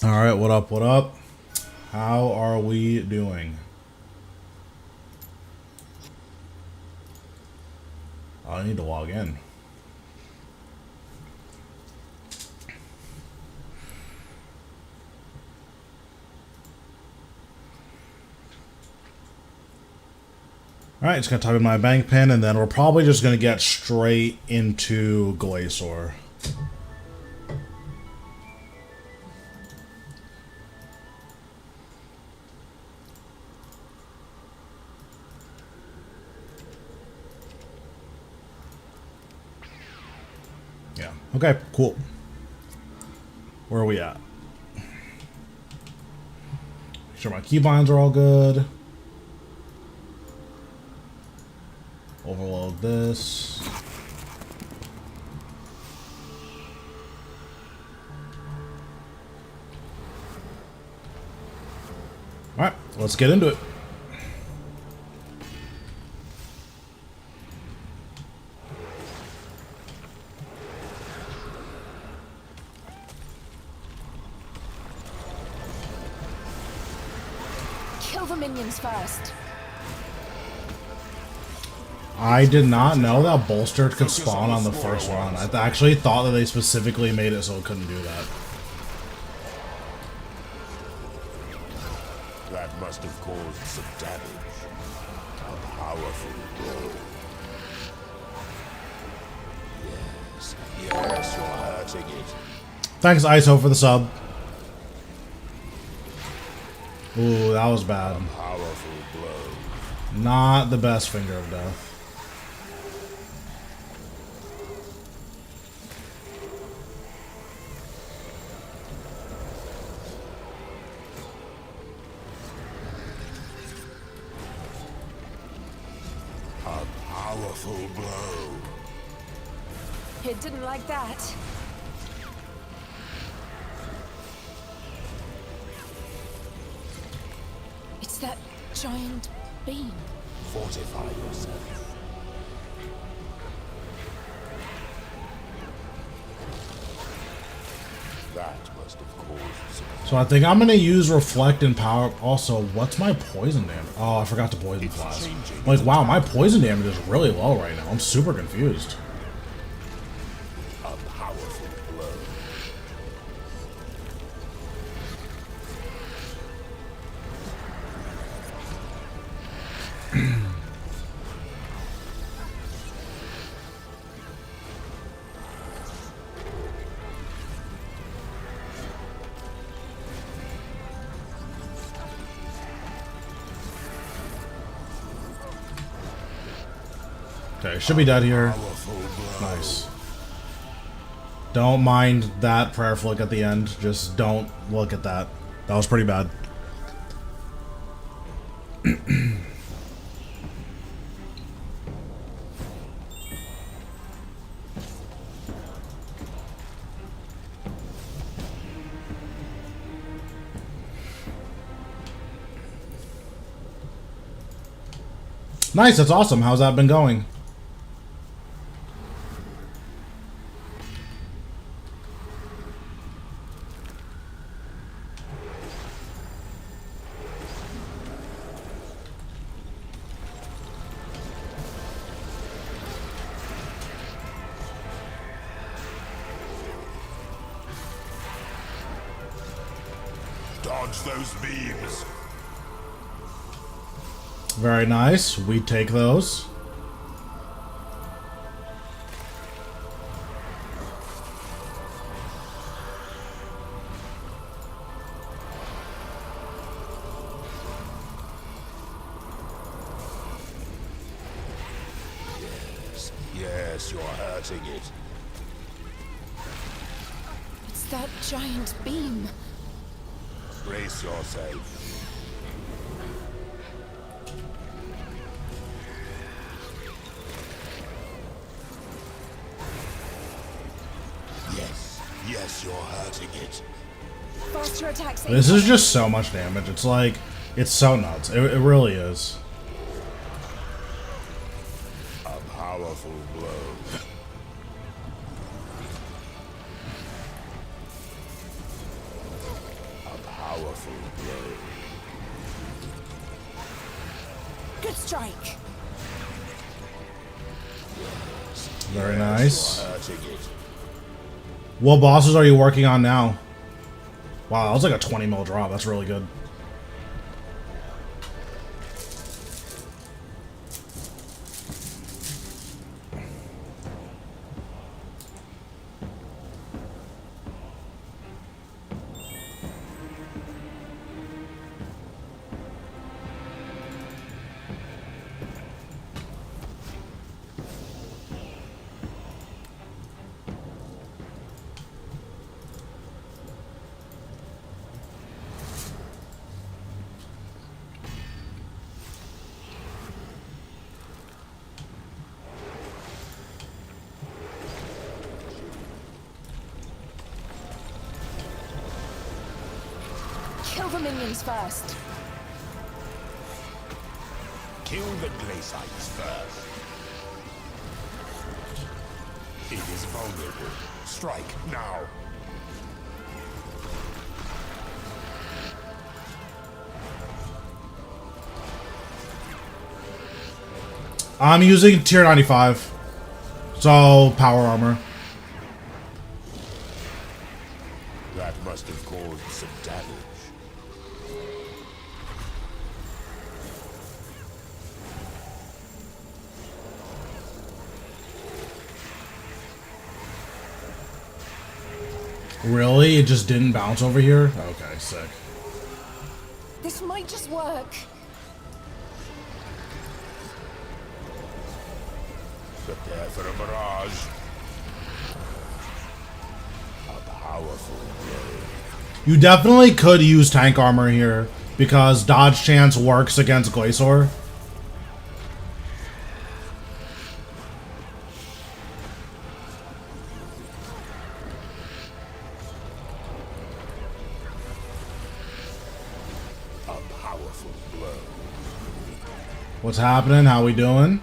Alright, what up, what up? How are we doing? Oh, I need to log in. Alright, just gonna type in my bank pin and then we're probably just gonna get straight into Glacor. Yeah, okay, cool. Where are we at? Make sure my keybinds are all good. Overload this. Alright, let's get into it. Kill the minions first. I did not know that bolstered could spawn on the first run. I actually thought that they specifically made it so it couldn't do that. That must have caused some damage. A powerful blow. Yes, you're hurting it. Thanks, ISO, for the sub. Ooh, that was bad. A powerful blow. Not the best finger of death. A powerful blow. It didn't like that. It's that giant beam. Fortify yourself. That must have caused some. So I think I'm gonna use Reflect and Power. Also, what's my poison damage? Oh, I forgot to poison flask. Like, wow, my poison damage is really low right now. I'm super confused. A powerful blow. Okay, should be dead here. Powerful blow. Nice. Don't mind that prayer flick at the end. Just don't look at that. That was pretty bad. Nice, that's awesome. How's that been going? Dodge those beams. Very nice. We take those. Yes, you're hurting it. It's that giant beam. Brace yourself. Yes, you're hurting it. Faster attacks. This is just so much damage. It's like, it's so nuts. It really is. A powerful blow. strike. Very nice. What bosses are you working on now? Wow, that was like a 20 mil drop. That's really good. Kill the minions first. Kill the glacites first. It is vulnerable. Strike now. I'm using tier 95. So, power armor. That must have caused some damage. Really? It just didn't bounce over here? Okay, sick. This might just work. Prepare for a barrage. A powerful blow. You definitely could use tank armor here because dodge chance works against Glacor. What's happening? How we doing?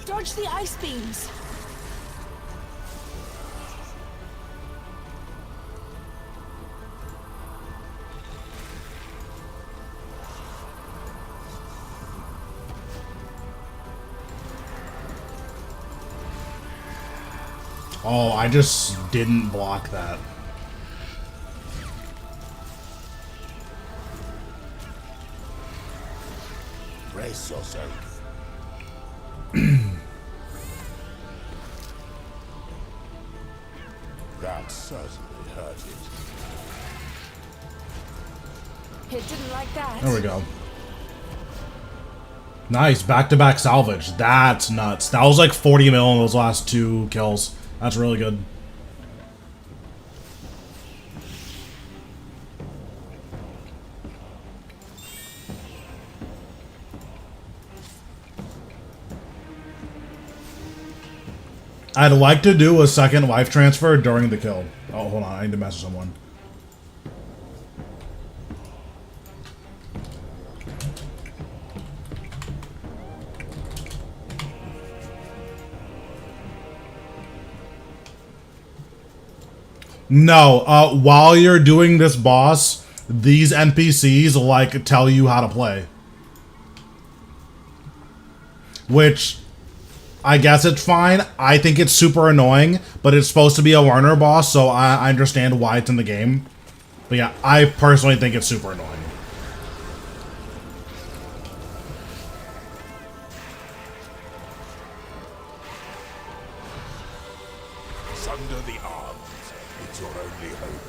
Dodge the ice beams. Oh, I just didn't block that. Brace yourself. That certainly hurt it. It didn't like that. There we go. Nice, back-to-back salvage. That's nuts. That was like 40 mil in those last 2 kills. That's really good. I'd like to do a second life transfer during the kill. Oh, hold on. I need to message someone. No, while you're doing this boss, these NPCs like tell you how to play. Which, I guess it's fine. I think it's super annoying, but it's supposed to be a learner boss, so I understand why it's in the game. But yeah, I personally think it's super annoying. Sunder the arms. It's your only hope.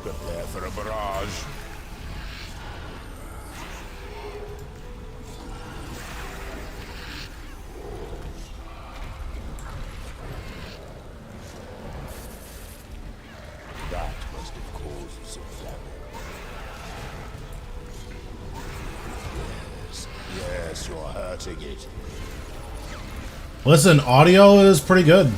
Prepare for a barrage. That must have caused some damage. Yes, you're hurting it. Listen, audio is pretty good.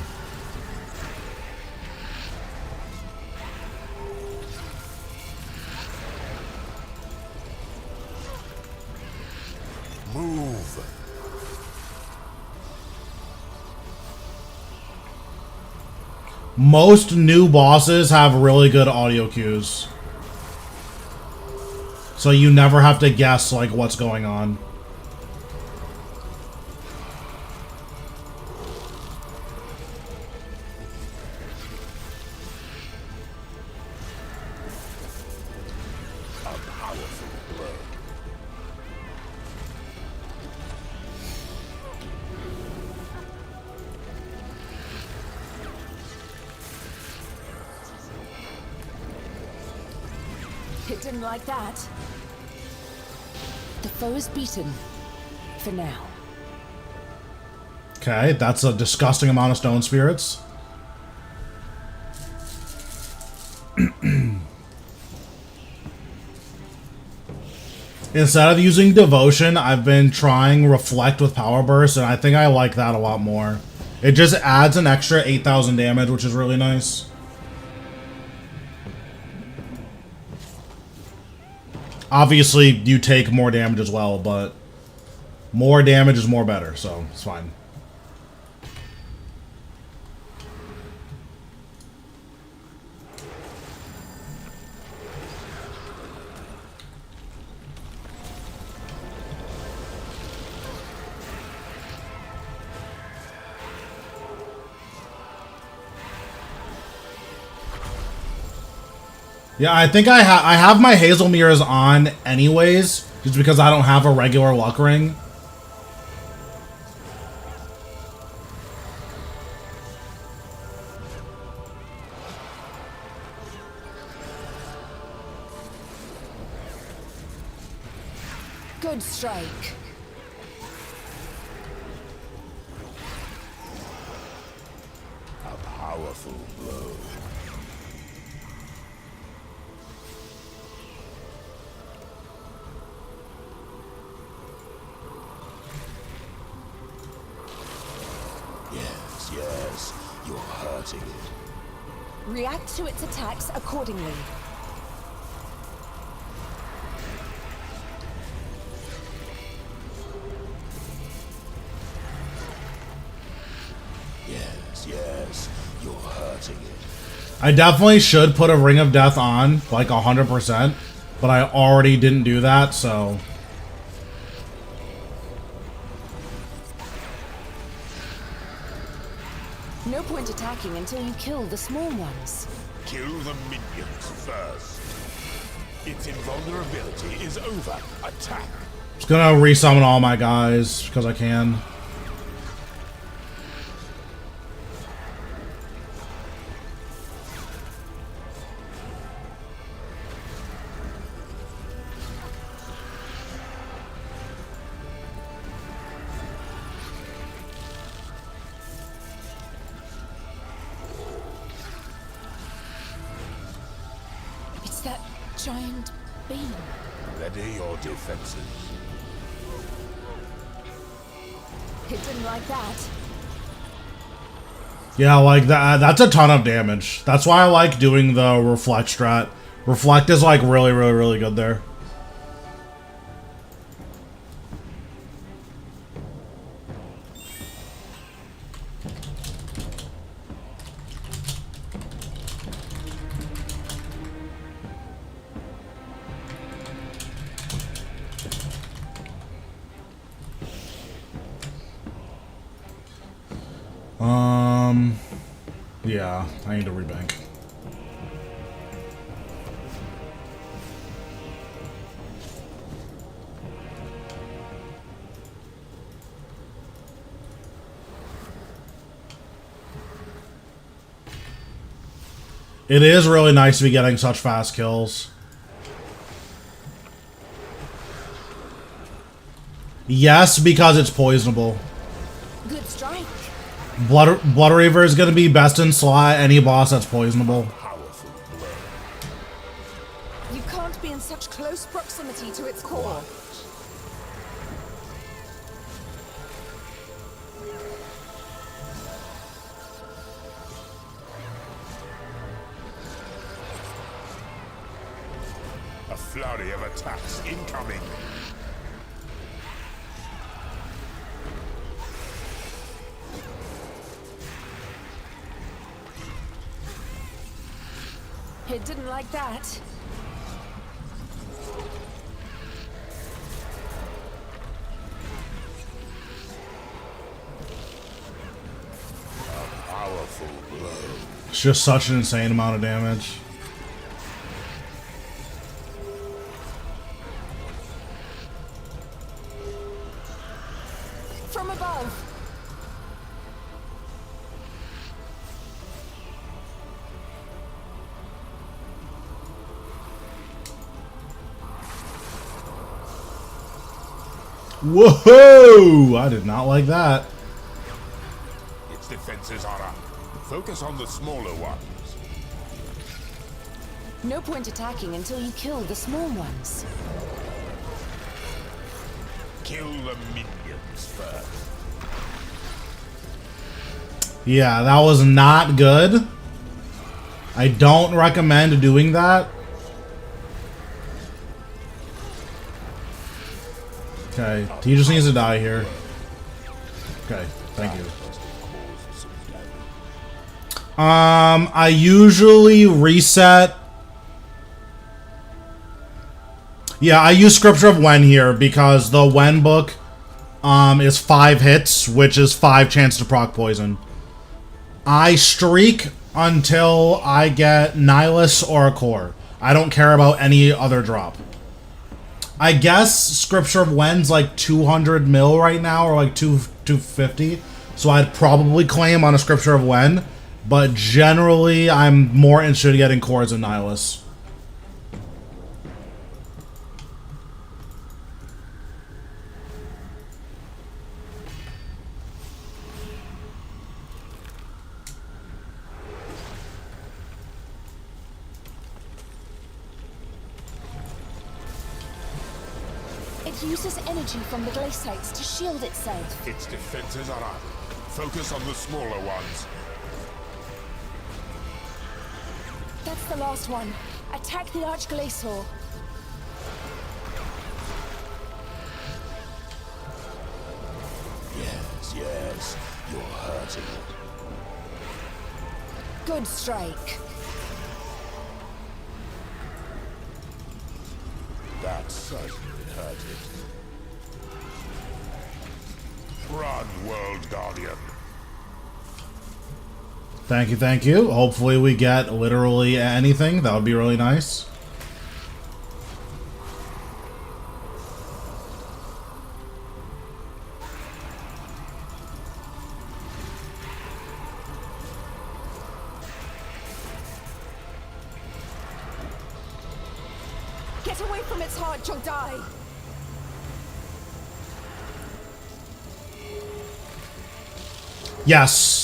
Move. Most new bosses have really good audio cues. So you never have to guess, like, what's going on. A powerful blow. It didn't like that. The foe is beaten. For now. Okay, that's a disgusting amount of stone spirits. Instead of using devotion, I've been trying reflect with power burst, and I think I like that a lot more. It just adds an extra 8,000 damage, which is really nice. Obviously, you take more damage as well, but more damage is more better, so it's fine. Yeah, I think I have my Hazel Mirrors on anyways, just because I don't have a regular luck ring. Good strike. A powerful blow. Yes, you're hurting it. React to its attacks accordingly. Yes, you're hurting it. I definitely should put a Ring of Death on, like 100%, but I already didn't do that, so... No point attacking until you kill the small ones. Kill the minions first. Its invulnerability is over. Attack. Just gonna resummon all my guys, because I can. It's that giant beam. Ready your defenses. It didn't like that. Yeah, like that's a ton of damage. That's why I like doing the Reflect strat. Reflect is like really, really, really good there. Yeah, I need to rebank. It is really nice to be getting such fast kills. Yes, because it's poisonable. Good strike. Blood Reaver is going to be best in slot any boss that's poisonable. Powerful blow. You can't be in such close proximity to its core. A flurry of attacks incoming. Kid didn't like that. Powerful blow. It's just such an insane amount of damage. From above. Whoa! I did not like that. Its defenses are up. Focus on the smaller ones. No point attacking until you kill the small ones. Kill the minions first. Yeah, that was not good. I don't recommend doing that. Okay, he just needs to die here. Okay, thank you. I usually reset. Yeah, I use Scripture of When here because the When book is 5 hits, which is 5 chance to proc poison. I streak until I get Nilas or a core. I don't care about any other drop. I guess Scripture of When's like 200 mil right now, or like 250. So I'd probably claim on a Scripture of When, but generally I'm more interested in getting cores than Nilas. It uses energy from the glaciates to shield itself. Its defenses are up. Focus on the smaller ones. That's the last one. Attack the Arch-Glacor. Yes, yes. You're hurting it. Good strike. That certainly hurt it. Run, World Guardian. Thank you, thank you. Hopefully we get literally anything. That would be really nice. Get away from its heart, you'll die. Yes.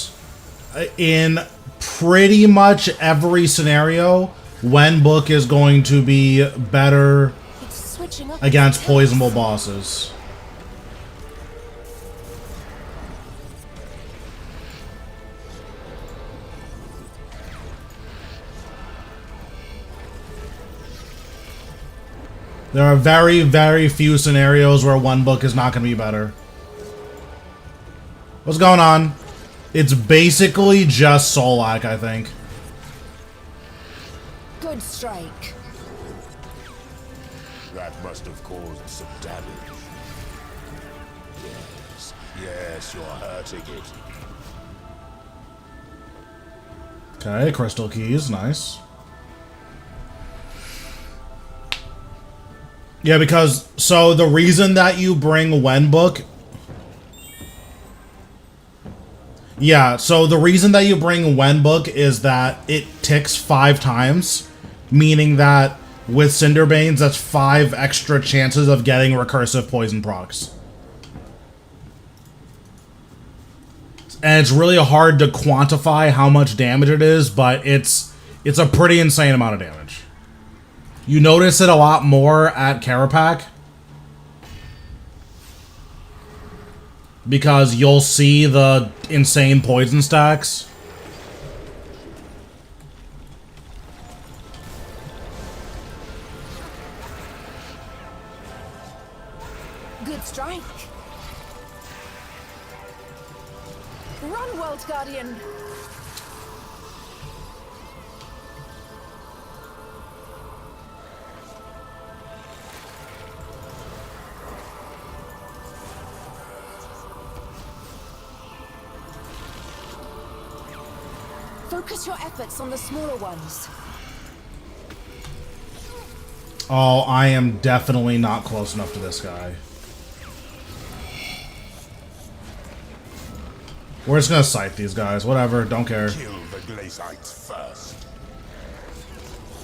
In pretty much every scenario, When book is going to be better It's switching up against its attacks. poisonable bosses. There are very, very few scenarios where One book is not going to be better. What's going on? It's basically just Solak, I think. Good strike. That must have caused some damage. Yes, yes, you're hurting it. Okay, crystal keys, nice. Yeah, because, so the reason that you bring When book... Yeah, so the reason that you bring When book is that it ticks 5 times, meaning that with Cinderbanes, that's 5 extra chances of getting recursive poison procs. And it's really hard to quantify how much damage it is, but it's a pretty insane amount of damage. You notice it a lot more at Karapak, because you'll see the insane poison stacks. Good strike. Run, World Guardian. Focus your efforts on the smaller ones. Oh, I am definitely not close enough to this guy. We're just gonna sight these guys. Whatever, don't care. Kill the glacites first.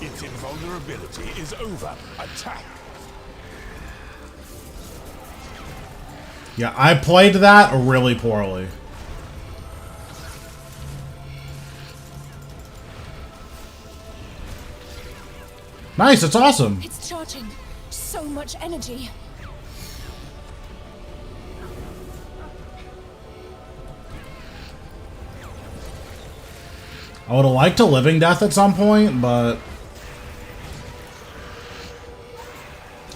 Its invulnerability is over. Attack. Yeah, I played that really poorly. Nice, it's awesome. It's charging. So much energy. I would have liked a living death at some point, but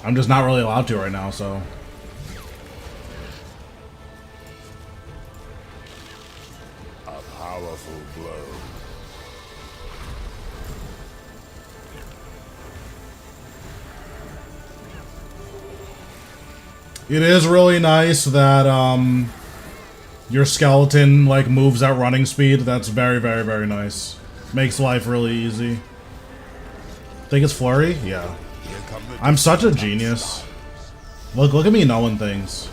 I'm just not really allowed to right now, so. A powerful blow. It is really nice that your skeleton like moves at running speed. That's very, very, very nice. Makes life really easy. Think it's flurry? Yeah. Here come the I'm such a genius. Look at me knowing things.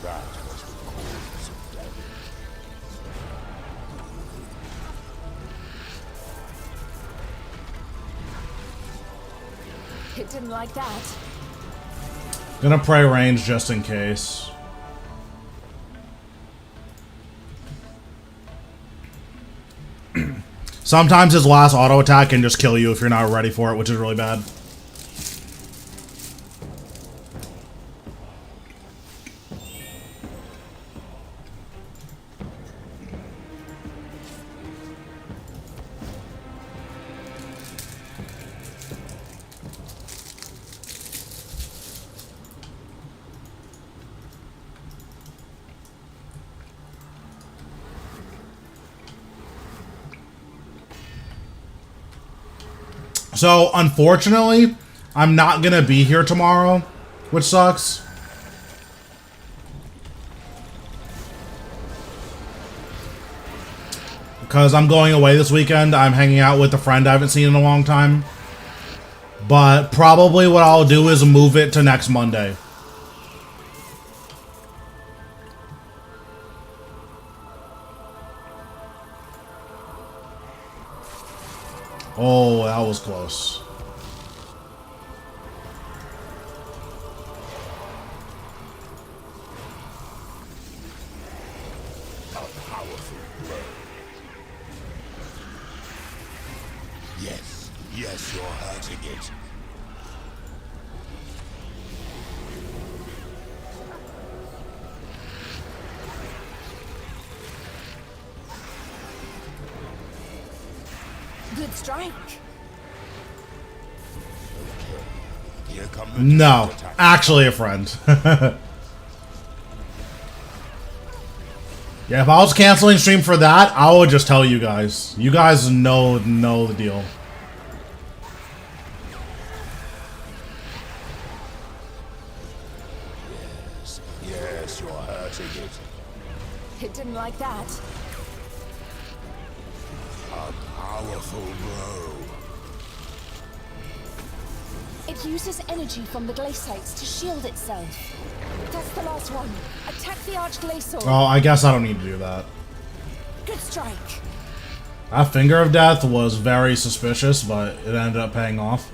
That was the cause of damage. It didn't like that. Gonna pray range just in case. Sometimes his last auto attack can just kill you if you're not ready for it, which is really bad. So, unfortunately, I'm not gonna be here tomorrow, which sucks. Because I'm going away this weekend. I'm hanging out with a friend I haven't seen in a long time. But probably what I'll do is move it to next Monday. Oh, that was close. A powerful blow. Yes, yes, you're hurting it. Good strike. Here come the No, direct attack. actually a friend. Yeah, if I was canceling stream for that, I would just tell you guys. You guys know the deal. Yes, yes, you're hurting it. It didn't like that. A powerful blow. It uses energy from the glacites to shield itself. That's the last one. Attack the Arch-Glacor. Oh, I guess I don't need to do that. Good strike. That Finger of Death was very suspicious, but it ended up paying off.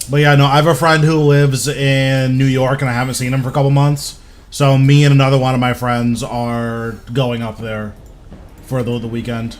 But yeah, no, I have a friend who lives in New York, and I haven't seen him for a couple months. So me and another one of my friends are going up there for the weekend.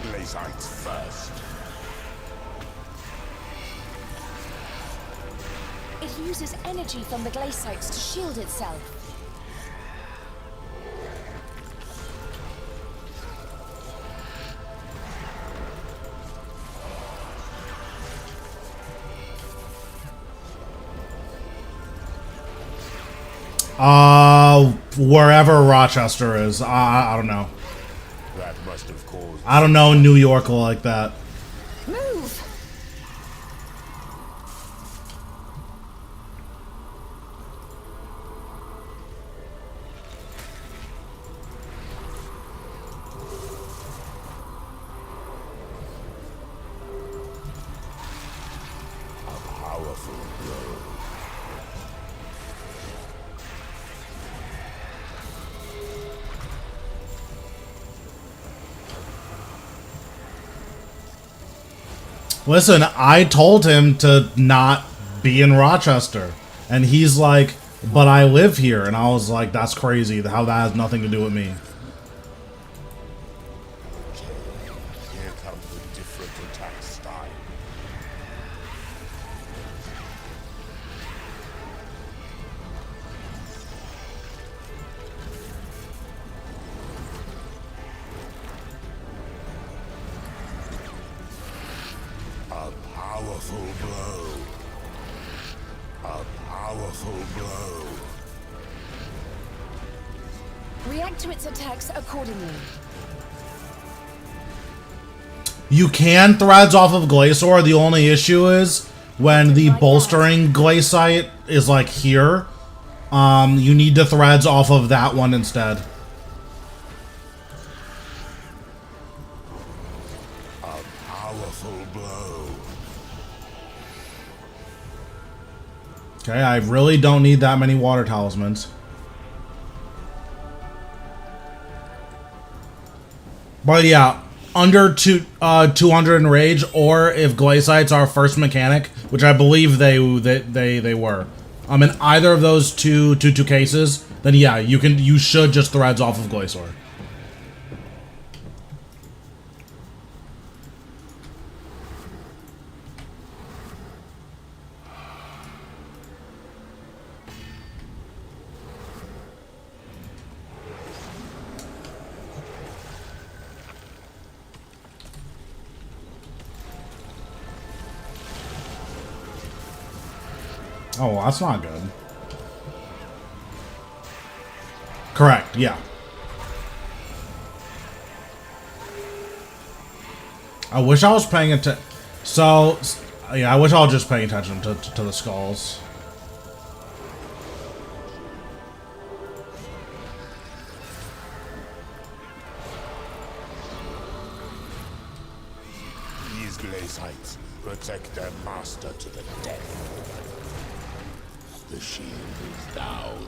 glacites first. It uses energy from the glacites to shield itself. Wherever Rochester is. I don't know. That must have caused... I don't know New York like that. Move! A powerful blow. Listen, I told him to not be in Rochester. And he's like, but I live here. And I was like, that's crazy. How that has nothing to do with me. Here comes a different attack style. A powerful blow. A powerful blow. React to its attacks accordingly. You can threads off of Glacor. The only issue is when the bolstering Glacite is like here. You need the threads off of that one instead. A powerful blow. Okay, I really don't need that many water talismans. But yeah, under 200 in rage, or if Glacites are first mechanic, which I believe they were. In either of those two cases, then yeah, you should just threads off of Glacor. Oh, well, that's not good. Correct, yeah. I wish I was paying attention. So, yeah, I wish I was just paying attention to the skulls. These glacites protect their master to the death. The shield is down.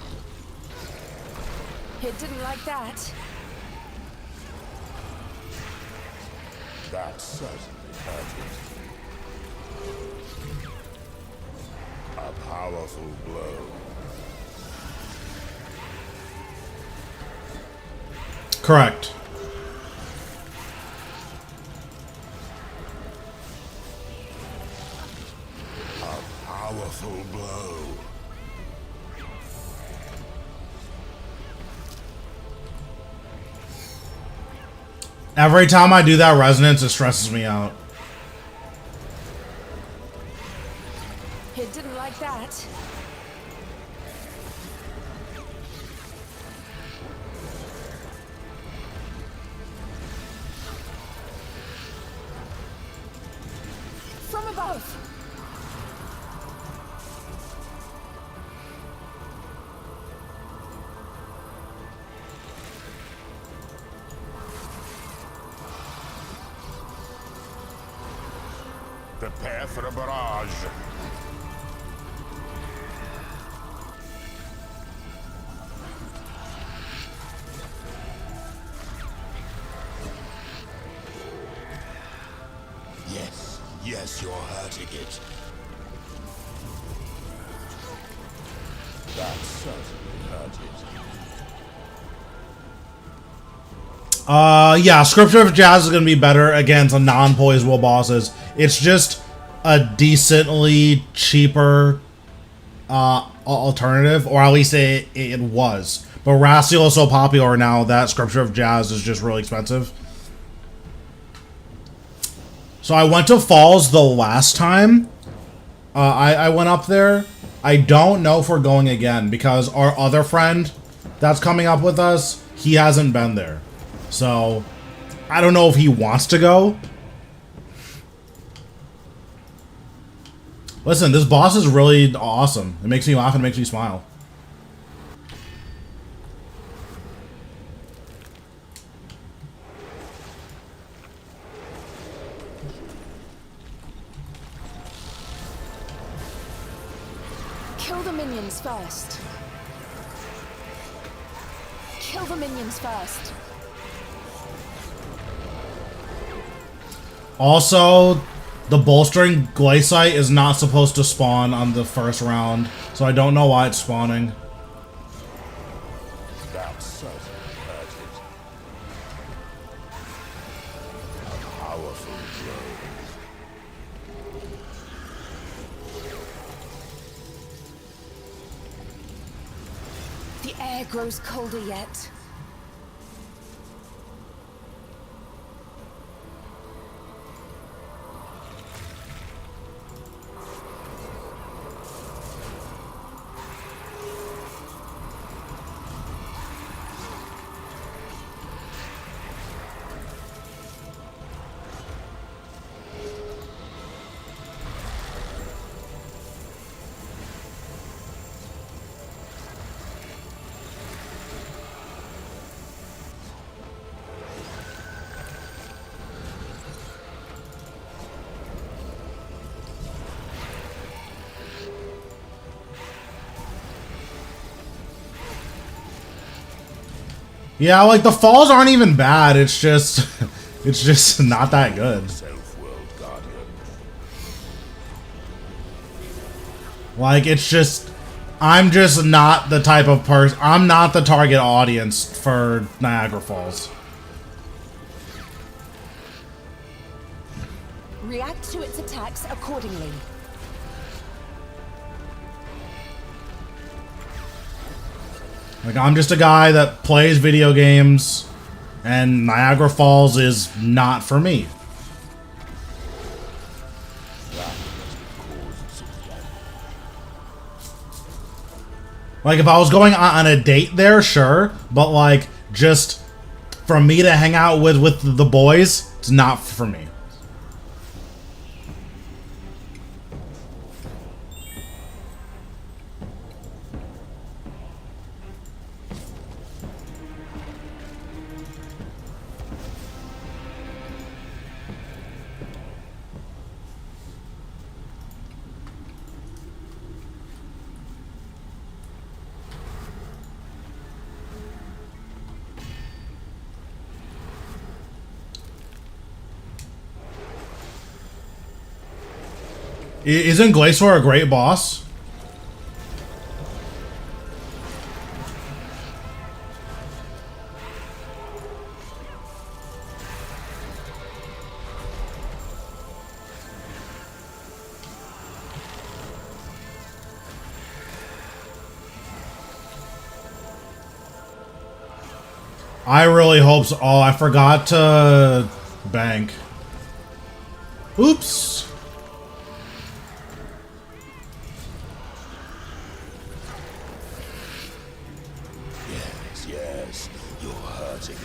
It didn't like that. That certainly hurt it. A powerful blow. Correct. A powerful blow. Every time I do that resonance, it stresses me out. It didn't like that. From above. Prepare for a barrage. Yes, yes, you're hurting it. That certainly hurt it. Yeah, Scripture of Jazz is going to be better against non-poisonable bosses. It's just a decently cheaper alternative, or at least it was. But Rasal is so popular now that Scripture of Jazz is just really expensive. So I went to Falls the last time I went up there. I don't know if we're going again because our other friend that's coming up with us, he hasn't been there. So I don't know if he wants to go. Listen, this boss is really awesome. It makes me laugh and it makes me smile. Kill the minions first. Kill the minions first. Also, the bolstering glaciite is not supposed to spawn on the first round, so I don't know why it's spawning. That certainly hurt it. A powerful blow. The air grows colder yet. Yeah, like the falls aren't even bad. It's just, it's just not that good. Self-world guardian. Like it's just, I'm just not the type of person. I'm not the target audience for Niagara Falls. React to its attacks accordingly. Like I'm just a guy that plays video games, and Niagara Falls is not for me. Like if I was going on a date there, sure, but like just for me to hang out with the boys, it's not for me. Isn't Glacor a great boss? I really hope so. Oh, I forgot to bank. Oops. Yes, you're hurting it.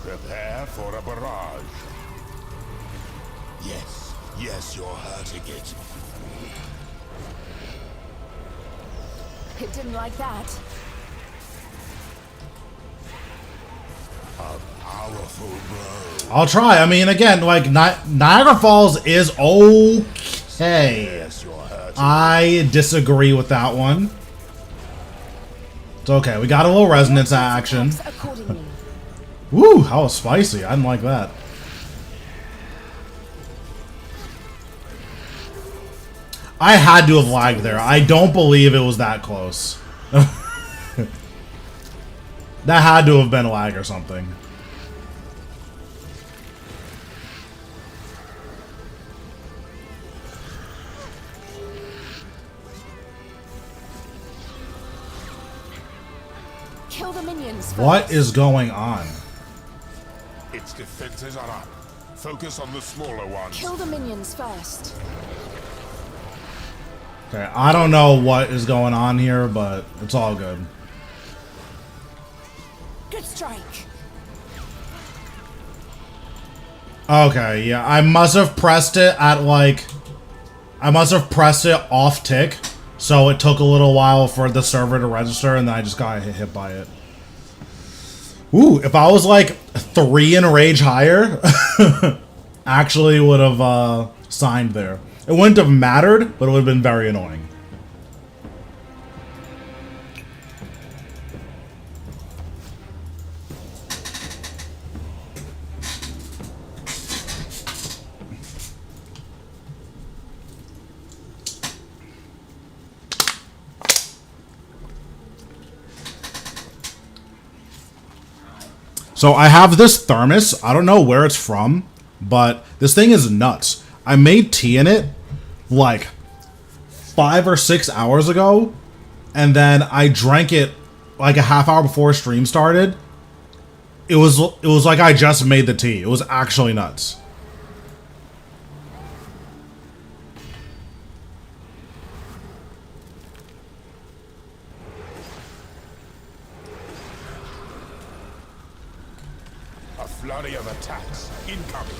Prepare for a barrage. Yes, you're hurting it. It didn't like that. A powerful blow. I'll try. I mean, again, like Niagara Falls is okay. Yes, you're hurting. I disagree with that one. It's okay. We got a little resonance action. Accordingly. Woo, that was spicy. I didn't like that. I had to have lagged there. I don't believe it was that close. That had to have been a lag or something. Kill the minions first. What is going on? Its defenses are up. Focus on the smaller ones. Kill the minions first. Okay, I don't know what is going on here, but it's all good. Good strike. Okay, yeah, I must have pressed it at like... I must have pressed it off tick, so it took a little while for the server to register, and then I just got hit by it. Ooh, if I was like 3 in rage higher, actually would have signed there. It wouldn't have mattered, but it would have been very annoying. So I have this thermos. I don't know where it's from, but this thing is nuts. I made tea in it like 5 or 6 hours ago, and then I drank it like a half hour before stream started. It was like I just made the tea. It was actually nuts. A flurry of attacks incoming.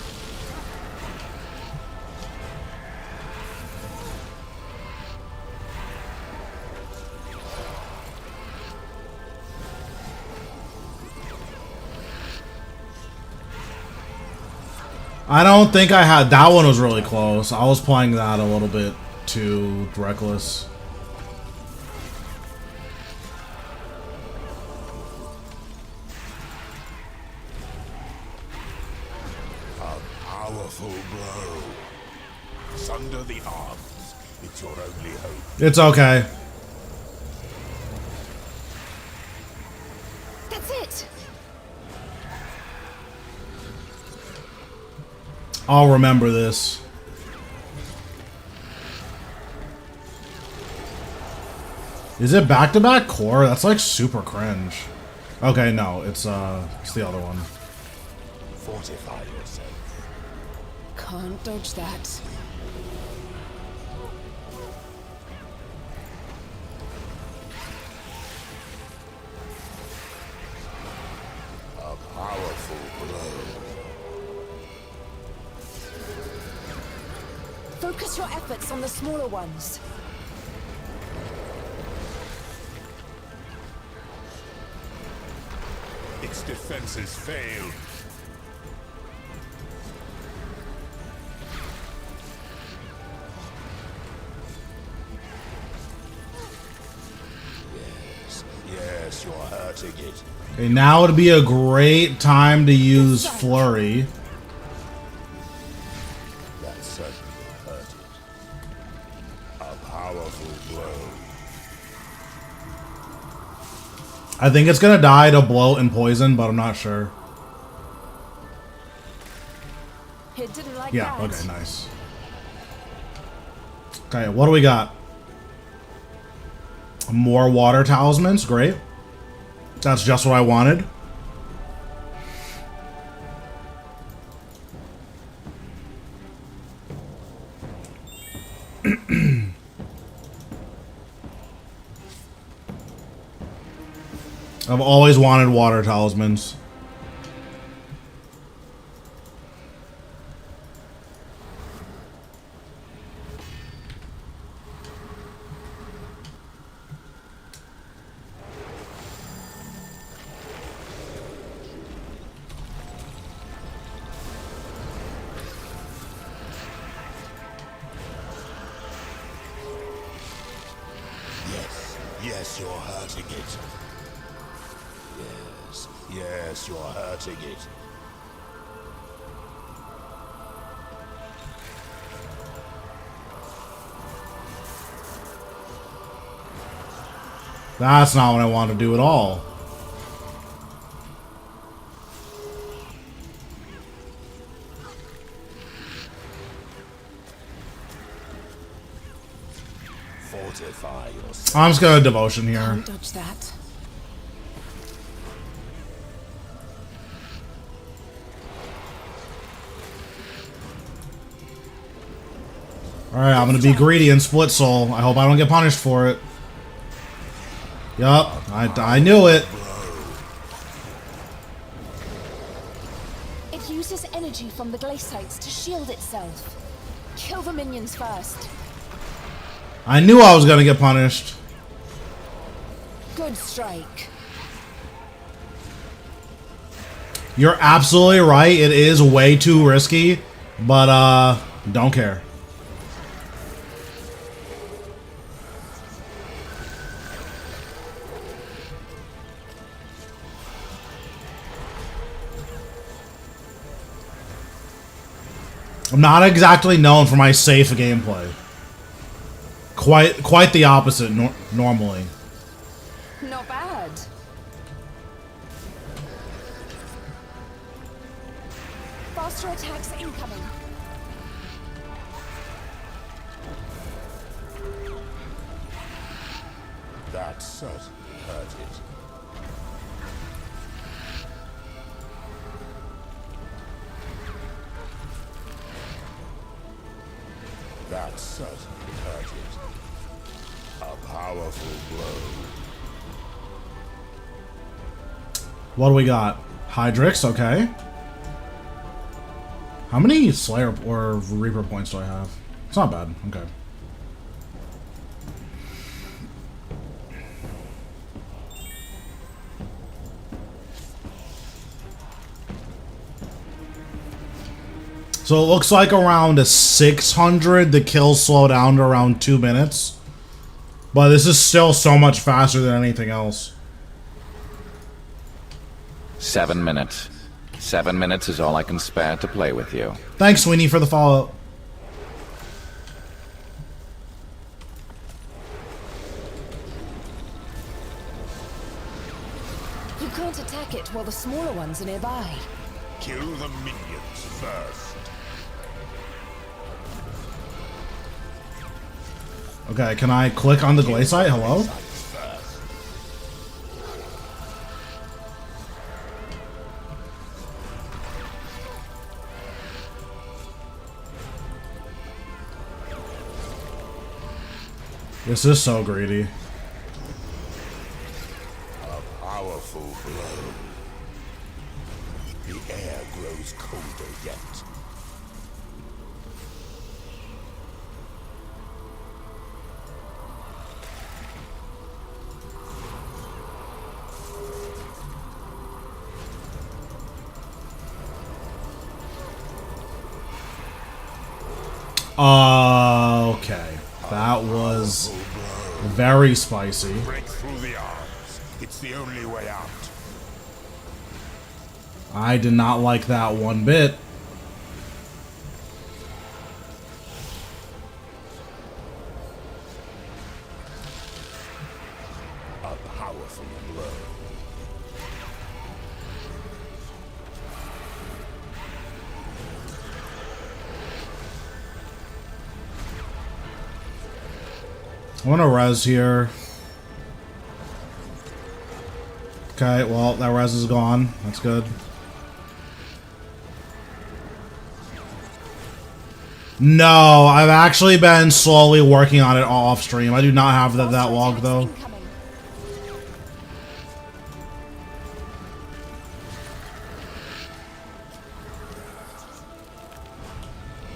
I don't think I had... That one was really close. I was playing that a little bit too reckless. A powerful blow. Sunder the arms. It's your only hope. It's okay. That's it. I'll remember this. Is it back-to-back core? That's like super cringe. Okay, no, it's the other one. Fortify yourself. Can't dodge that. A powerful blow. Focus your efforts on the smaller ones. Its defenses failed. Yes, you're hurting it. Okay, now would be a great time to use Flurry. That certainly hurt it. A powerful blow. I think it's gonna die to bloat and poison, but I'm not sure. It didn't like Yeah, that. okay, nice. Okay, what do we got? More water talismans, great. That's just what I wanted. I've always wanted water talismans. Yes, you're hurting it. Yes, you're hurting it. That's not what I want to do at all. Fortify yourself. I'm just gonna devotion here. Can't dodge that. Alright, I'm gonna be greedy and split soul. I hope I don't get punished for it. Yup, I knew it. It uses energy from the glacites to shield itself. Kill the minions first. I knew I was gonna get punished. Good strike. You're absolutely right. It is way too risky, but don't care. I'm not exactly known for my safe gameplay. Quite the opposite normally. Not bad. Faster attacks incoming. That certainly hurt it. That certainly hurt it. A powerful blow. What do we got? Hydrix, okay. How many Slayer or Reaper points do I have? It's not bad, okay. So it looks like around a 600, the kills slow down to around 2 minutes. But this is still so much faster than anything else. 7 minutes. 7 minutes is all I can spare to play with you. Thanks, Sweeney, for the follow-up. You can't attack it while the smaller ones are nearby. Kill the minions first. Okay, can I click on the glaciite? Hello? This is so greedy. A powerful blow. The air grows colder yet. Okay. That was very spicy. Break through the arms. It's the only way out. I did not like that one bit. A powerful blow. I want to res here. Okay, well, that res is gone. That's good. No, I've actually been slowly working on it off stream. I do not have that log, though. Incoming.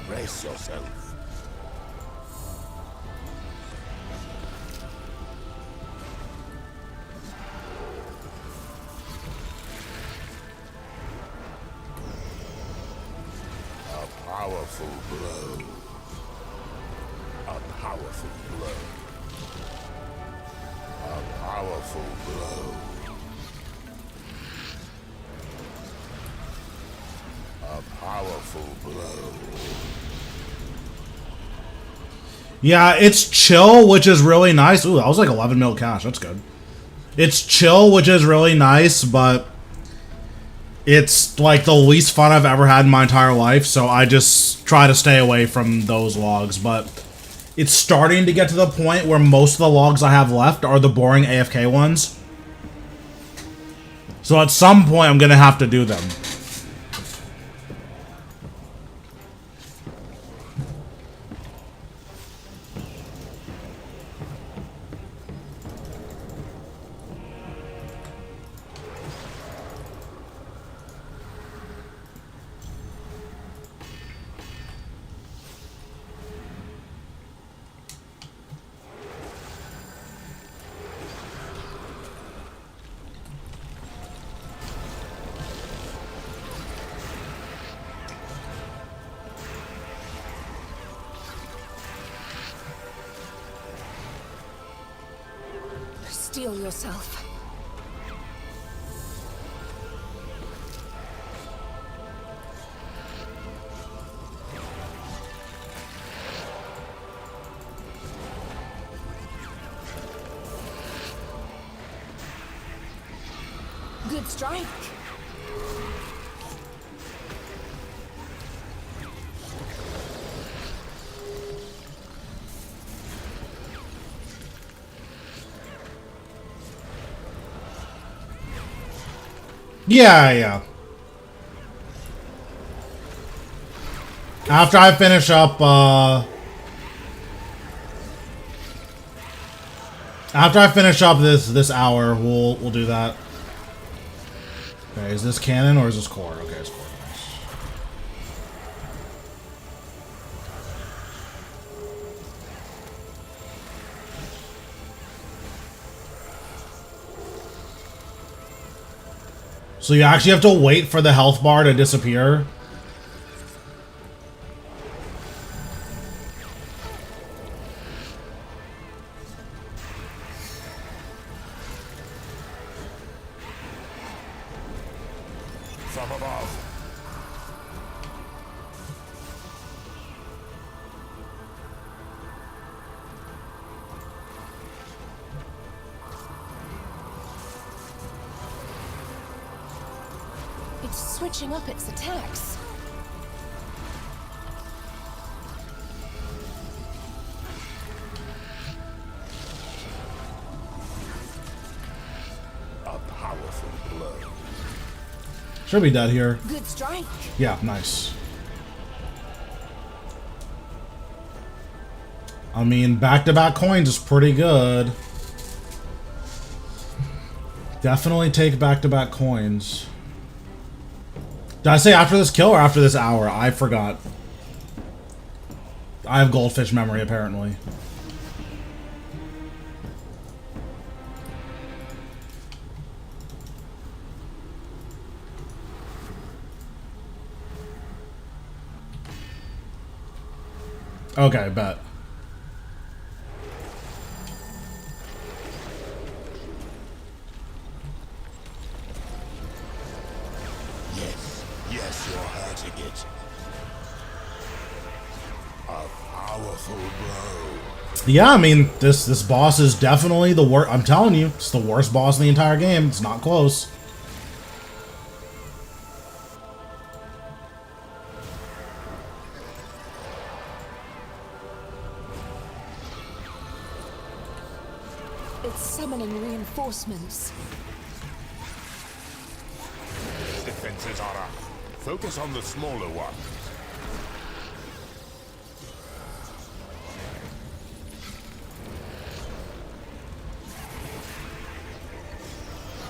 Brace yourself. A powerful blow. A powerful blow. A powerful blow. A powerful blow. Yeah, it's chill, which is really nice. Ooh, that was like 11 mil cash. That's good. It's chill, which is really nice, but it's like the least fun I've ever had in my entire life, so I just try to stay away from those logs. But it's starting to get to the point where most of the logs I have left are the boring AFK ones. So at some point, I'm gonna have to do them. Steel yourself. Good strike. Yeah. After I finish up, this hour, we'll do that. Okay, is this cannon or is this core? Okay, it's core. So you actually have to wait for the health bar to disappear. From above. It's switching up its attacks. A powerful blow. Should be dead here. Good strike. Yeah, nice. I mean, back-to-back coins is pretty good. Definitely take back-to-back coins. Did I say after this kill or after this hour? I forgot. I have goldfish memory, apparently. Okay, bet. Yes, you're hurting it. A powerful blow. Yeah, I mean, this boss is definitely the worst. I'm telling you, it's the worst boss in the entire game. It's not close. It's summoning reinforcements. Defenses are up. Focus on the smaller one.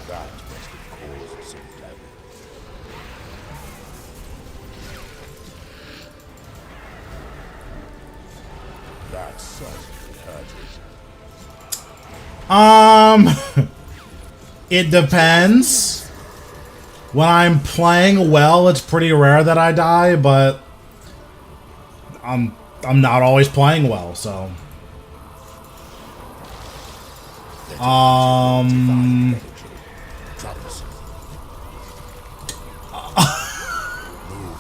That must have caused some damage. That certainly hurt it. It depends. When I'm playing well, it's pretty rare that I die, but I'm not always playing well, so. Move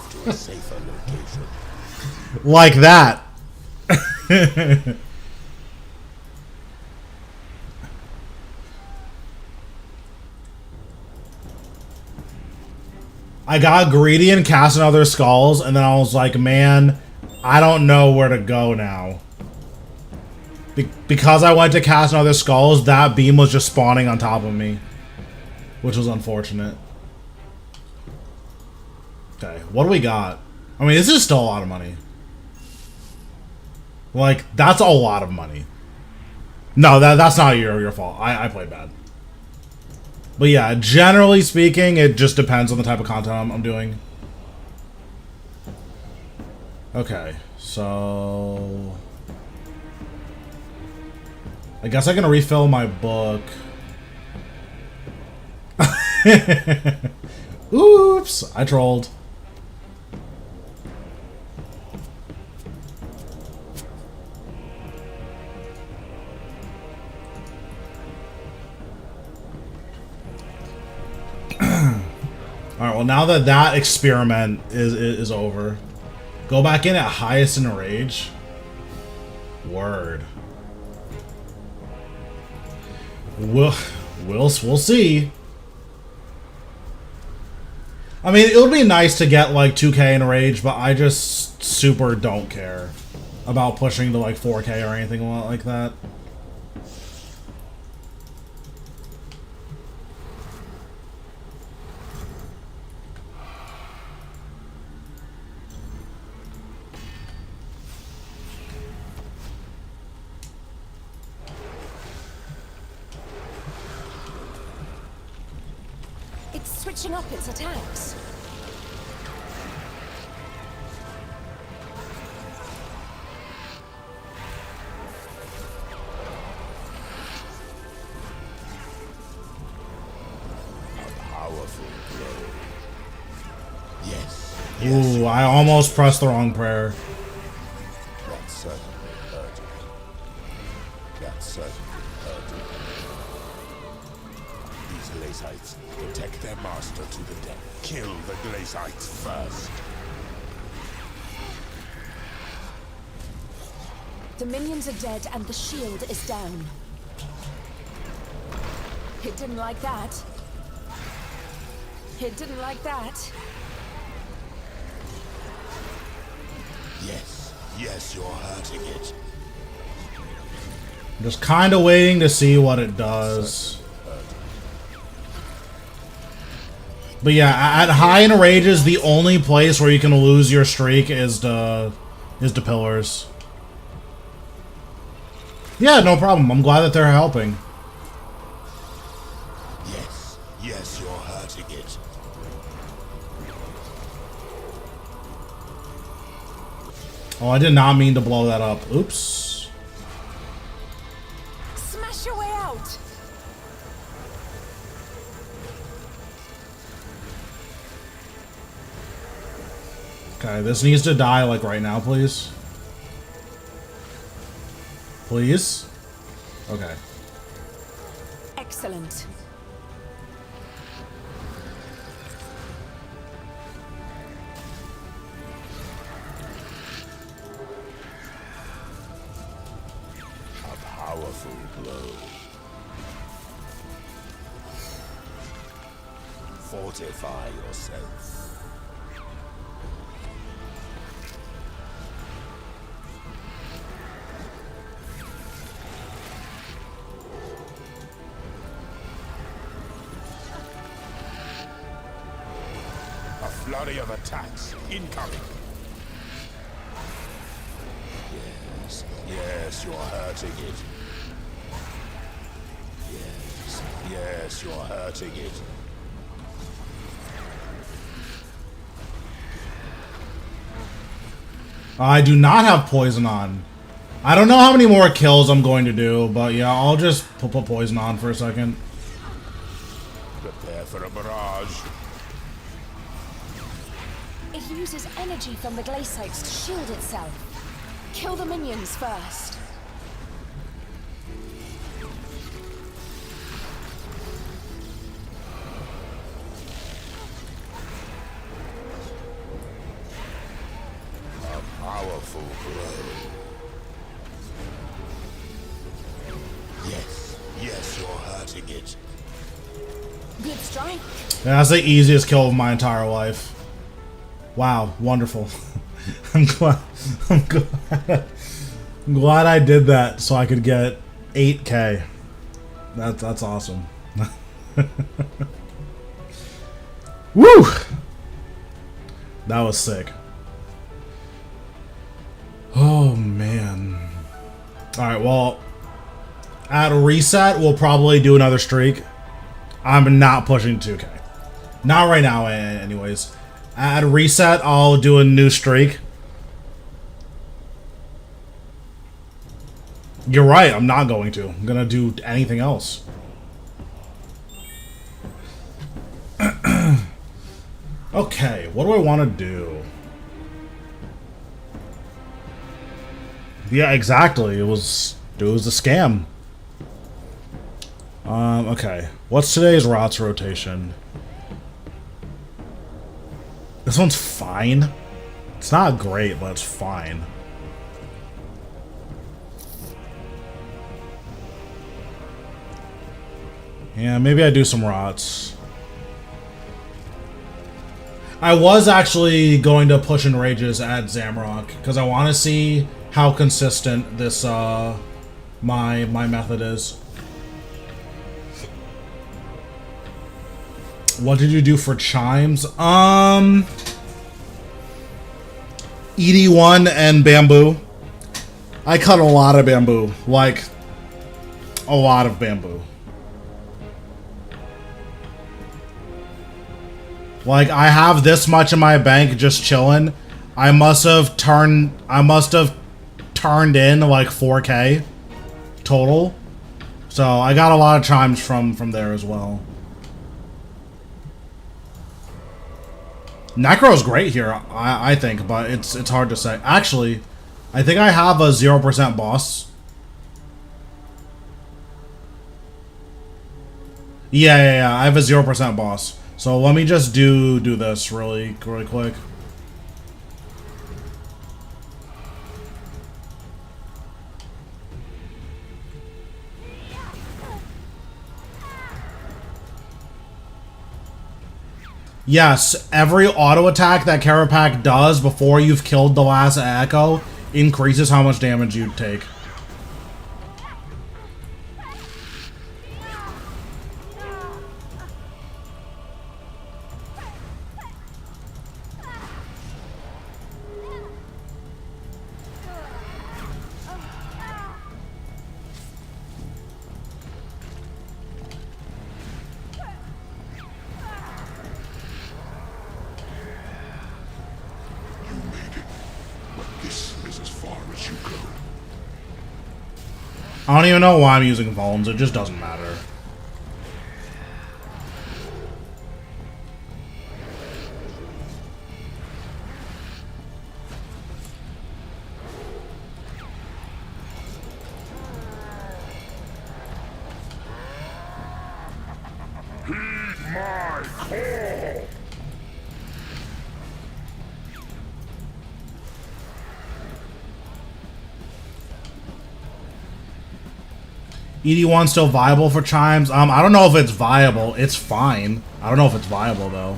to a safer location. Like that. I got greedy and cast another skulls, and then I was like, man, I don't know where to go now. Because I went to cast another skulls, that beam was just spawning on top of me. Which was unfortunate. Okay, what do we got? I mean, this is still a lot of money. Like, that's a lot of money. No, that's not your fault. I played bad. But yeah, generally speaking, it just depends on the type of content I'm doing. Okay, so... I guess I can refill my book. Oops! I trolled. Alright, well now that that experiment is over, go back in at highest in rage. Word. We'll see. I mean, it would be nice to get like 2K in rage, but I just super don't care about pushing to like 4K or anything like that. It's switching up its attacks. Powerful blow. Yes. Ooh, I almost pressed the wrong prayer. That certainly hurt. That certainly hurt. These Glacites protect their master to the death. Kill the Glacites first. The minions are dead and the shield is down. It didn't like that. It didn't like that. Yes. Yes, you're hurting it. I'm just kind of waiting to see what it does. But yeah, at high in rages, the only place where you can lose your streak is the pillars. Yeah, no problem. I'm glad that they're helping. Yes. Yes, you're hurting it. Oh, I did not mean to blow that up. Oops. Smash your way out. Okay, this needs to die like right now, please. Please? Okay. Excellent. A powerful blow. Fortify yourself. A flurry of attacks incoming. Yes, yes, you're hurting it. Yes, yes, you're hurting it. I do not have poison on. I don't know how many more kills I'm going to do, but yeah, I'll just put poison on for a second. Prepare for a barrage. It uses energy from the Glacites to shield itself. Kill the minions first. A powerful blow. Yes, yes, you're hurting it. The Good strike. That's the easiest kill of my entire life. Wow, wonderful. I'm glad. I'm glad I did that so I could get 8K. That's awesome. Woo! That was sick. Oh man. Alright, well, at reset, we'll probably do another streak. I'm not pushing 2K. Not right now, anyways. At reset, I'll do a new streak. You're right, I'm not going to. I'm gonna do anything else. Okay, what do I want to do? Yeah, exactly. It was a scam. Okay. What's today's rots rotation? This one's fine. It's not great, but it's fine. Yeah, maybe I do some rots. I was actually going to push in rages at Zamorak because I want to see how consistent this my method is. What did you do for chimes? ED1 and bamboo. I cut a lot of bamboo, like a lot of bamboo. Like, I have this much in my bank just chilling. I must have turned in like 4K total. So I got a lot of chimes from there as well. Necro's great here, I think, but it's hard to say. Actually, I think I have a 0% boss. Yeah, I have a 0% boss. So let me just do this really quick. Yes, every auto attack that Carapac does before you've killed the last Echo increases how much damage you take. I don't even know why I'm using Vulns, it just doesn't matter. Heed my call! ED1 still viable for chimes? I don't know if it's viable. It's fine. I don't know if it's viable, though.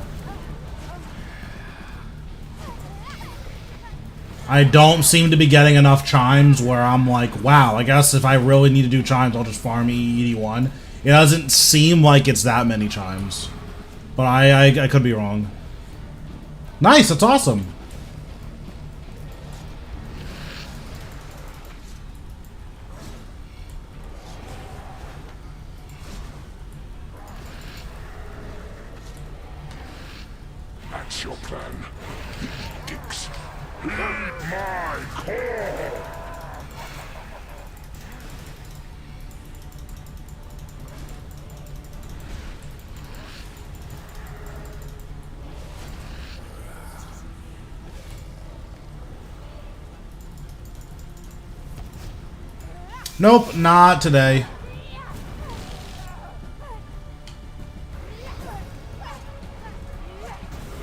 I don't seem to be getting enough chimes where I'm like, wow, I guess if I really need to do chimes, I'll just farm ED1. It doesn't seem like it's that many chimes. But I could be wrong. Nice, that's awesome. That's your plan. Dicks. Heed my call! Nope, not today.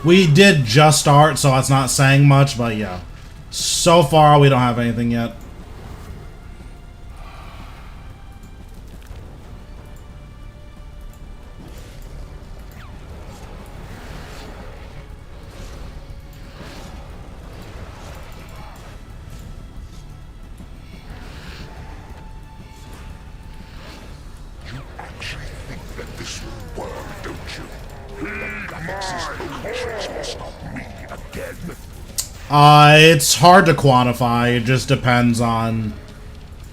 We did just start, so that's not saying much, but yeah. So far, we don't have anything yet. this world, don't you? The galaxy's motions will stop me again. It's hard to quantify. It just depends on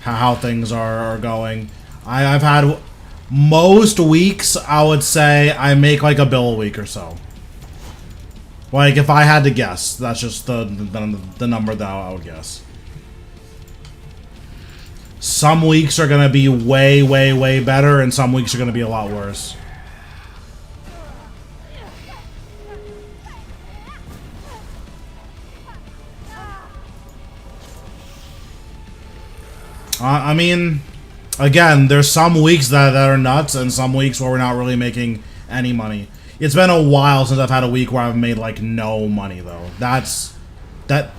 how things are going. I've had most weeks, I would say, I make like a bill a week or so. Like, if I had to guess, that's just the number that I would guess. Some weeks are gonna be way, way, way better, and some weeks are gonna be a lot worse. I mean, again, there's some weeks that are nuts, and some weeks where we're not really making any money. It's been a while since I've had a week where I've made like no money though. That's been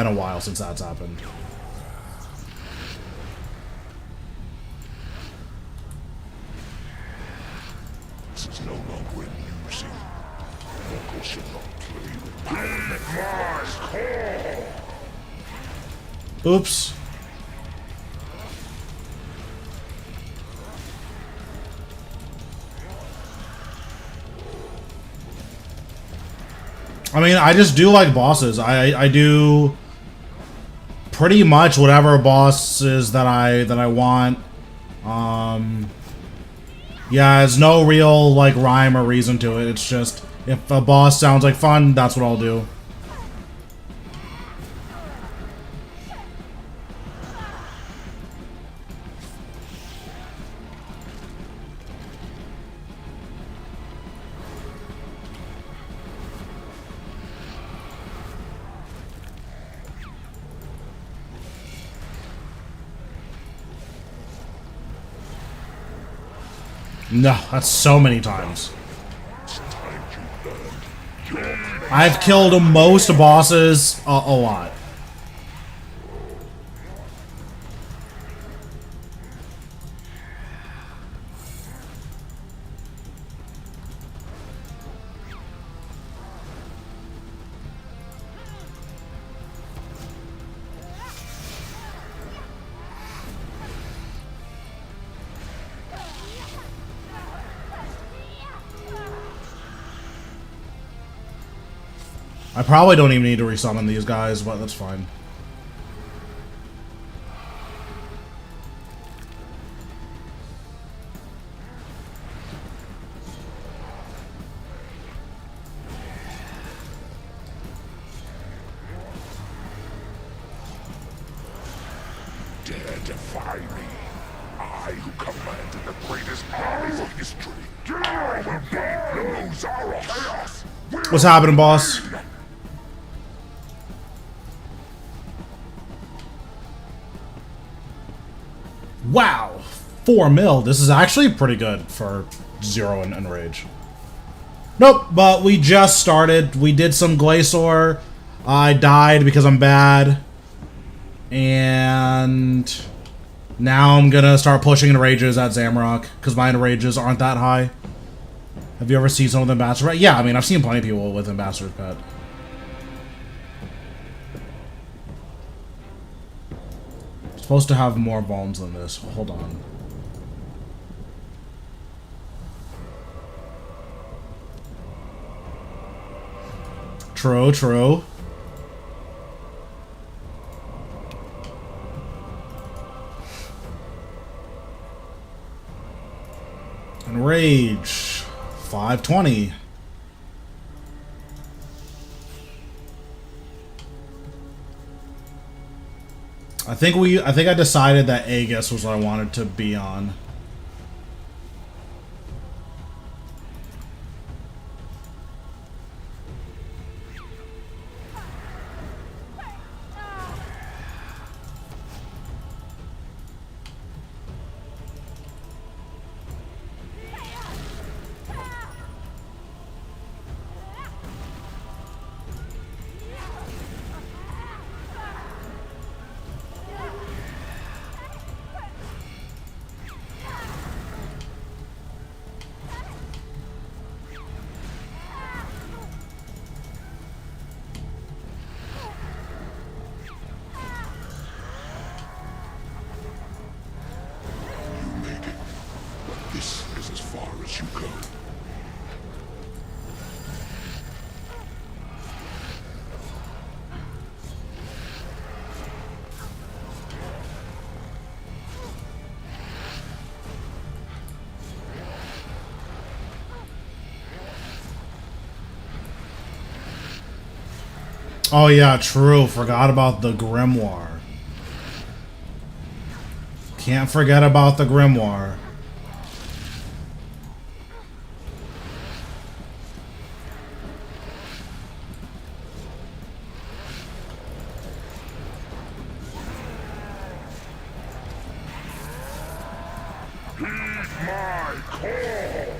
a while since that's happened. This is no longer amusing. Mortals should not play with power that call. Oops. I mean, I just do like bosses. I do pretty much whatever bosses that I want. Yeah, there's no real like rhyme or reason to it. It's just if a boss sounds like fun, that's what I'll do. No, that's so many times. I've killed most bosses a lot. I probably don't even need to resummon these guys, but that's fine. Dare defy me. I who commanded the greatest armies of history. I will be Zamorak. Chaos. What's happening, boss? Wow, 4 mil. This is actually pretty good for 0 and rage. Nope, but we just started. We did some Glacor. I died because I'm bad. And now I'm gonna start pushing enrages at Zamorak because my enrages aren't that high. Have you ever seen some with Ambassador Pet? Yeah, I mean, I've seen plenty of people with Ambassador Pet. Supposed to have more bombs than this. Hold on. True, true. And rage. 520. I think I decided that Aegis was what I wanted to be on. Oh yeah, true. Forgot about the grimoire. Can't forget about the grimoire. My call!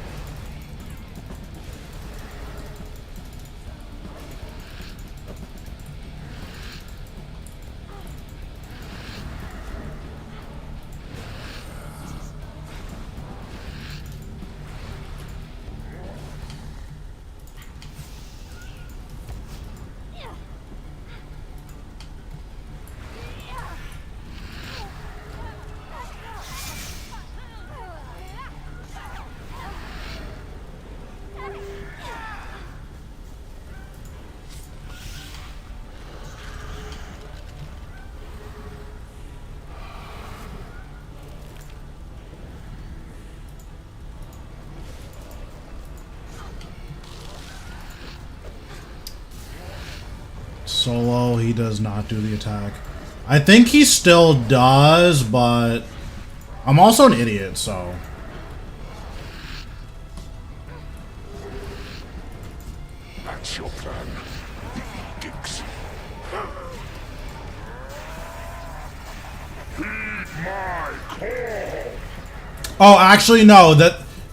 Solo, he does not do the attack. I think he still does, but I'm also an idiot, so. That's your plan. The edicts. Heed my call! Oh, actually, no.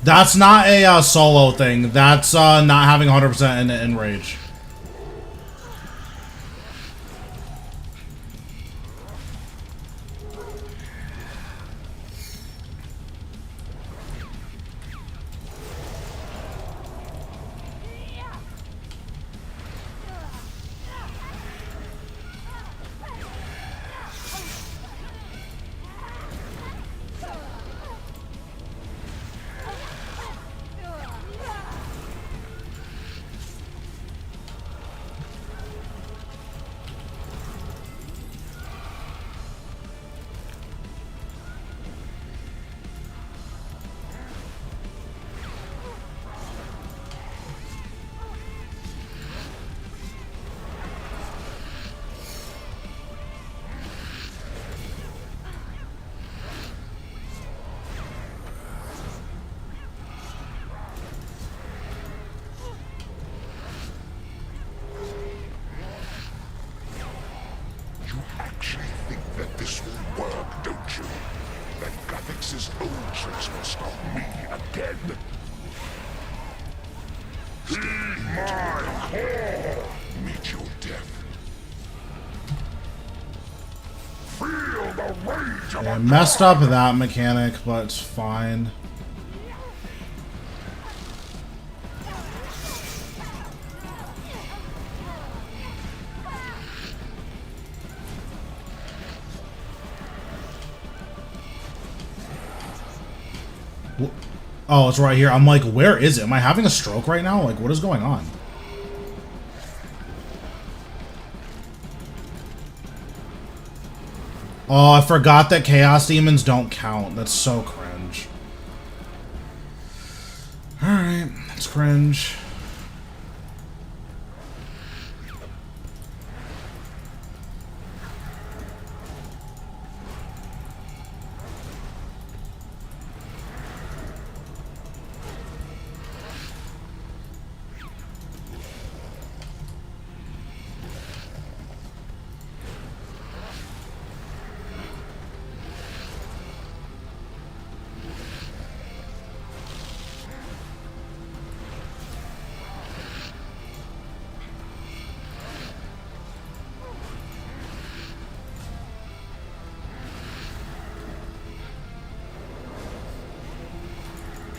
That's not a solo thing. That's not having 100% in rage. You actually think that this will work, don't you? That Gothix's old tricks will stop me again? Heed my call! Meet your death. Feel the rage of Yeah, a messed up that mechanic, but it's fine. Oh, it's right here. I'm like, where is it? Am I having a stroke right now? Like, what is going on? Oh, I forgot that Chaos Demons don't count. That's so cringe. Alright, that's cringe.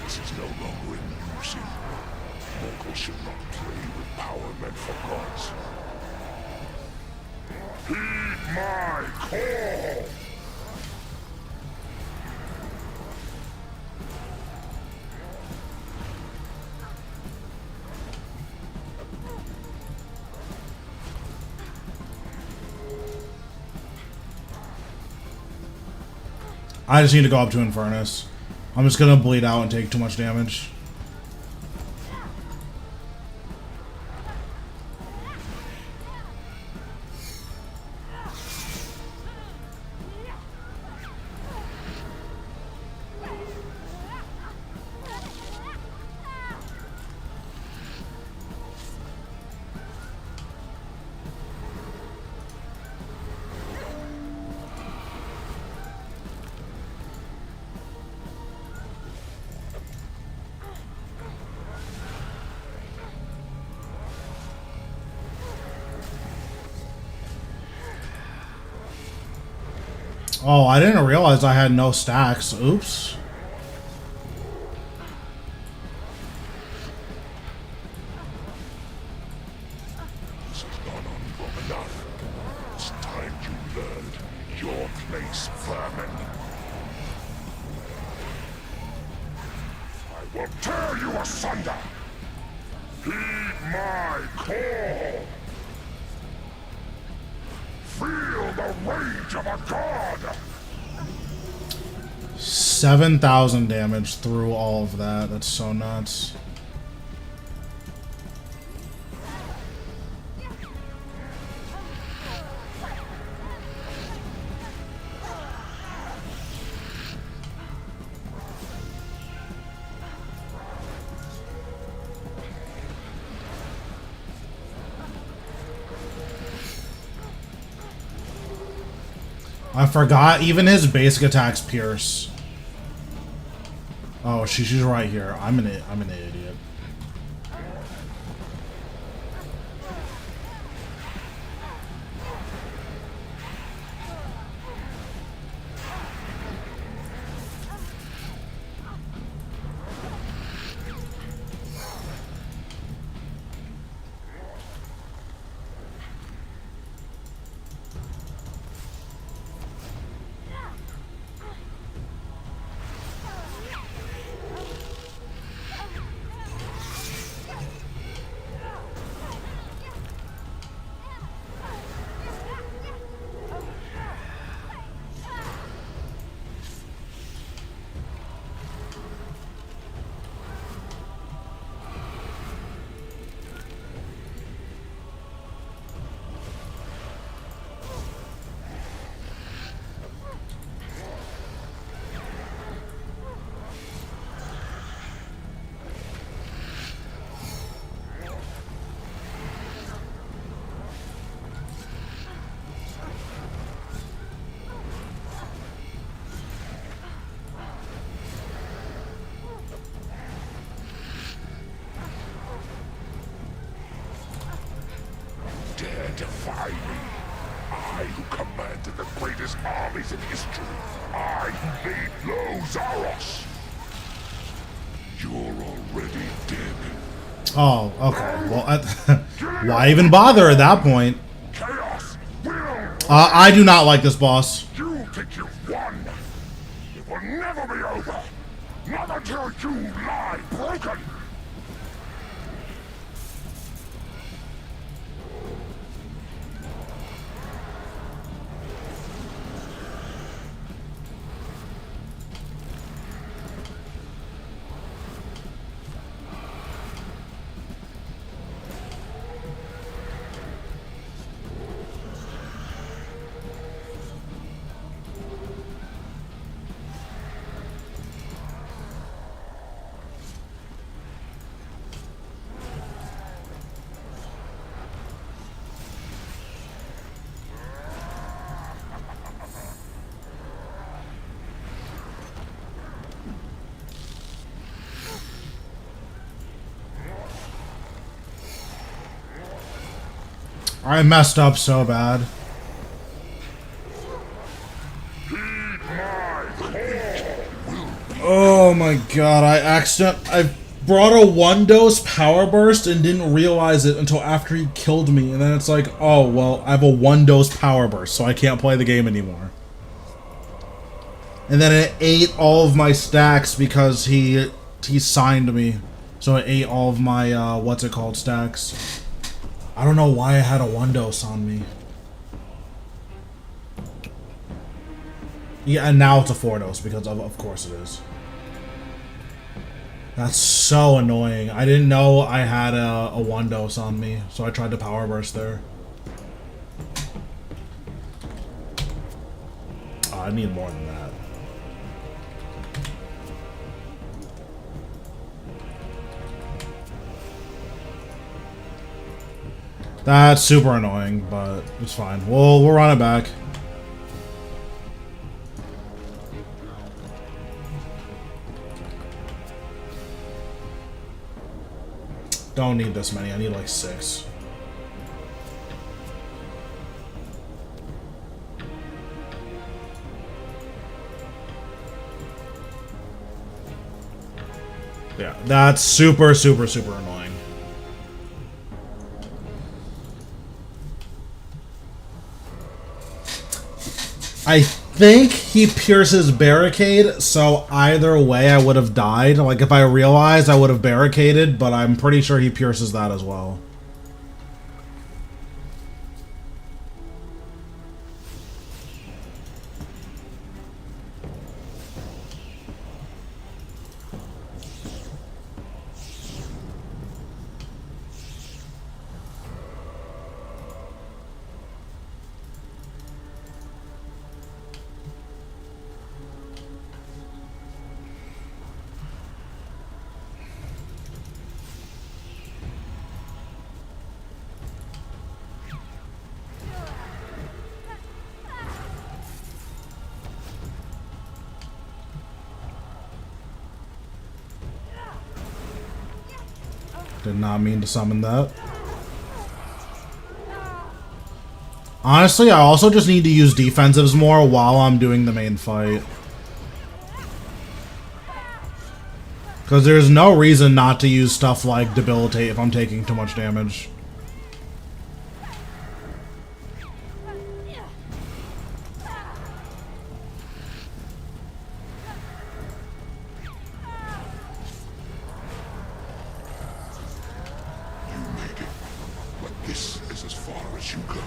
This is no longer amusing. Mortals should not play with power meant for gods. Heed my call! I just need to go up to Infernus. I'm just gonna bleed out and take too much damage. Oh, I didn't realize I had no stacks. Oops. This has gone on long enough. It's time you learned your place, vermin. I will tear you asunder. Heed my call. Feel the rage of a god. 7,000 damage through all of that. That's so nuts. I forgot even his basic attacks pierce. Oh, she's right here. I'm an idiot. Dare defy me. I who commanded the greatest armies in history. I who laid low Zaros. You're already dead. Oh, okay. Well, why even bother at that point? Chaos will. I do not like this boss. You think you've won. It will never be over. Not until you lie broken. I messed up so bad. Oh my god, I brought a 1-dose power burst and didn't realize it until after he killed me, and then it's like, oh well, I have a 1-dose power burst, so I can't play the game anymore. And then it ate all of my stacks because he signed me. So it ate all of my what's it called stacks. I don't know why I had a 1-dose on me. Yeah, and now it's a 4-dose because of course it is. That's so annoying. I didn't know I had a 1-dose on me, so I tried to power burst there. Oh, I need more than that. That's super annoying, but it's fine. We'll run it back. Don't need this many. I need like 6. Yeah, that's super, super, super annoying. I think he pierces barricade, so either way I would have died. Like, if I realized, I would have barricaded, but I'm pretty sure he pierces that as well. Did not mean to summon that. Honestly, I also just need to use defensives more while I'm doing the main fight. Because there's no reason not to use stuff like debilitate if I'm taking too much damage. This is as far as you go.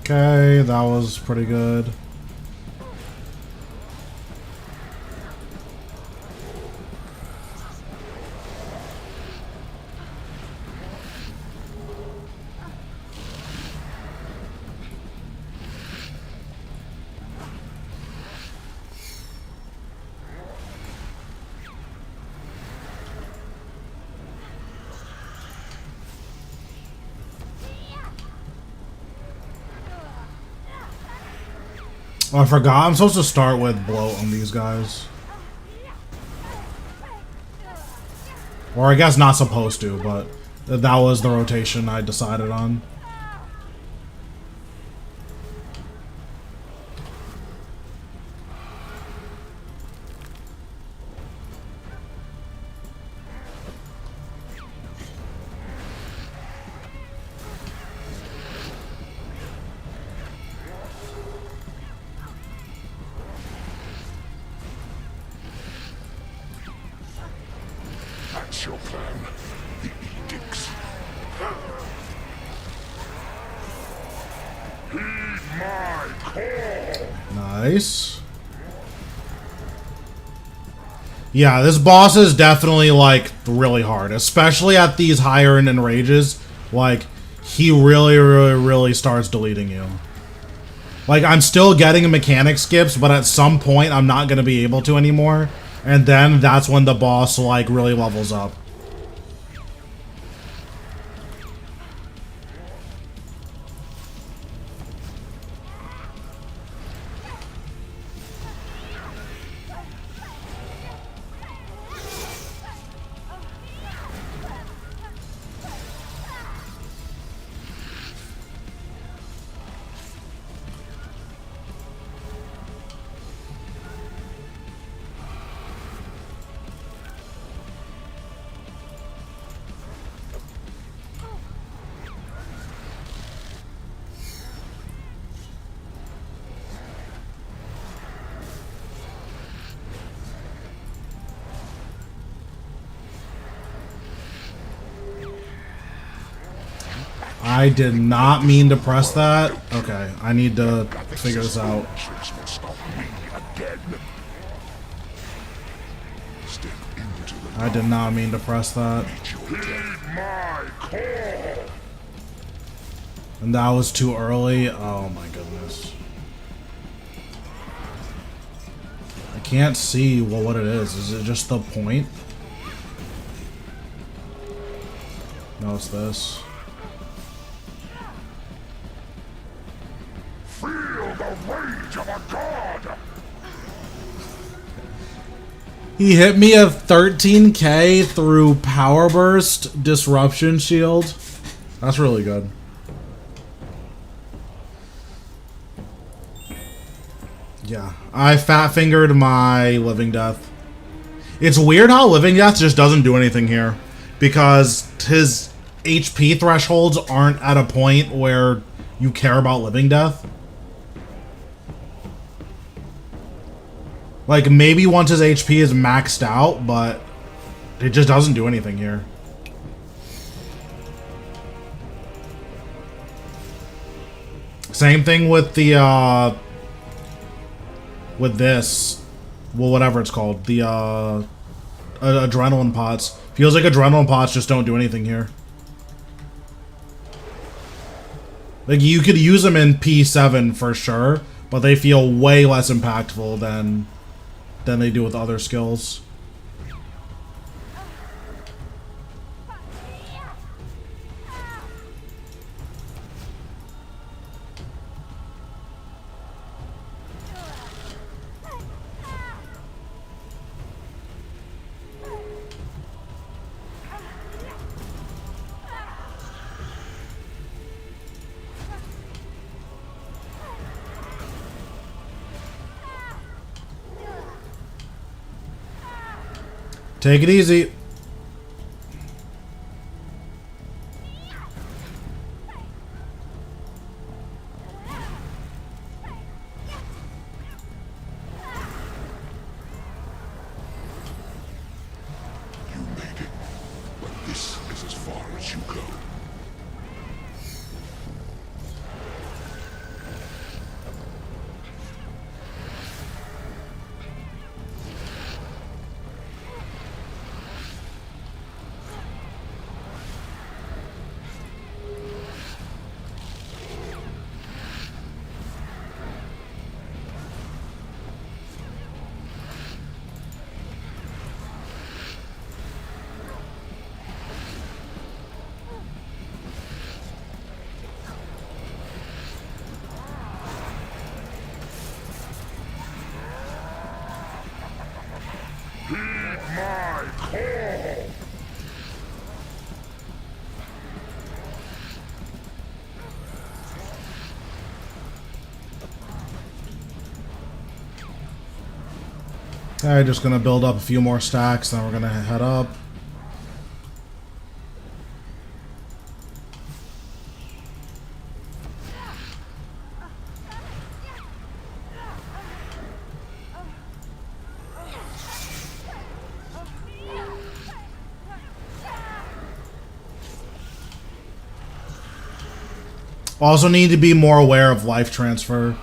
Okay, that was pretty good. Oh, I forgot. I'm supposed to start with bloat on these guys. Or I guess not supposed to, but that was the rotation I decided on. That's your plan. The edicts. Heed my call. Nice. Yeah, this boss is definitely, like, really hard. Especially at these higher end enrages. Like, he really, really, really starts deleting you. Like, I'm still getting mechanic skips, but at some point I'm not going to be able to anymore. And then that's when the boss, like, really levels up. I did not mean to press that. Okay, I need to figure this out. Tricks will stop me again. Step into the I did not mean to press that. Heed my call. And that was too early. Oh my goodness. I can't see what it is. Is it just the point? No, it's this. Feel the rage of a god! He hit me a 13k through Power Burst Disruption Shield. That's really good. Yeah, I fat fingered my Living Death. It's weird how Living Death just doesn't do anything here, because his HP thresholds aren't at a point where you care about Living Death. Like, maybe once his HP is maxed out, but it just doesn't do anything here. Same thing with the, with this. Well, whatever it's called. The, adrenaline pots. Feels like adrenaline pots just don't do anything here. Like, you could use them in P7 for sure, but they feel way less impactful than they do with other skills. Take it easy. You made it, but this is as far as you go. My call! Alright, just gonna build up a few more stacks, then we're gonna head up. Also need to be more aware of life transfer.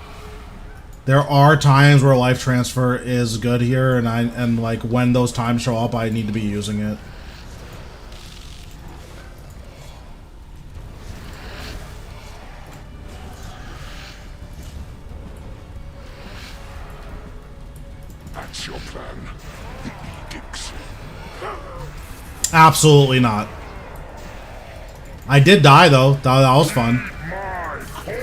There are times where life transfer is good here, and like when those times show up, I need to be using it. That's your plan. The edicts. Absolutely not. I did die though. That was fun. My call!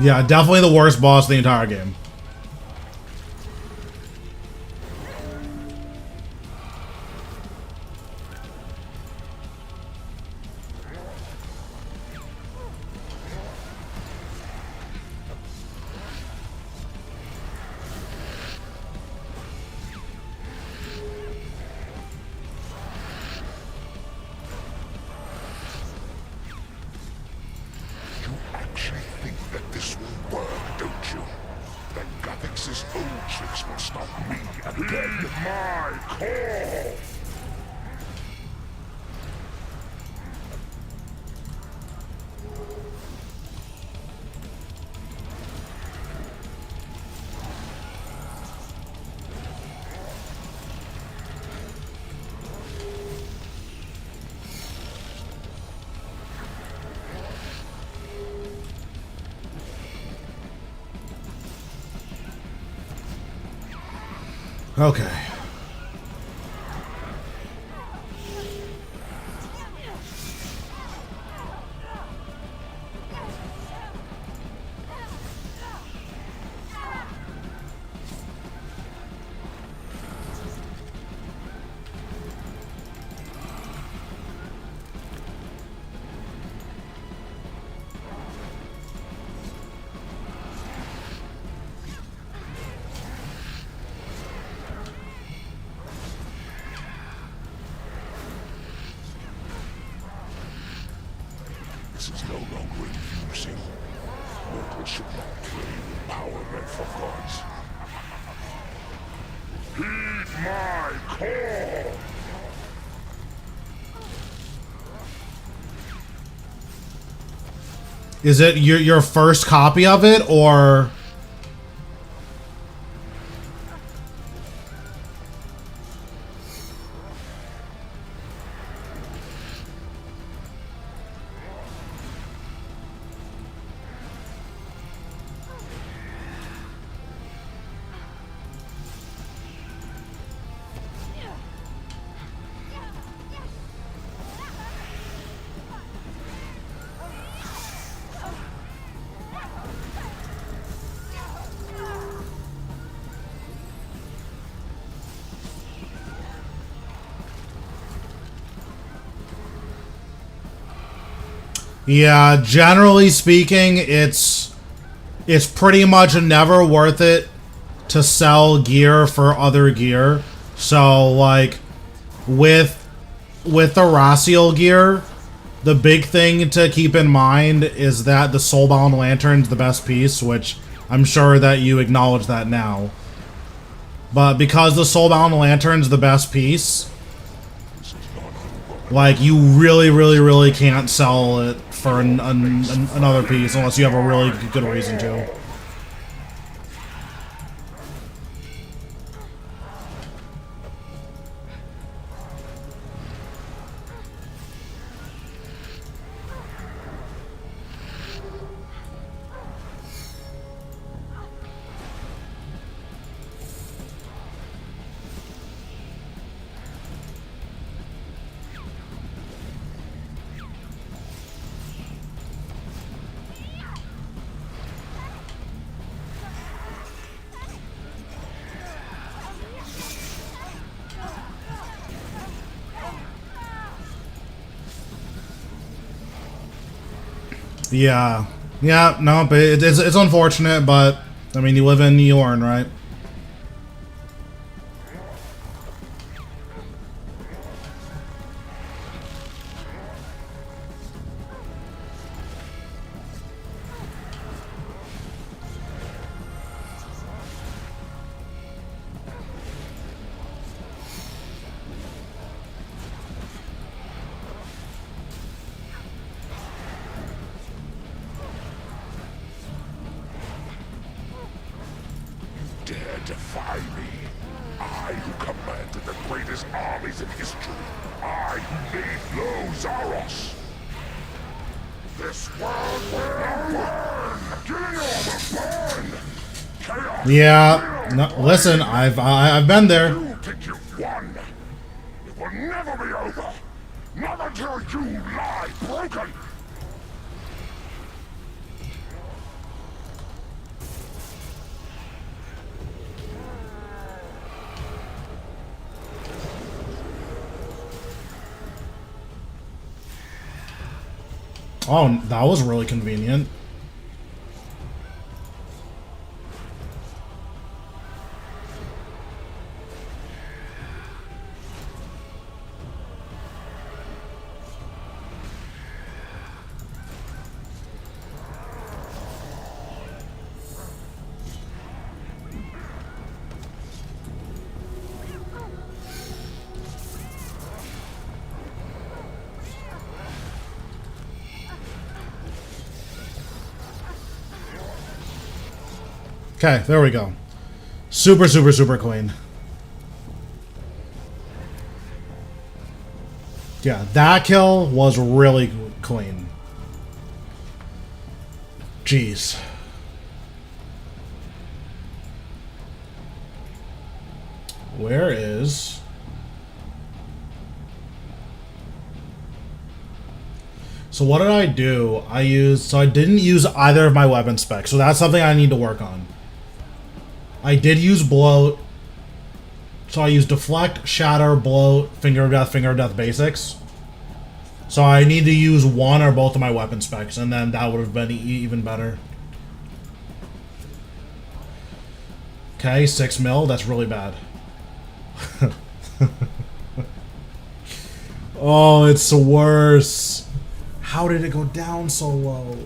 Yeah, definitely the worst boss of the entire game. call! Okay. This is no longer amusing. Mortals should not claim power meant for gods. Heed my call! Is it your first copy of it, or? Yeah, generally speaking, it's pretty much never worth it to sell gear for other gear. So like with the Rasal gear, the big thing to keep in mind is that the Soulbound Lantern's the best piece, which I'm sure that you acknowledge that now. But because the Soulbound Lantern's the best piece, like, you really can't sell it for another piece unless you have a really good reason to. Yeah. Yeah, no, but it's unfortunate, but, I mean, you live and you learn, right? Dare defy me? I who commanded the greatest armies in history. I who laid low Zaros. This world will burn! Killing all will burn! Chaos! Yeah. No, listen, I've been there. You think you've won? It will never be over! Not until you lie broken! Oh, that was really convenient. Okay, there we go. Super, super, super clean. Yeah, that kill was really clean. Jeez. Where is... So what did I do? So I didn't use either of my weapon specs, so that's something I need to work on. I did use bloat. So I used deflect, shatter, bloat, finger of death basics. So I need to use one or both of my weapon specs, and then that would have been even better. Okay, 6 mil, that's really bad. Oh, it's worse. How did it go down so low?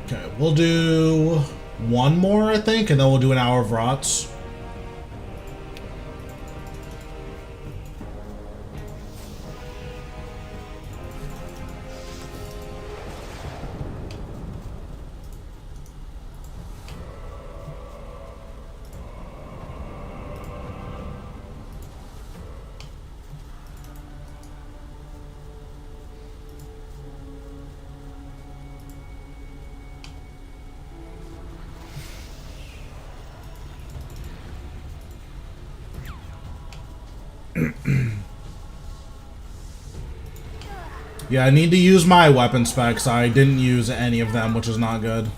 Okay, we'll do one more, I think, and then we'll do an hour of rots. Yeah, I need to use my weapon specs. I didn't use any of them, which is not good.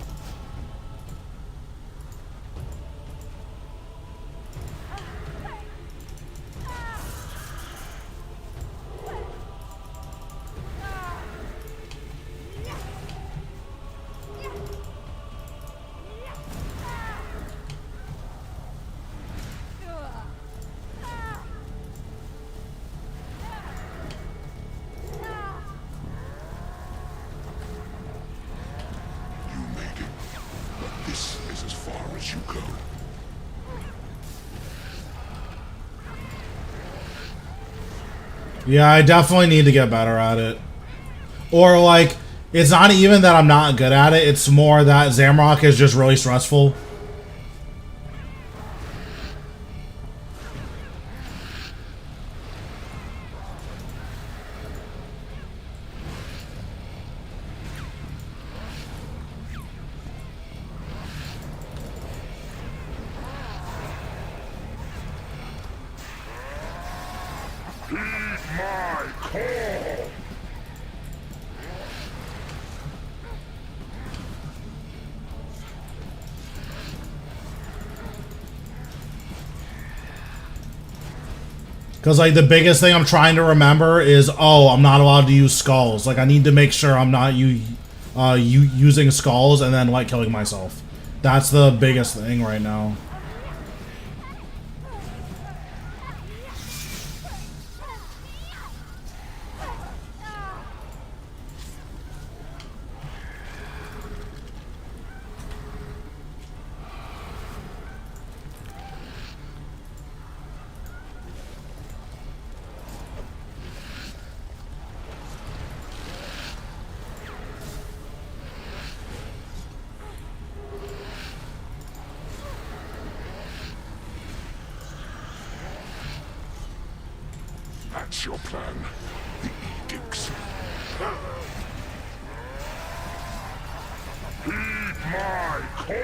This is as far as you go. Yeah, I definitely need to get better at it. Or, like, it's not even that I'm not good at it, it's more that Zamorak is just really stressful. My call! Because, like, the biggest thing I'm trying to remember is, oh, I'm not allowed to use skulls. Like, I need to make sure I'm not using skulls and then, like, killing myself. That's the biggest thing right now. That's your plan. The edicts. Heed my call!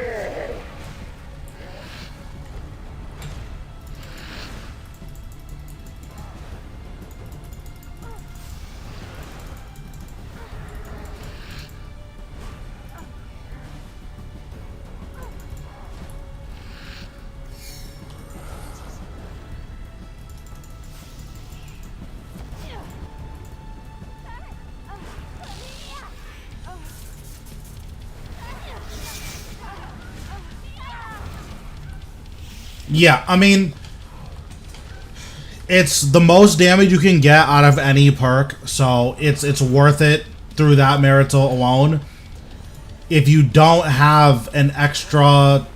Yeah, I mean, it's the most damage you can get out of any perk, so it's worth it through that merit alone. If you don't have an extra,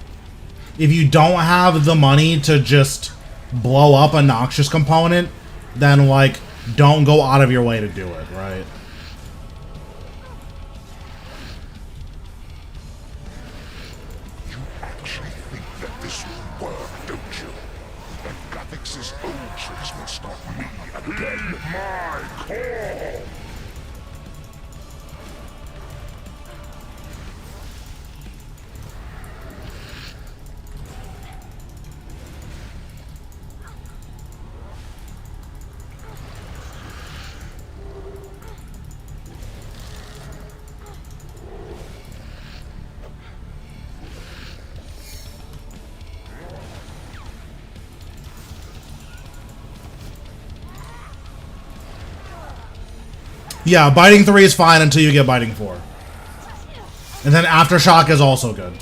if you don't have the money to just blow up a Noxious component, then like don't go out of your way to do it, right? You actually think that this will work, don't you? That Gothix's old tricks will stop me again. My call! Yeah, Biting 3 is fine until you get Biting 4. And then Aftershock is also good.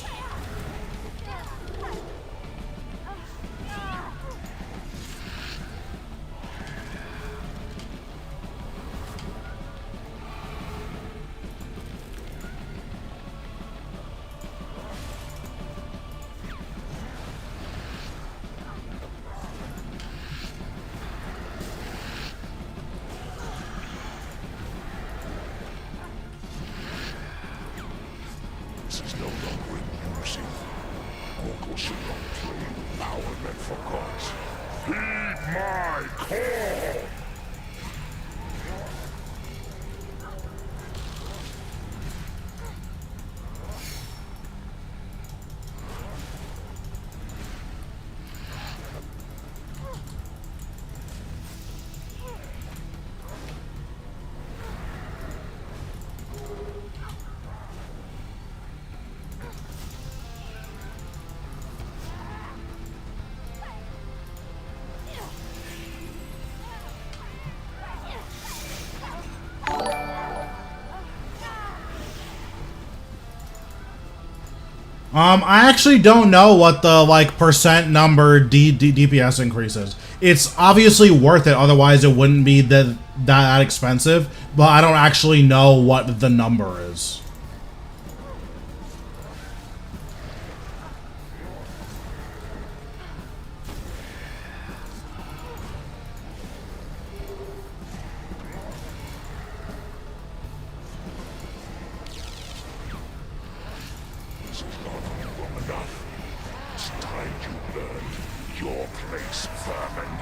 This is no longer amusing. Orcal should not play with power meant for gods. Heed my call! I actually don't know what the, like, percent number DPS increases. It's obviously worth it, otherwise it wouldn't be that expensive, but I don't actually know what the number is. It's time you learned your place, vermin.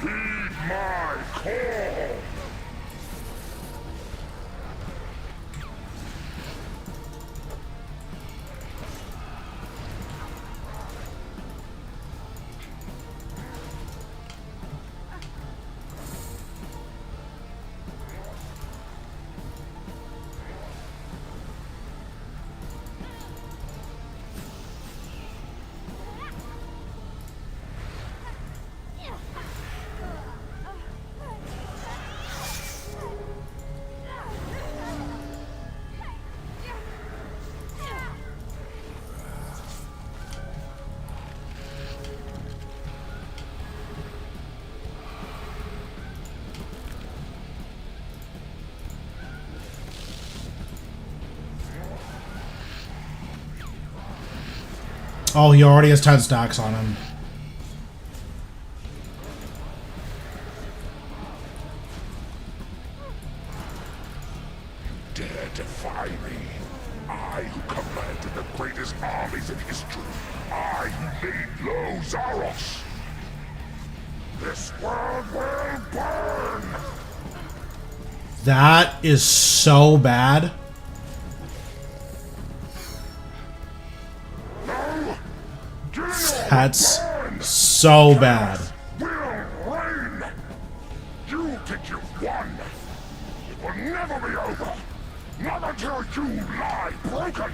Heed my call! Oh, he already has 10 stacks on him. Dare defy me? I who commanded the greatest armies in history. I who laid low Zaros. This world will burn! That is so bad. No! Do not That's burn! so bad. Will reign! You think you've won! It will never be over! Not until you lie broken!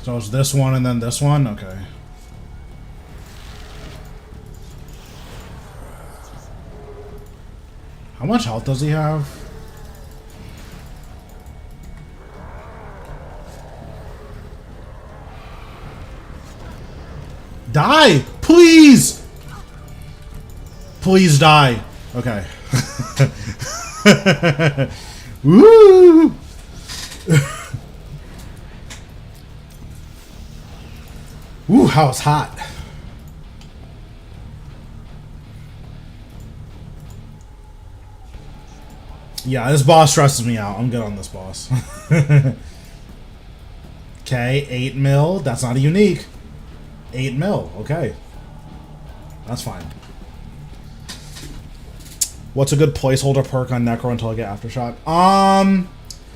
So it's this one and then this one? Okay. How much health does he have? Die! Please! Please die. Okay. Woo! Ooh, how it's hot. Yeah, this boss stresses me out. I'm good on this boss. Okay, 8 mil. That's not a unique. 8 mil. Okay. That's fine. What's a good placeholder perk on Necro until I get Aftershock?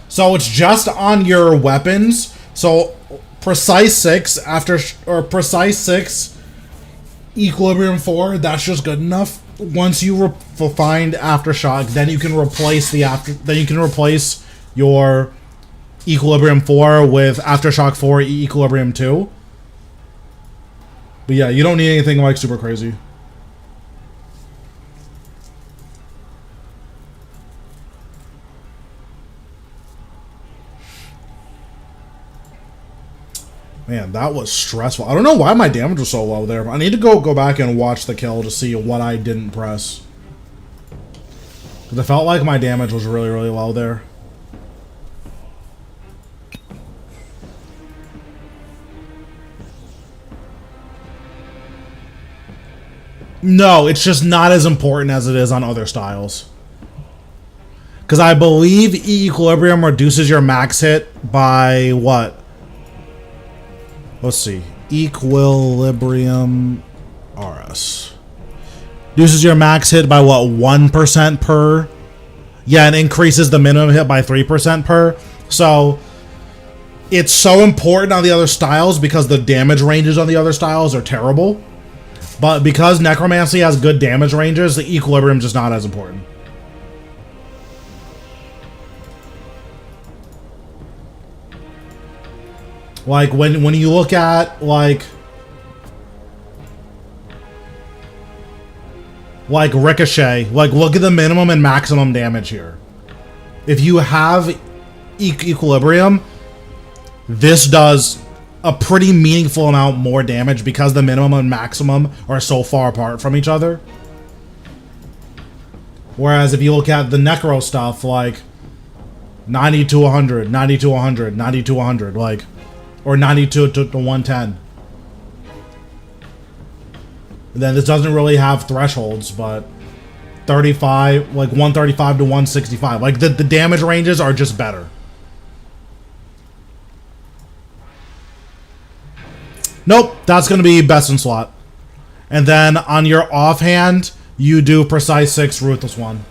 So it's just on your weapons. So Precise 6 Precise 6 Equilibrium 4, that's just good enough. Once you find Aftershock, then you can replace your Equilibrium 4 with Aftershock 4 Equilibrium 2. But yeah, you don't need anything like super crazy. Man, that was stressful. I don't know why my damage was so low there. I need to go back and watch the kill to see what I didn't press. Because I felt like my damage was really, really low there. No, it's just not as important as it is on other styles. Because I believe Equilibrium reduces your max hit by what? Let's see. Equilibrium RS. Reduces your max hit by what? 1% per? Yeah, and increases the minimum hit by 3% per. So it's so important on the other styles because the damage ranges on the other styles are terrible. But because necromancy has good damage ranges, the equilibrium is just not as important. Like when you look at like Ricochet, like look at the minimum and maximum damage here. If you have equilibrium, this does a pretty meaningful amount more damage because the minimum and maximum are so far apart from each other. Whereas if you look at the necro stuff, like 90 to 100, 90 to 100, 90 to 100, like, or 92 to 110. And then this doesn't really have thresholds, but 35, like 135 to 165. Like the damage ranges are just better. Nope, that's going to be best in slot. And then on your offhand, you do Precise 6, Ruthless 1.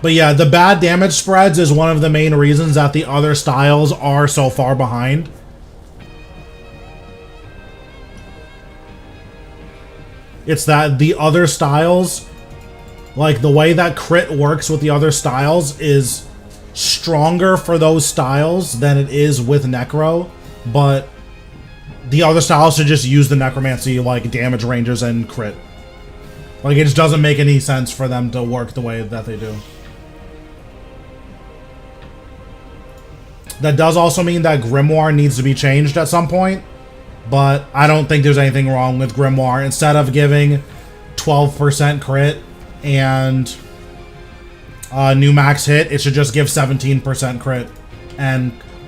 But yeah, the bad damage spreads is one of the main reasons that the other styles are so far behind. It's that the other styles, like the way that crit works with the other styles is stronger for those styles than it is with Necro, but the other styles should just use the necromancy like damage ranges and crit. Like it just doesn't make any sense for them to work the way that they do. That does also mean that Grimoire needs to be changed at some point, but I don't think there's anything wrong with Grimoire. Instead of giving 12% crit and new max hit, it should just give 17% crit,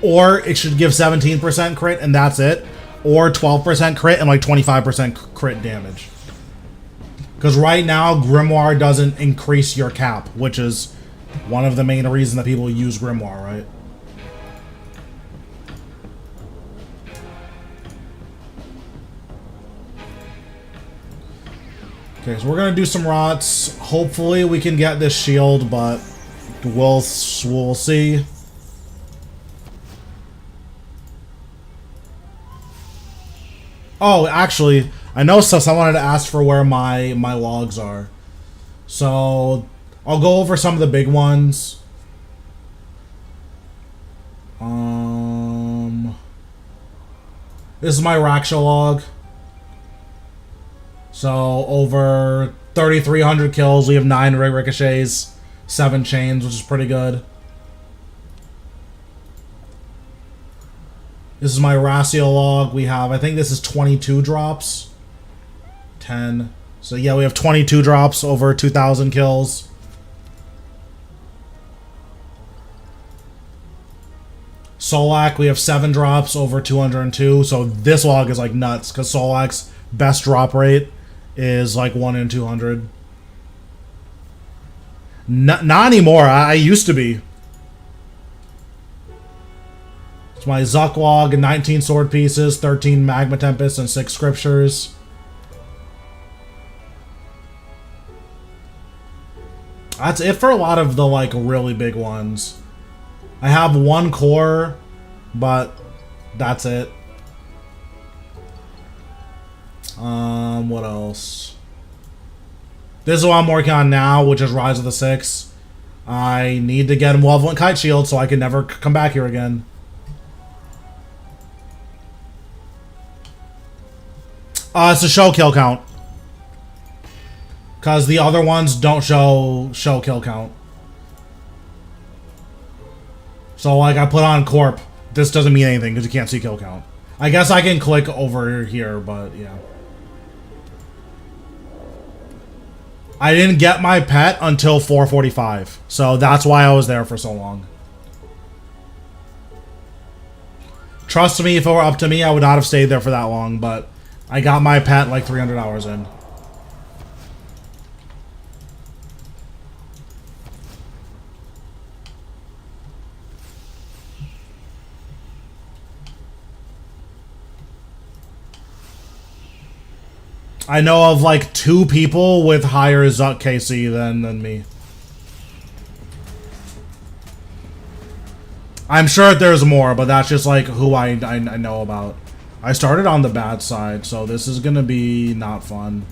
or it should give 17% crit and that's it, or 12% crit and like 25% crit damage. Because right now Grimoire doesn't increase your cap, which is one of the main reasons that people use Grimoire, right? Okay, so we're gonna do some rots. Hopefully we can get this shield, but we'll see. Oh, actually, I know someone wanted to ask for where my logs are. So I'll go over some of the big ones. This is my Raksha log. So over 3,300 kills. We have 9 ricochets, 7 chains, which is pretty good. This is my Rasal log. We have, I think this is 22 drops. 10. So yeah, we have 22 drops over 2,000 kills. Solak, we have 7 drops over 202. So this log is like nuts because Solak's best drop rate is like 1 in 200. Not anymore. I used to be. It's my Zuck log, 19 sword pieces, 13 magma tempests, and 6 scriptures. That's it for a lot of the like really big ones. I have 1 core, but that's it. What else? This is what I'm working on now, which is Rise of the Six. I need to get a Malevolent Kite Shield so I can never come back here again. It's a show kill count. Because the other ones don't show kill count. So, like, I put on Corp. This doesn't mean anything because you can't see kill count. I guess I can click over here, but yeah. I didn't get my pet until 4:45. So that's why I was there for so long. Trust me, if it were up to me, I would not have stayed there for that long, but I got my pet like 300 hours in. I know of like 2 people with higher Zuck KC than me. I'm sure there's more, but that's just like who I know about. I started on the bad side, so this is gonna be not fun.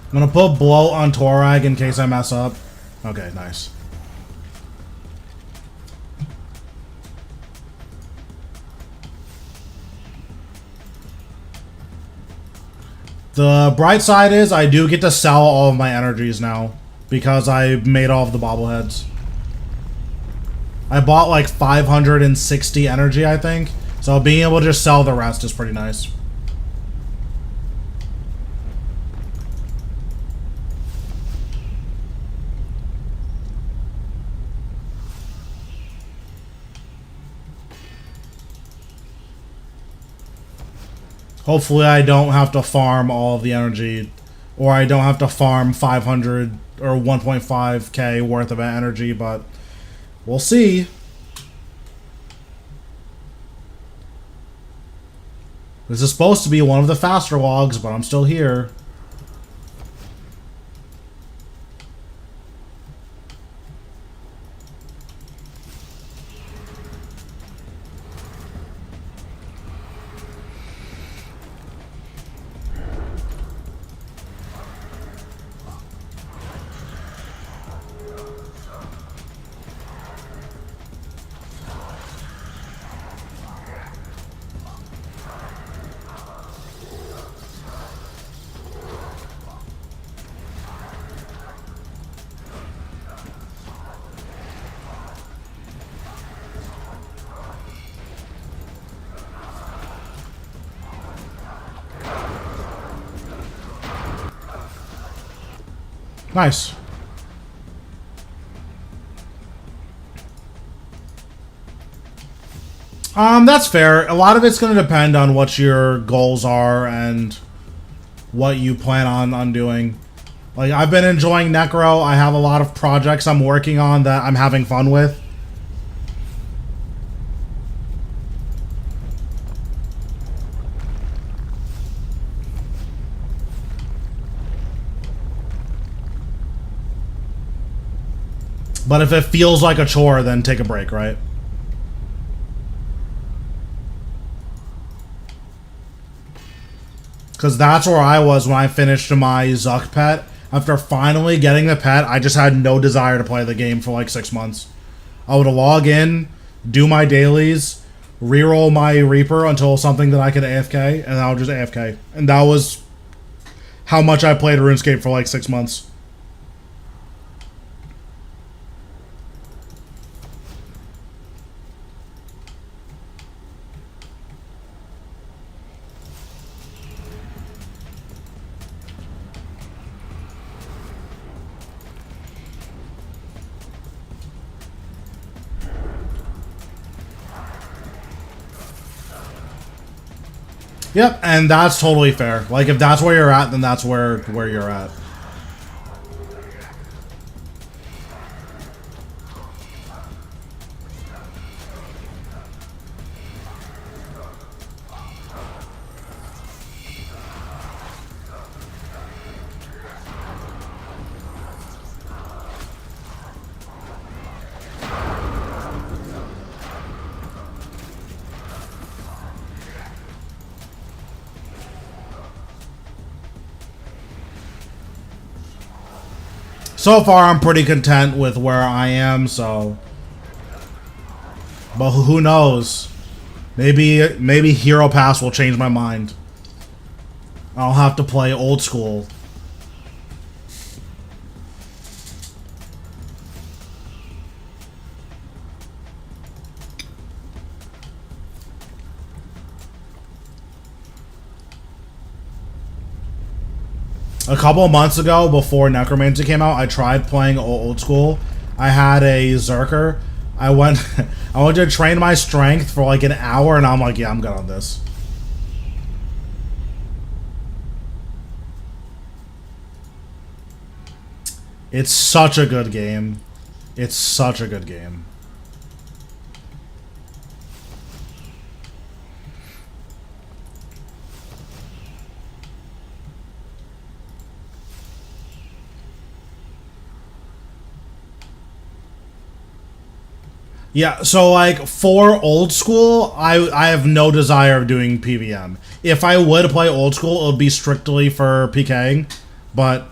I'm gonna put blow on Torag in case I mess up. Okay, nice. The bright side is I do get to sell all of my energies now because I made all of the bobbleheads. I bought like 560 energy, I think. So being able to just sell the rest is pretty nice. Hopefully I don't have to farm all of the energy, or I don't have to farm 500 or 1.5k worth of energy, but we'll see. This is supposed to be one of the faster logs, but I'm still here. Nice. That's fair. A lot of it's going to depend on what your goals are and what you plan on doing. Like, I've been enjoying Necro. I have a lot of projects I'm working on that I'm having fun with. But if it feels like a chore, then take a break, right? Because that's where I was when I finished my Zuck pet. After finally getting the pet, I just had no desire to play the game for like 6 months. I would log in, do my dailies, reroll my Reaper until something that I could AFK, and I would just AFK. And that was how much I played RuneScape for like 6 months. Yep, and that's totally fair. Like, if that's where you're at, then that's where you're at. So far, I'm pretty content with where I am, so... But who knows? Maybe Hero Pass will change my mind. I'll have to play old school. A couple of months ago, before Necromancy came out, I tried playing old school. I had a Zerker. I went to train my strength for like an hour, and I'm like, yeah, I'm good on this. It's such a good game. It's such a good game. Yeah, so like for old school, I have no desire of doing PVM. If I would play old school, it would be strictly for PKing, but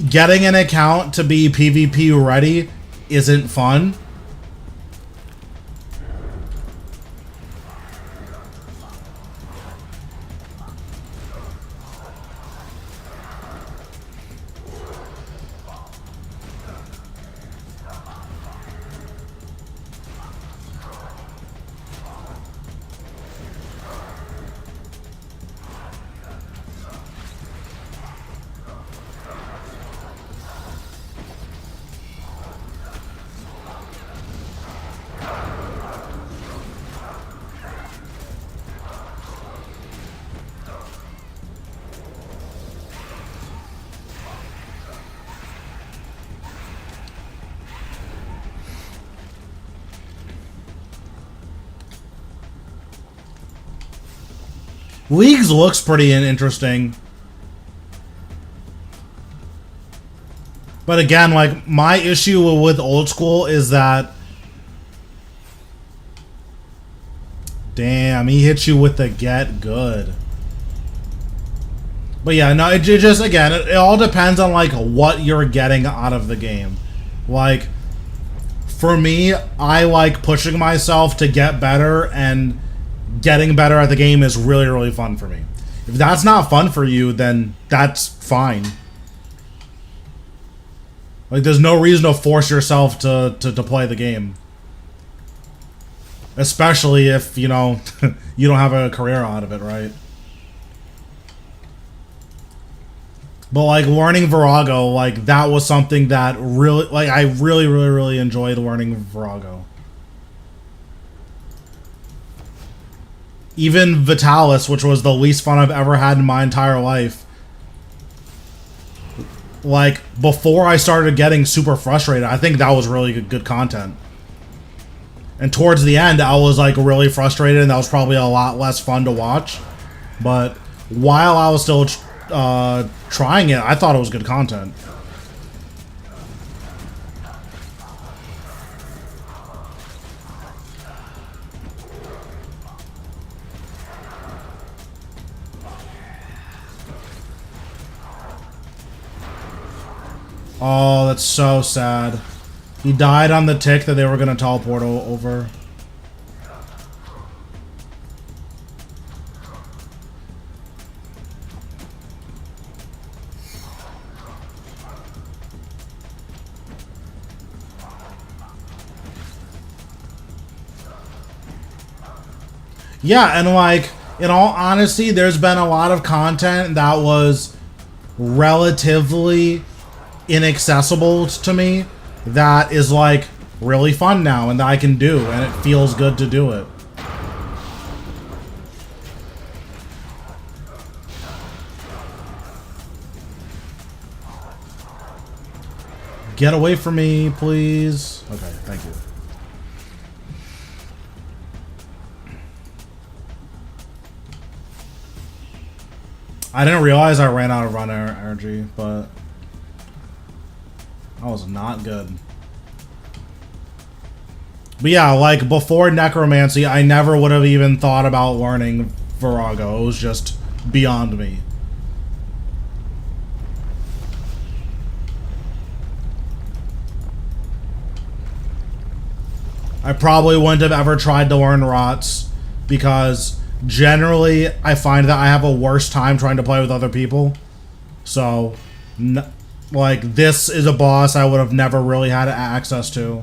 getting an account to be PvP ready isn't fun. Leagues looks pretty interesting. But again, like, my issue with old school is that... Damn, he hits you with the get good. But yeah, no, it just, again, it all depends on, like, what you're getting out of the game. Like, for me, I like pushing myself to get better, and getting better at the game is really, really fun for me. If that's not fun for you, then that's fine. Like, there's no reason to force yourself to play the game. Especially if, you know, you don't have a career out of it, right? But, like, learning Virago, like, that was something that really, like, I really, really, really enjoyed learning Virago. even Vitalis, which was the least fun I've ever had in my entire life. Like, before I started getting super frustrated, I think that was really good content. And towards the end, I was, like, really frustrated, and that was probably a lot less fun to watch. But while I was still trying it, I thought it was good content. Oh, that's so sad. He died on the tick that they were going to teleport over. Yeah, and like, in all honesty, there's been a lot of content that was relatively inaccessible to me that is like really fun now and that I can do, and it feels good to do it. Get away from me, please. Okay, thank you. I didn't realize I ran out of run energy, but that was not good. But yeah, like before necromancy, I never would have even thought about learning Virago. It was just beyond me. I probably wouldn't have ever tried to learn Rots because generally I find that I have a worse time trying to play with other people. So, like, this is a boss I would have never really had access to.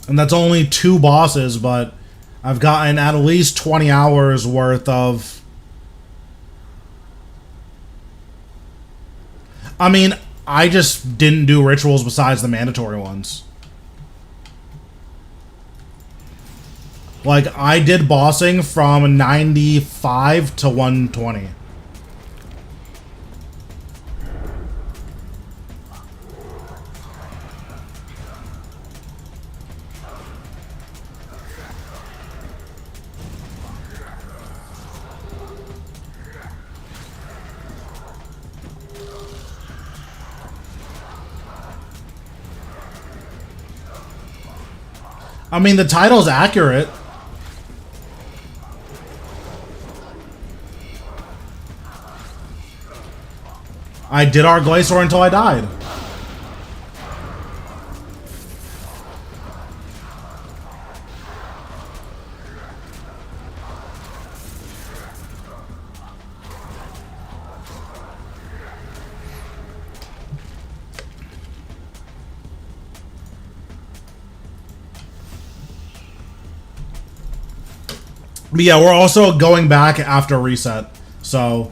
And that's only 2 bosses, but I've gotten at least 20 hours worth of... I mean, I just didn't do rituals besides the mandatory ones. Like, I did bossing from 95 to 120. I mean, the title's accurate. I did Arch-Glacor until I died. But yeah, we're also going back after reset, so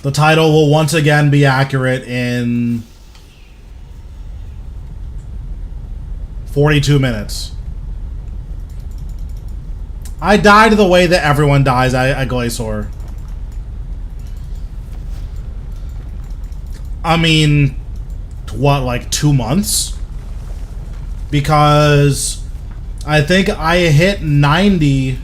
the title will once again be accurate in 42 minutes. I died the way that everyone dies at Glacor. I mean, what, like 2 months? Because I think I hit 90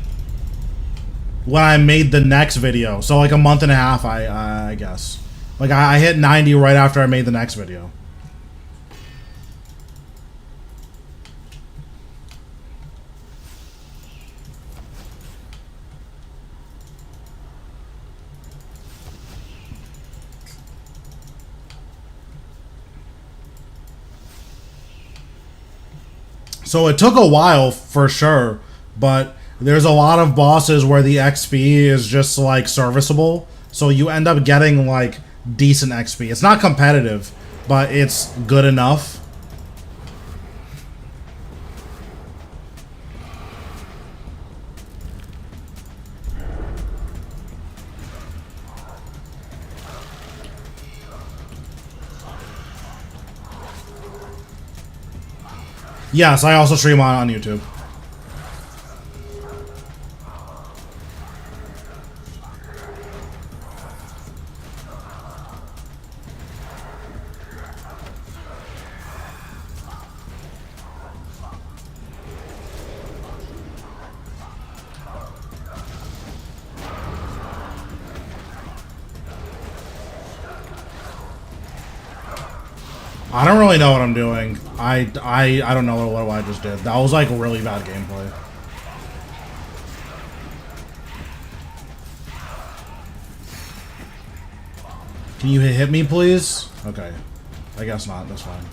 when I made the next video. So like a month and a half, I guess. Like I hit 90 right after I made the next video. So it took a while for sure, but there's a lot of bosses where the XP is just like serviceable. So you end up getting like decent XP. It's not competitive, but it's good enough. Yes, I also stream on YouTube. I don't really know what I'm doing. I don't know what I just did. That was like really bad gameplay. Can you hit me, please? Okay. I guess not. That's fine.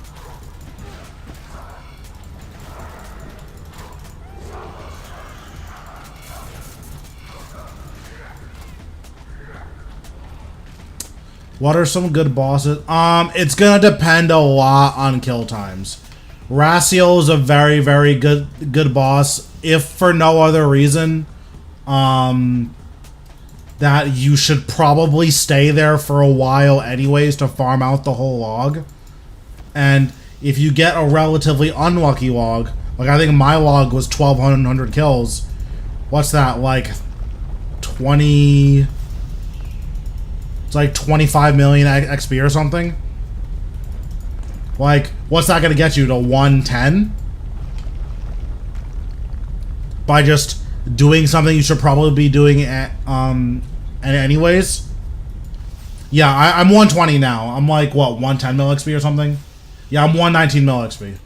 What are some good bosses? It's gonna depend a lot on kill times. Rasal is a very, very good boss. If for no other reason, that you should probably stay there for a while anyways to farm out the whole log. And if you get a relatively unlucky log, like I think my log was 1,200 kills. What's that, like 20... It's like 25 million XP or something. Like, what's that gonna get you to 110? By just doing something you should probably be doing at, anyways. Yeah, I'm 120 now. I'm like, what, 110 mil XP or something? Yeah, I'm 119 mil XP.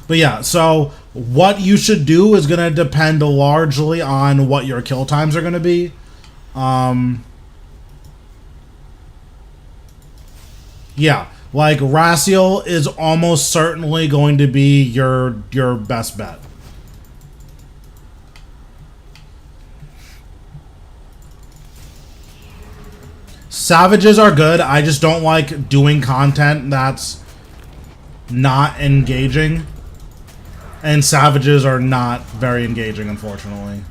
But yeah, so what you should do is going to depend largely on what your kill times are going to be. Yeah, like Rasal is almost certainly going to be your best bet. Savages are good. I just don't like doing content that's not engaging. And savages are not very engaging, unfortunately.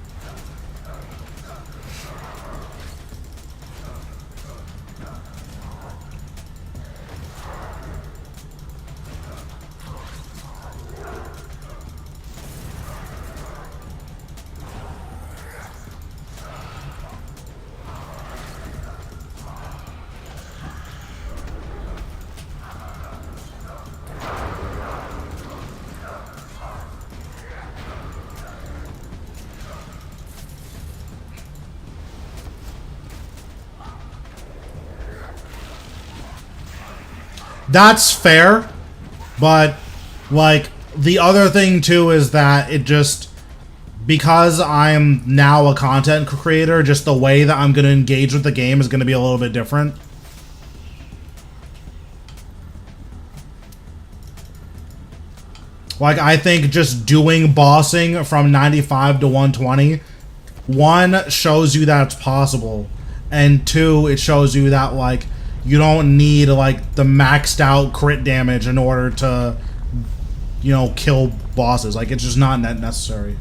That's fair, but like the other thing too is that it just, because I'm now a content creator, just the way that I'm going to engage with the game is going to be a little bit different. Like, I think just doing bossing from 95 to 120, one, shows you that it's possible, and two, it shows you that, like, you don't need, like, the maxed out crit damage in order to, you know, kill bosses. Like, it's just not necessary.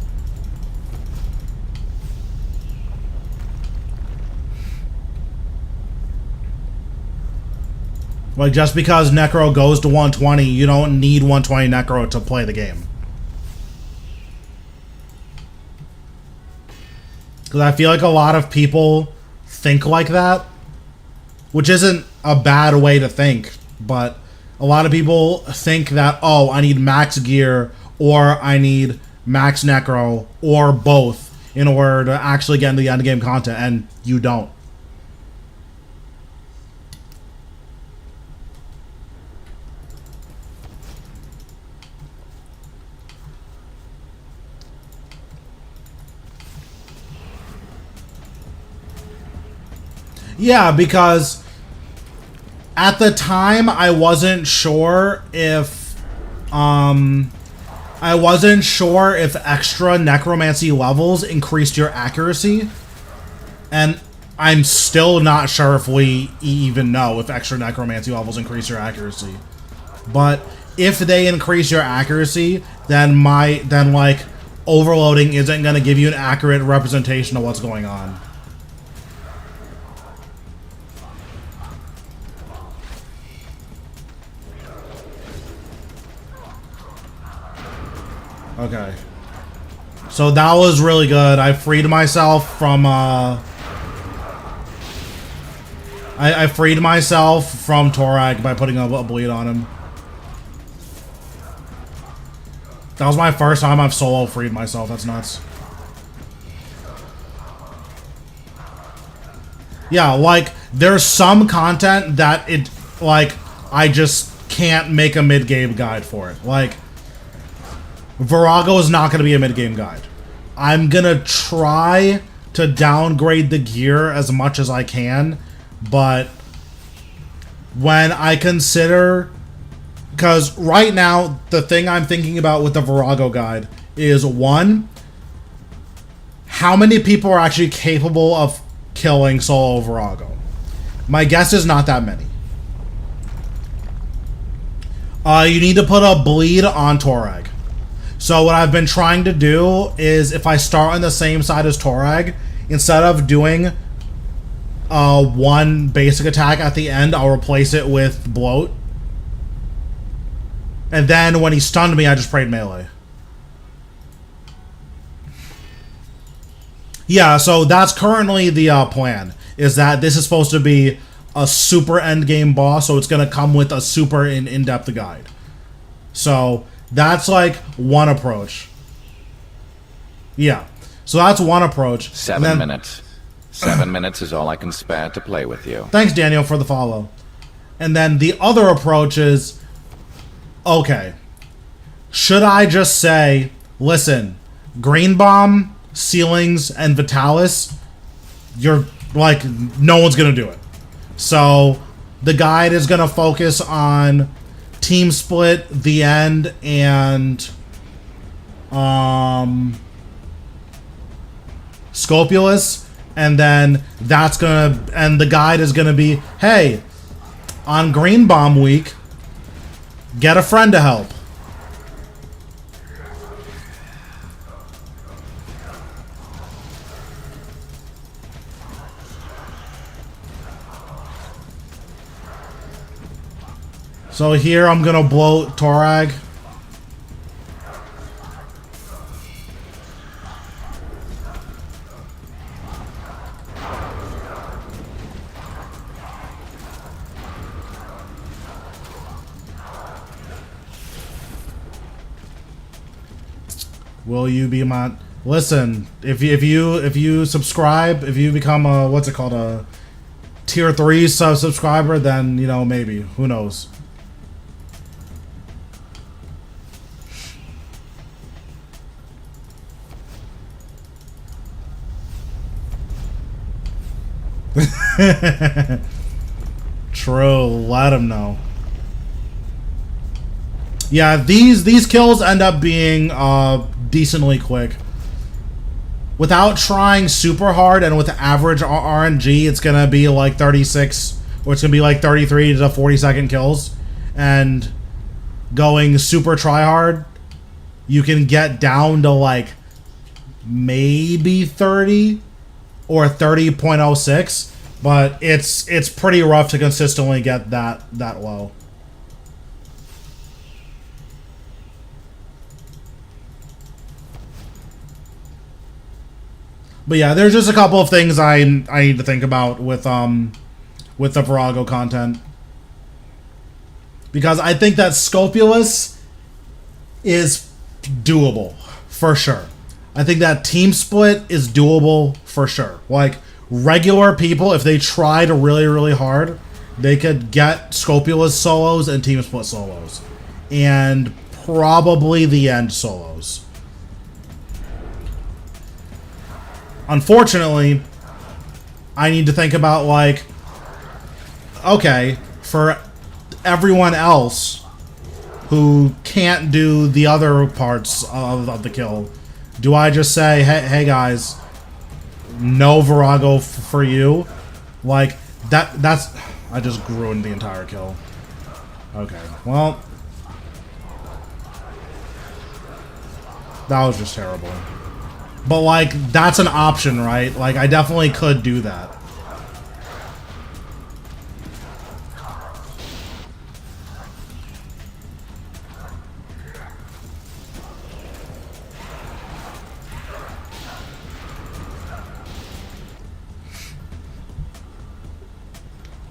Like, just because Necro goes to 120, you don't need 120 Necro to play the game. Because I feel like a lot of people think like that, which isn't a bad way to think, but a lot of people think that, oh, I need max gear, or I need max Necro, or both, in order to actually get into the endgame content, and you don't. Yeah, because at the time I wasn't sure if extra necromancy levels increased your accuracy, and I'm still not sure if we even know if extra necromancy levels increase your accuracy. But if they increase your accuracy, then like overloading isn't going to give you an accurate representation of what's going on. Okay. So that was really good. I freed myself from, I freed myself from Torag by putting a bleed on him. That was my first time I've solo freed myself. That's nuts. Yeah, like, there's some content that it, like, I just can't make a mid-game guide for it. Like, Virago is not going to be a mid-game guide. I'm going to try to downgrade the gear as much as I can, but when I consider... Because right now, the thing I'm thinking about with the Virago guide is, one, how many people are actually capable of killing solo Virago? My guess is not that many. You need to put a bleed on Torag. So what I've been trying to do is, if I start on the same side as Torag, instead of doing one basic attack at the end, I'll replace it with Bloat. And then when he stunned me, I just prayed melee. Yeah, so that's currently the plan. Is that this is supposed to be a super endgame boss, so it's going to come with a super in-depth guide. So that's like one approach. Yeah, so that's one approach. 7 minutes. 7 minutes is all I can spare to play with you. Thanks, Daniel, for the follow. And then the other approach is, okay, should I just say, listen, Green Bomb, Ceilings, and Vitalis, you're, like, no one's gonna do it. So, the guide is gonna focus on Team Split, The End, and, Scopulus, and then that's gonna, and the guide is gonna be, hey, on Green Bomb week, get a friend to help. So here I'm gonna bloat Torag. Will you be my... Listen, if you subscribe, if you become a, what's it called, a tier 3 subscriber, then, you know, maybe. Who knows? True, let him know. Yeah, these kills end up being decently quick. Without trying super hard and with average RNG, it's gonna be like 36, or it's gonna be like 33 to 40-second kills. And going super try hard, you can get down to like maybe 30 or 30.06, but it's pretty rough to consistently get that low. But yeah, there's just a couple of things I need to think about with the Virago content, because I think that Scopulus is doable for sure. I think that Team Split is doable for sure. Like, regular people, if they tried really, really hard, they could get Scopulus solos and Team Split solos. And probably the End solos. Unfortunately, I need to think about, like, okay, for everyone else who can't do the other parts of the kill, do I just say, hey guys, no Virago for you? Like, that's... I just ruined the entire kill. Okay, well... That was just terrible. But, like, that's an option, right? Like, I definitely could do that.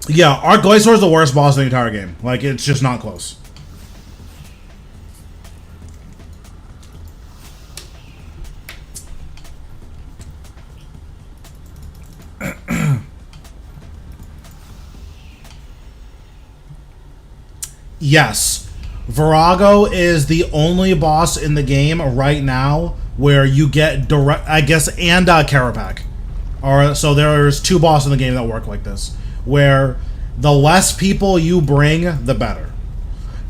Yeah, Arch-Glacor is the worst boss in the entire game. Like, it's just not close. Yes, Virago is the only boss in the game right now where you get direct, I guess, and Carapac. Or so there's two bosses in the game that work like this, where the less people you bring, the better.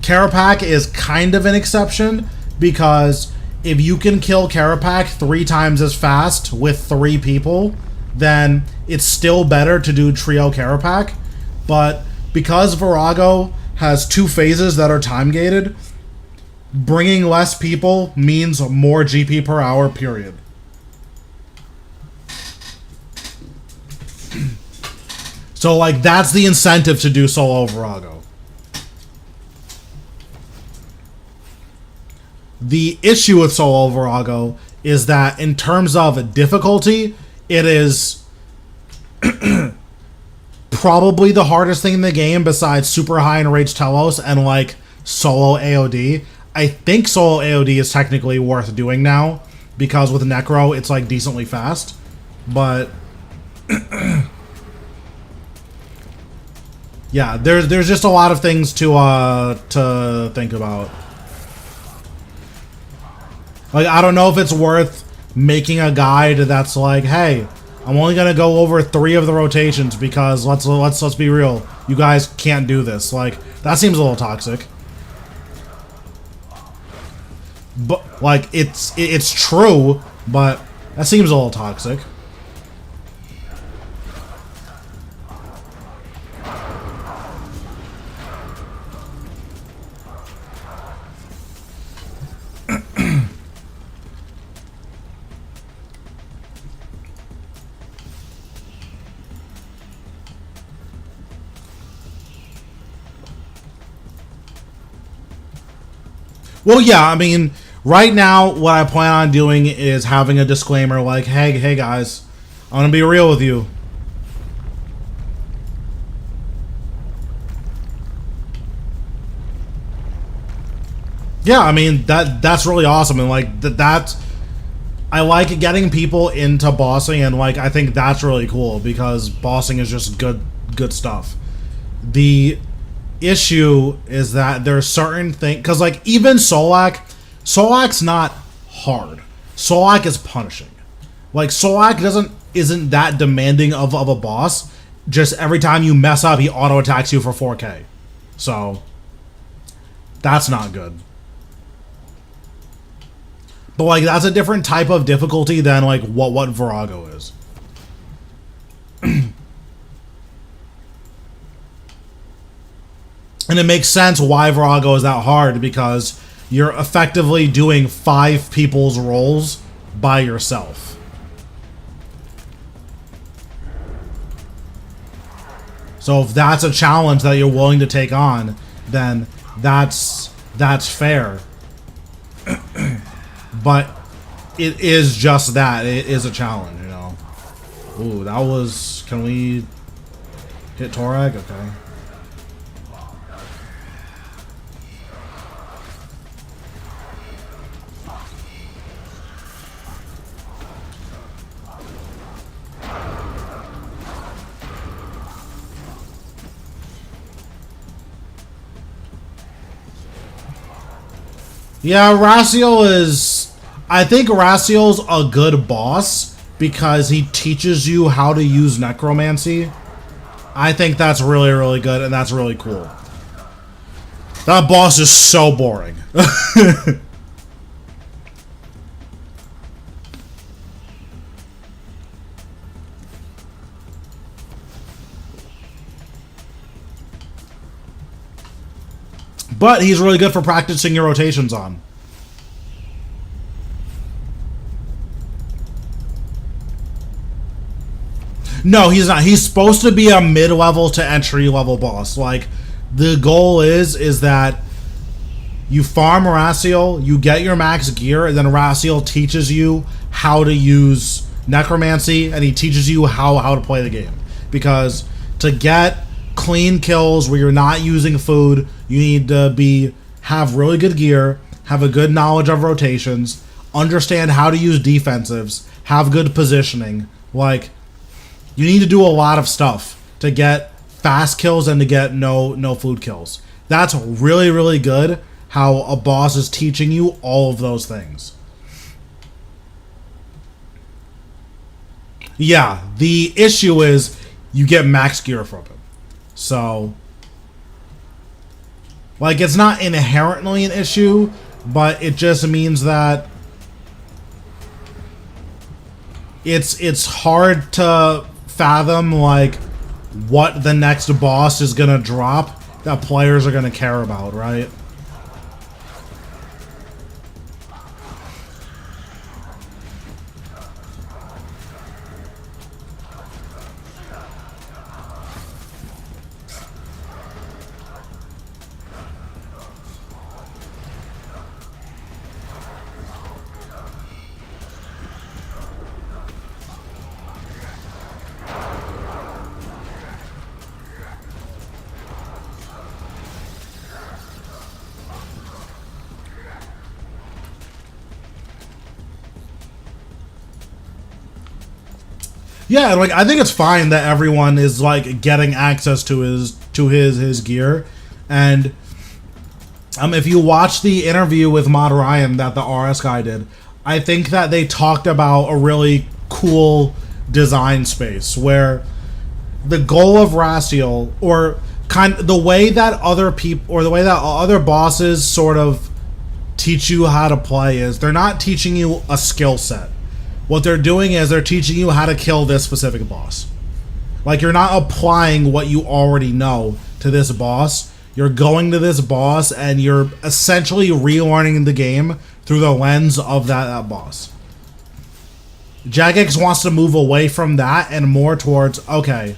Carapac is kind of an exception because if you can kill Carapac 3 times as fast with 3 people, then it's still better to do trio Carapac. But because Virago has 2 phases that are time gated, bringing less people means more GP per hour, period. So, like, that's the incentive to do solo Virago. The issue with solo Virago is that in terms of difficulty, it is probably the hardest thing in the game besides Super High Enraged Telos and, like, solo AOD. I think solo AOD is technically worth doing now because with Necro, it's, like, decently fast. But yeah, there's just a lot of things to think about. Like, I don't know if it's worth making a guide that's like, hey, I'm only gonna go over 3 of the rotations because let's be real, you guys can't do this. Like, that seems a little toxic. But like, it's true, but that seems a little toxic. Well, yeah, I mean, right now, what I plan on doing is having a disclaimer like, hey guys, I'm gonna be real with you. Yeah, I mean, that's really awesome, and like, that's... I like getting people into bossing, and like, I think that's really cool, because bossing is just good stuff. The issue is that there's certain things, because like even Solak's not hard. Solak is punishing. Like, Solak isn't that demanding of a boss. Just every time you mess up, he auto attacks you for 4k. So that's not good. But like, that's a different type of difficulty than like what Virago is. And it makes sense why Virago is that hard, because you're effectively doing 5 people's roles by yourself. So if that's a challenge that you're willing to take on, then that's fair. But it is just that. It is a challenge, you know. Ooh, that was... Can we hit Torag? Okay. Yeah, Rasal is... I think Rasal's a good boss because he teaches you how to use necromancy. I think that's really, really good, and that's really cool. That boss is so boring. But he's really good for practicing your rotations on. No, he's not. He's supposed to be a mid-level to entry-level boss. Like, the goal is that you farm Rasal, you get your max gear, and then Rasal teaches you how to use necromancy, and he teaches you how to play the game. Because to get clean kills where you're not using food. You need to have really good gear, have a good knowledge of rotations, understand how to use defensives, have good positioning. Like, you need to do a lot of stuff to get fast kills and to get no food kills. That's really, really good how a boss is teaching you all of those things. Yeah, the issue is you get max gear from him. So, like, it's not inherently an issue, but it just means that it's hard to fathom, like, what the next boss is gonna drop that players are gonna care about, right? Yeah, like, I think it's fine that everyone is, like, getting access to his gear. And if you watch the interview with Mod Ryan that the RS guy did, I think that they talked about a really cool design space where the goal of Rasal, or kind of the way that other people, or the way that other bosses sort of teach you how to play, is they're not teaching you a skill set. What they're doing is they're teaching you how to kill this specific boss. Like, you're not applying what you already know to this boss. You're going to this boss and you're essentially relearning the game through the lens of that boss. Jagex wants to move away from that and more towards, okay,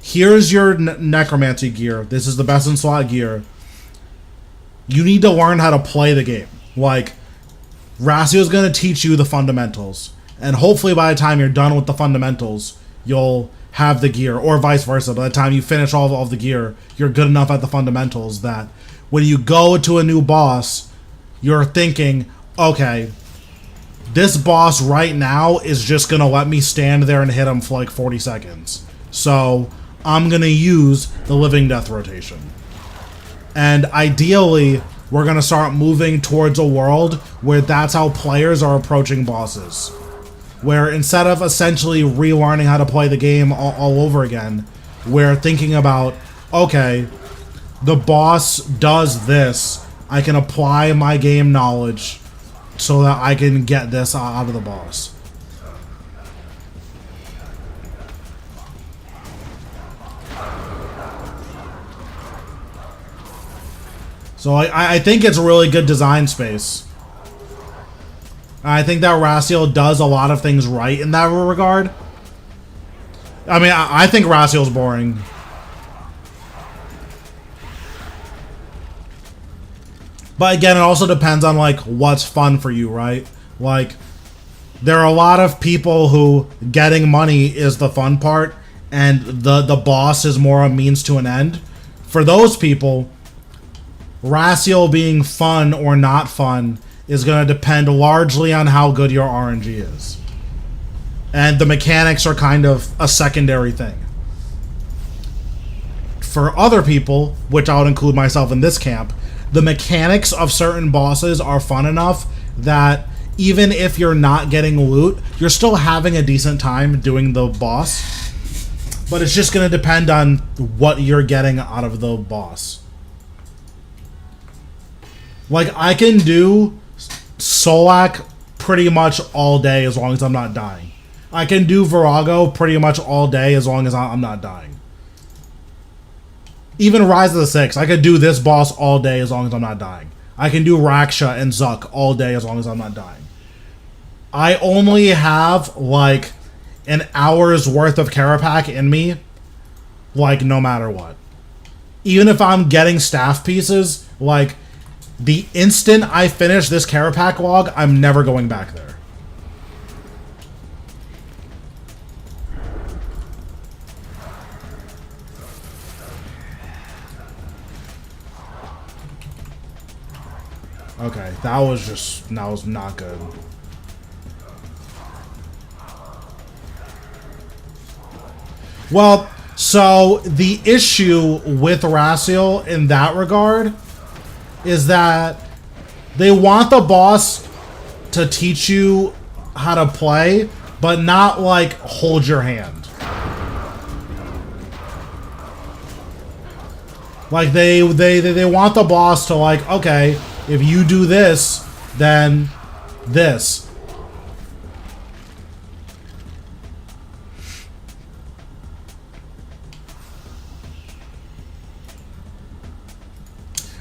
here's your necromancy gear. This is the best in slot gear. You need to learn how to play the game. Like, Rasal is going to teach you the fundamentals. And hopefully by the time you're done with the fundamentals, you'll have the gear, or vice versa. By the time you finish all of the gear, you're good enough at the fundamentals that when you go to a new boss, you're thinking, okay, this boss right now is just going to let me stand there and hit him for like 40 seconds. So I'm going to use the living death rotation. And ideally, we're going to start moving towards a world where that's how players are approaching bosses. Where instead of essentially relearning how to play the game all over again, we're thinking about, okay, the boss does this. I can apply my game knowledge so that I can get this out of the boss. So I think it's a really good design space. I think that Rasal does a lot of things right in that regard. I mean, I think Rasal's boring. But again, it also depends on, like, what's fun for you, right? Like, there are a lot of people who getting money is the fun part, and the boss is more a means to an end. For those people, Rasal being fun or not fun is going to depend largely on how good your RNG is. And the mechanics are kind of a secondary thing. For other people, which I would include myself in this camp, the mechanics of certain bosses are fun enough that even if you're not getting loot, you're still having a decent time doing the boss. But it's just going to depend on what you're getting out of the boss. Like, I can do Solak pretty much all day as long as I'm not dying. I can do Virago pretty much all day as long as I'm not dying. Even Rise of the Six, I could do this boss all day as long as I'm not dying. I can do Raksha and Zuck all day as long as I'm not dying. I only have, like, an hour's worth of Carapac in me, like, no matter what. Even if I'm getting staff pieces, like, the instant I finish this Carapac log, I'm never going back there. That was not good. Well, so the issue with Rasal in that regard is that they want the boss to teach you how to play, but not like hold your hand. Like they want the boss to like, okay, if you do this, then this.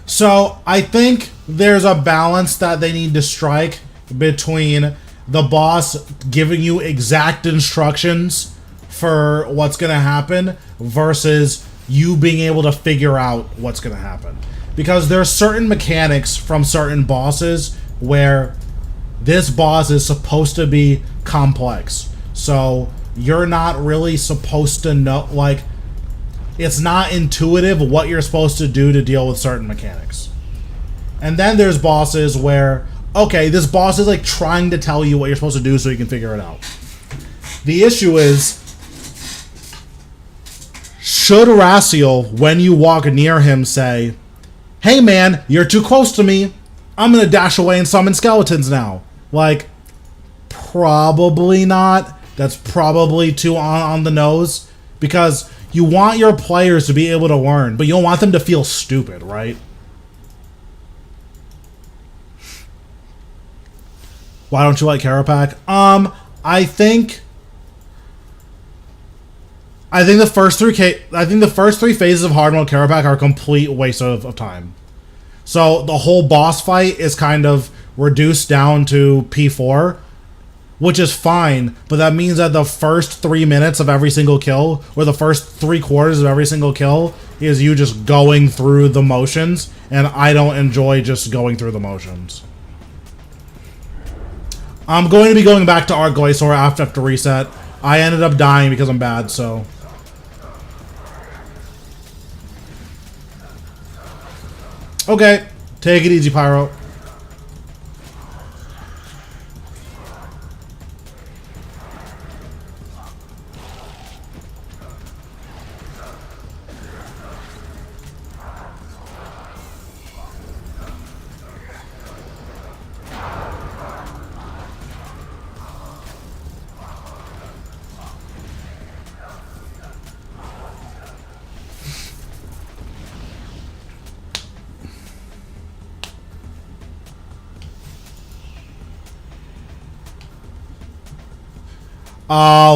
So I think there's a balance that they need to strike between the boss giving you exact instructions for what's going to happen versus you being able to figure out what's going to happen. Because there are certain mechanics from certain bosses where this boss is supposed to be complex. So you're not really supposed to know, like, it's not intuitive what you're supposed to do to deal with certain mechanics. And then there's bosses where, okay, this boss is like trying to tell you what you're supposed to do so you can figure it out. The issue is, should Rasal, when you walk near him, say, hey man, you're too close to me, I'm gonna dash away and summon skeletons now? Like, probably not. That's probably too on the nose. Because you want your players to be able to learn, but you don't want them to feel stupid, right? Why don't you like Carapac? I think the first three phases of hard mode Carapac are a complete waste of time. So the whole boss fight is kind of reduced down to P4, which is fine, but that means that the first 3 minutes of every single kill, or the first 3/4 of every single kill, is you just going through the motions, and I don't enjoy just going through the motions. I'm going to be going back to Arch-Glacor after reset. I ended up dying because I'm bad, so... Okay, take it easy, Pyro.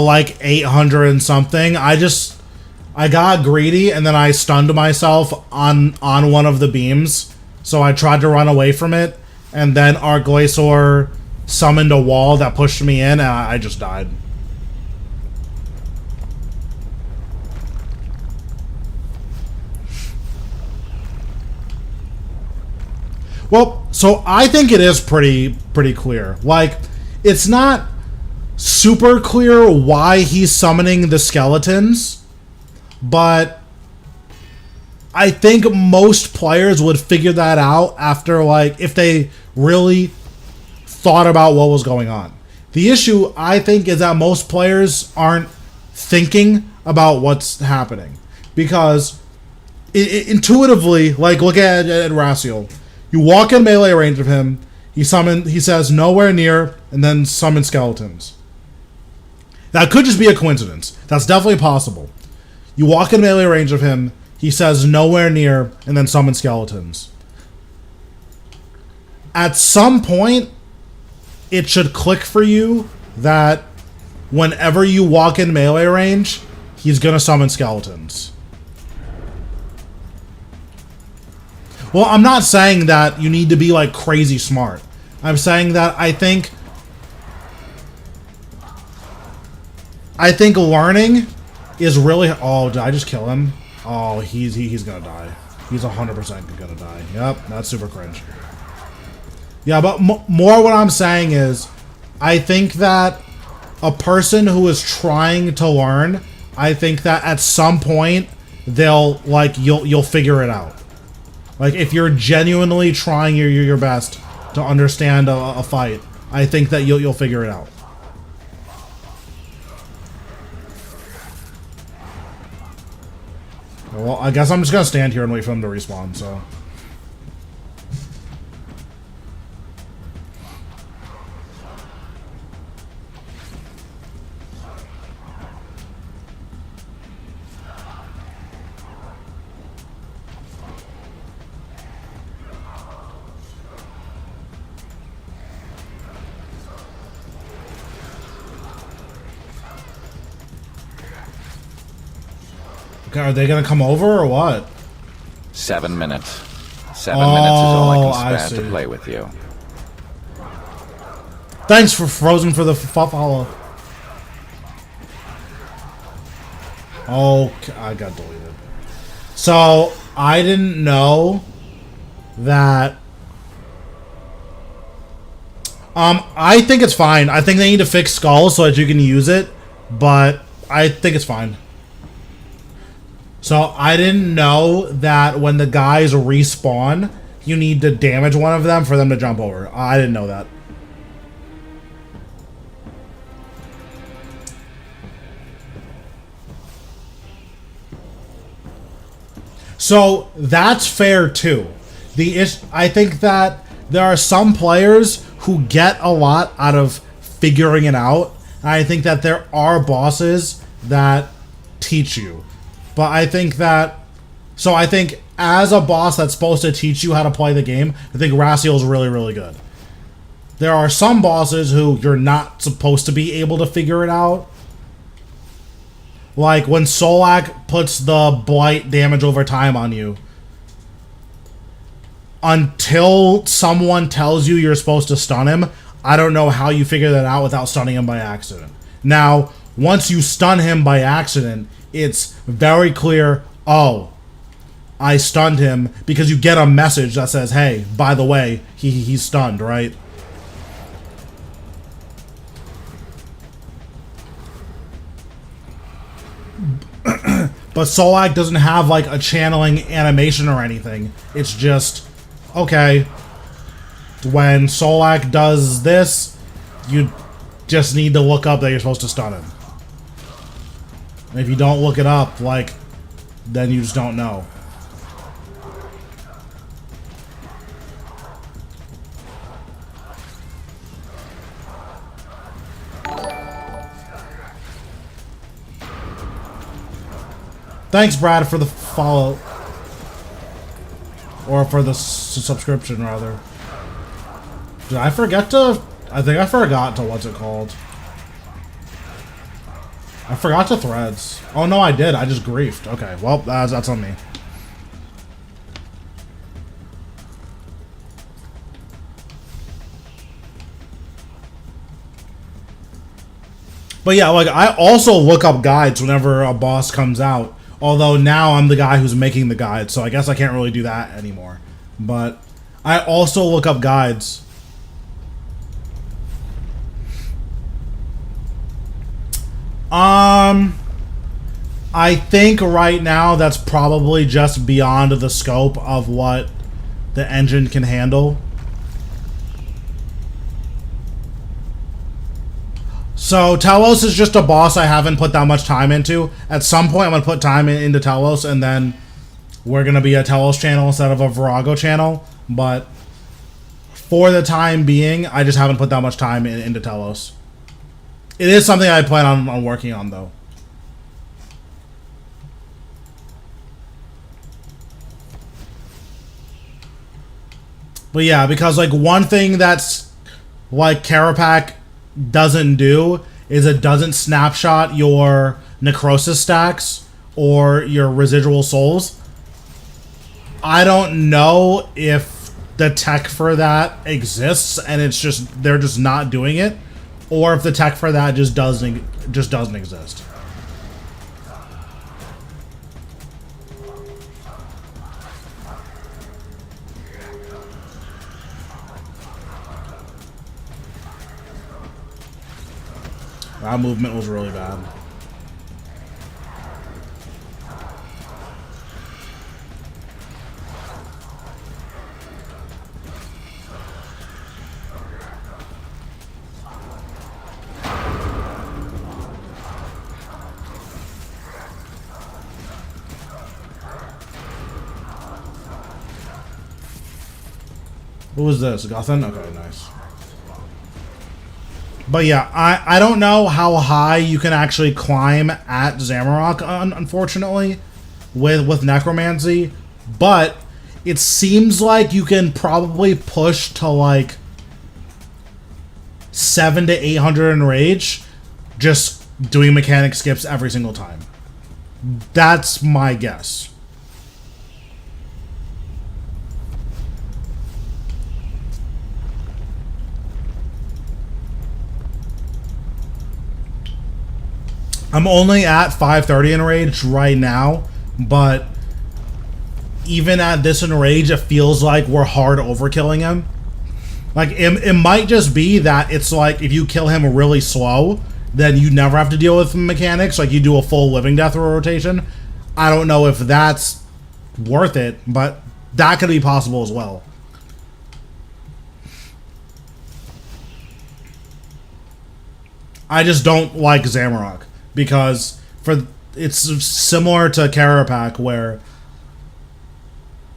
Like 800 and something. I got greedy and then I stunned myself on one of the beams. So I tried to run away from it, and then Arch-Glacor summoned a wall that pushed me in, and I just died. Well, so I think it is pretty clear. Like, it's not super clear why he's summoning the skeletons, but I think most players would figure that out after, like, if they really thought about what was going on. The issue, I think, is that most players aren't thinking about what's happening, because intuitively, like, look at Rasal. You walk in melee range of him, he says nowhere near, and then summon skeletons. That could just be a coincidence. That's definitely possible. You walk in melee range of him, he says nowhere near, and then summon skeletons. At some point, it should click for you that whenever you walk in melee range, he's gonna summon skeletons. Well, I'm not saying that you need to be like crazy smart. I'm saying that I think learning is really... Oh, did I just kill him? Oh, he's gonna die. He's 100% gonna die. Yep, that's super cringe. Yeah, but more what I'm saying is, I think that a person who is trying to learn, I think that at some point they'll, like, you'll figure it out. Like, if you're genuinely trying your best, to understand a fight. I think that you'll figure it out. Well, I guess I'm just gonna stand here and wait for them to respawn, so. Okay, are they gonna come over or what? 7 minutes. 7 minutes is all I I can spare see. to play with you. Thanks for Frozen for the follow. Oh, I got deleted. So, I didn't know that... I think it's fine. I think they need to fix Skull so that you can use it, but I think it's fine. So, I didn't know that when the guys respawn, you need to damage one of them for them to jump over. I didn't know that. So, that's fair too. I think that there are some players who get a lot out of figuring it out. And I think that there are bosses that teach you. But I think that... So I think as a boss that's supposed to teach you how to play the game, I think Rasal is really, really good. There are some bosses who you're not supposed to be able to figure it out. Like when Solak puts the blight damage over time on you. Until someone tells you you're supposed to stun him, I don't know how you figure that out without stunning him by accident. Now, once you stun him by accident, it's very clear, oh, I stunned him, because you get a message that says, hey, by the way, he's stunned, right? But Solak doesn't have like a channeling animation or anything. It's just, okay, when Solak does this, you just need to look up that you're supposed to stun him. And if you don't look it up, like, then you just don't know. Thanks, Brad, for the follow. Or for the subscription, rather. Did I forget to... I think I forgot to... What's it called? I forgot to threads. Oh, no, I did. I just griefed. Okay, well, that's on me. But yeah, like, I also look up guides whenever a boss comes out. Although now I'm the guy who's making the guides, so I guess I can't really do that anymore. But I also look up guides. I think right now that's probably just beyond the scope of what the engine can handle. So Telos is just a boss I haven't put that much time into. At some point I'm going to put time into Telos, and then we're going to be a Telos channel instead of a Virago channel. But for the time being, I just haven't put that much time into Telos. It is something I plan on working on, though. But yeah, because like one thing that's like Carapac doesn't do is it doesn't snapshot your necrosis stacks or your residual souls. I don't know if the tech for that exists and it's just they're just not doing it, or if the tech for that just doesn't exist. That movement was really bad. What was this? Guthan? Okay, nice. But yeah, I don't know how high you can actually climb at Zamorak, unfortunately, with necromancy, but it seems like you can probably push to like 700 to 800 in rage, just doing mechanic skips every single time. That's my guess. I'm only at 530 in rage right now, but even at this in rage, it feels like we're hard overkilling him. Like, it might just be that it's like, if you kill him really slow, then you never have to deal with mechanics, like you do a full living death rotation. I don't know if that's worth it, but that could be possible as well. I just don't like Zamorak, because it's similar to Carapac, where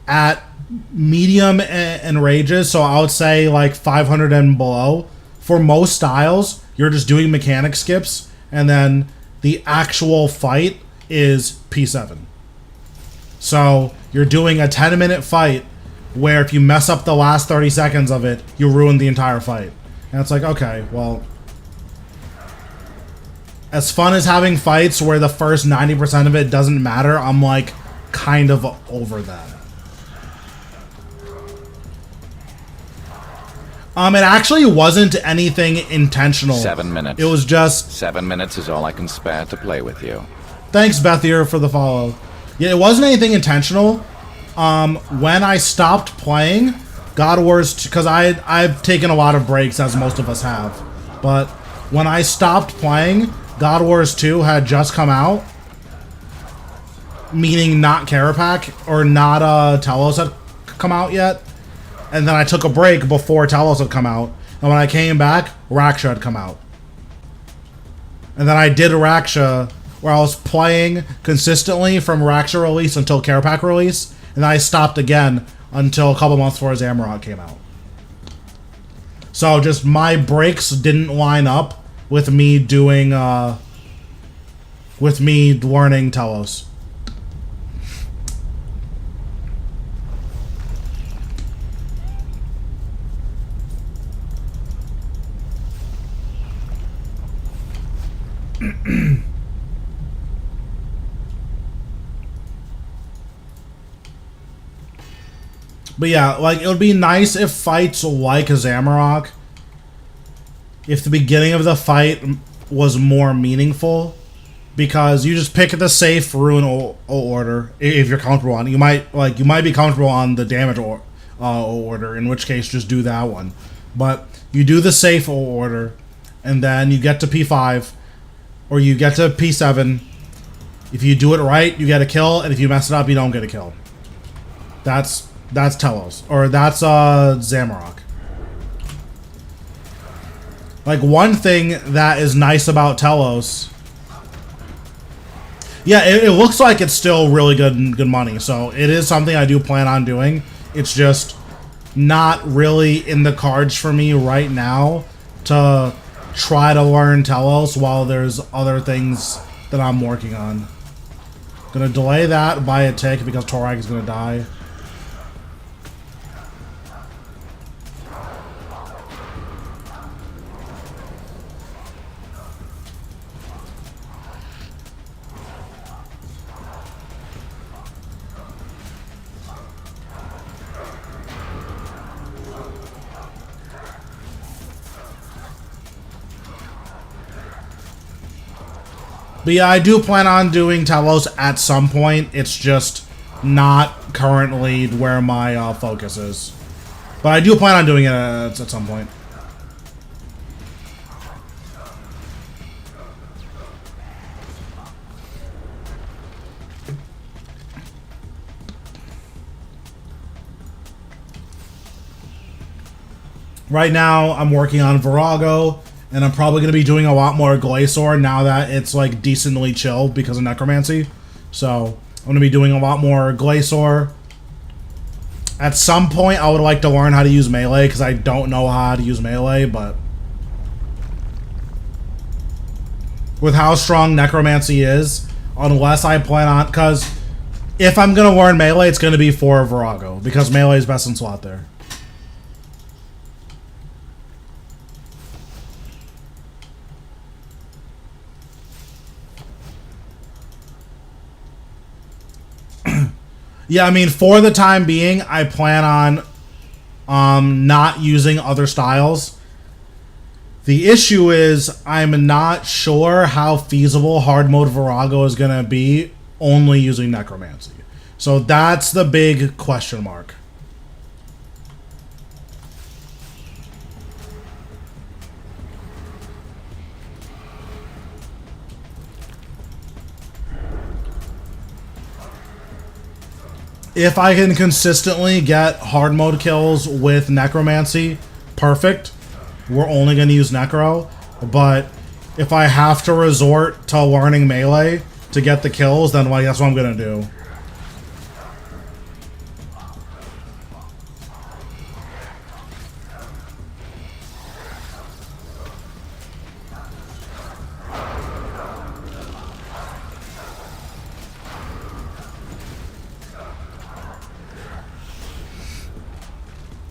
at medium and rages, so I would say like 500 and below, for most styles, you're just doing mechanic skips, and then the actual fight is P7. So you're doing a 10-minute fight where if you mess up the last 30 seconds of it, you ruin the entire fight. And it's like, okay, well, as fun as having fights where the first 90% of it doesn't matter, I'm like kind of over that. It actually wasn't anything intentional. 7 minutes. It was just... 7 minutes is all I can spare to play with you. Thanks, Bethier, for the follow. Yeah, it wasn't anything intentional. When I stopped playing God Wars, because I've taken a lot of breaks, as most of us have. But when I stopped playing, God Wars 2 had just come out. Meaning not Carapac, or not Telos had come out yet. And then I took a break before Telos had come out. And when I came back, Raksha had come out. And then I did Raksha, where I was playing consistently from Raksha release until Carapac release. And then I stopped again until a couple months before Zamorak came out. So just my breaks didn't line up with me doing, with me learning Telos. But yeah, like, it would be nice if fights like Zamorak, if the beginning of the fight was more meaningful, because you just pick the safe rune order if you're comfortable on it. You might be comfortable on the damage order, in which case just do that one. But you do the safe order, and then you get to P5, or you get to P7. If you do it right, you get a kill, and if you mess it up, you don't get a kill. That's Telos, or that's Zamorak. Like, one thing that is nice about Telos, yeah, it looks like it's still really good money, so it is something I do plan on doing. It's just not really in the cards for me right now to try to learn Telos while there's other things that I'm working on. Gonna delay that by a tick because Torak is gonna die. But yeah, I do plan on doing Telos at some point. It's just not currently where my focus is. But I do plan on doing it at some point. Right now, I'm working on Virago. And I'm probably going to be doing a lot more Glacor now that it's, like, decently chill because of necromancy. So, I'm going to be doing a lot more Glacor. At some point, I would like to learn how to use melee, because I don't know how to use melee, but... with how strong necromancy is, unless I plan on... because if I'm going to learn melee, it's going to be for Virago, because melee is best in slot there. Yeah, I mean, for the time being, I plan on not using other styles. The issue is, I'm not sure how feasible hard mode Virago is going to be only using necromancy. So that's the big question mark. If I can consistently get hard mode kills with necromancy, perfect. We're only going to use necro. But if I have to resort to learning melee to get the kills, then like, that's what I'm going to do.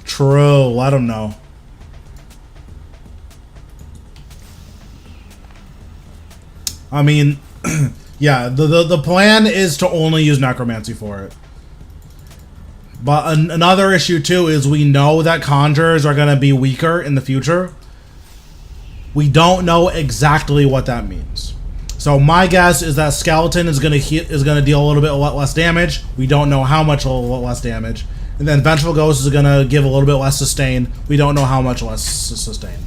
True, let him know. I mean, yeah, the plan is to only use necromancy for it. But another issue too is we know that conjurers are going to be weaker in the future. We don't know exactly what that means. So my guess is that skeleton is going to deal a little bit less damage. We don't know how much less damage. And then Vengeful Ghost is going to give a little bit less sustain. We don't know how much less sustain.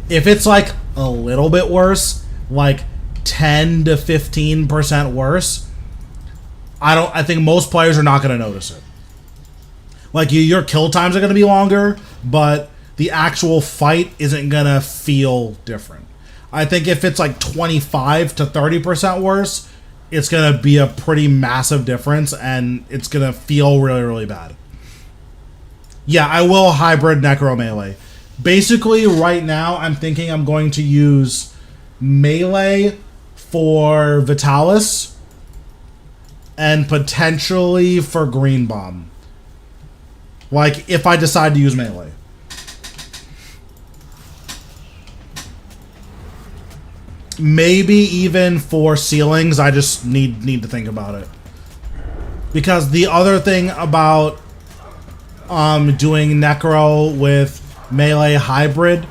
If it's like a little bit worse, like 10 to 15% worse, I think most players are not going to notice it. Like your kill times are going to be longer, but the actual fight isn't going to feel different. I think if it's like 25 to 30% worse, it's going to be a pretty massive difference and it's going to feel really, really bad. Yeah, I will hybrid necro melee. Basically, right now, I'm thinking I'm going to use melee for Vitalis and potentially for Green Bomb. Like, if I decide to use melee. Maybe even for ceilings, I just need to think about it. Because the other thing about doing necro with melee hybrid,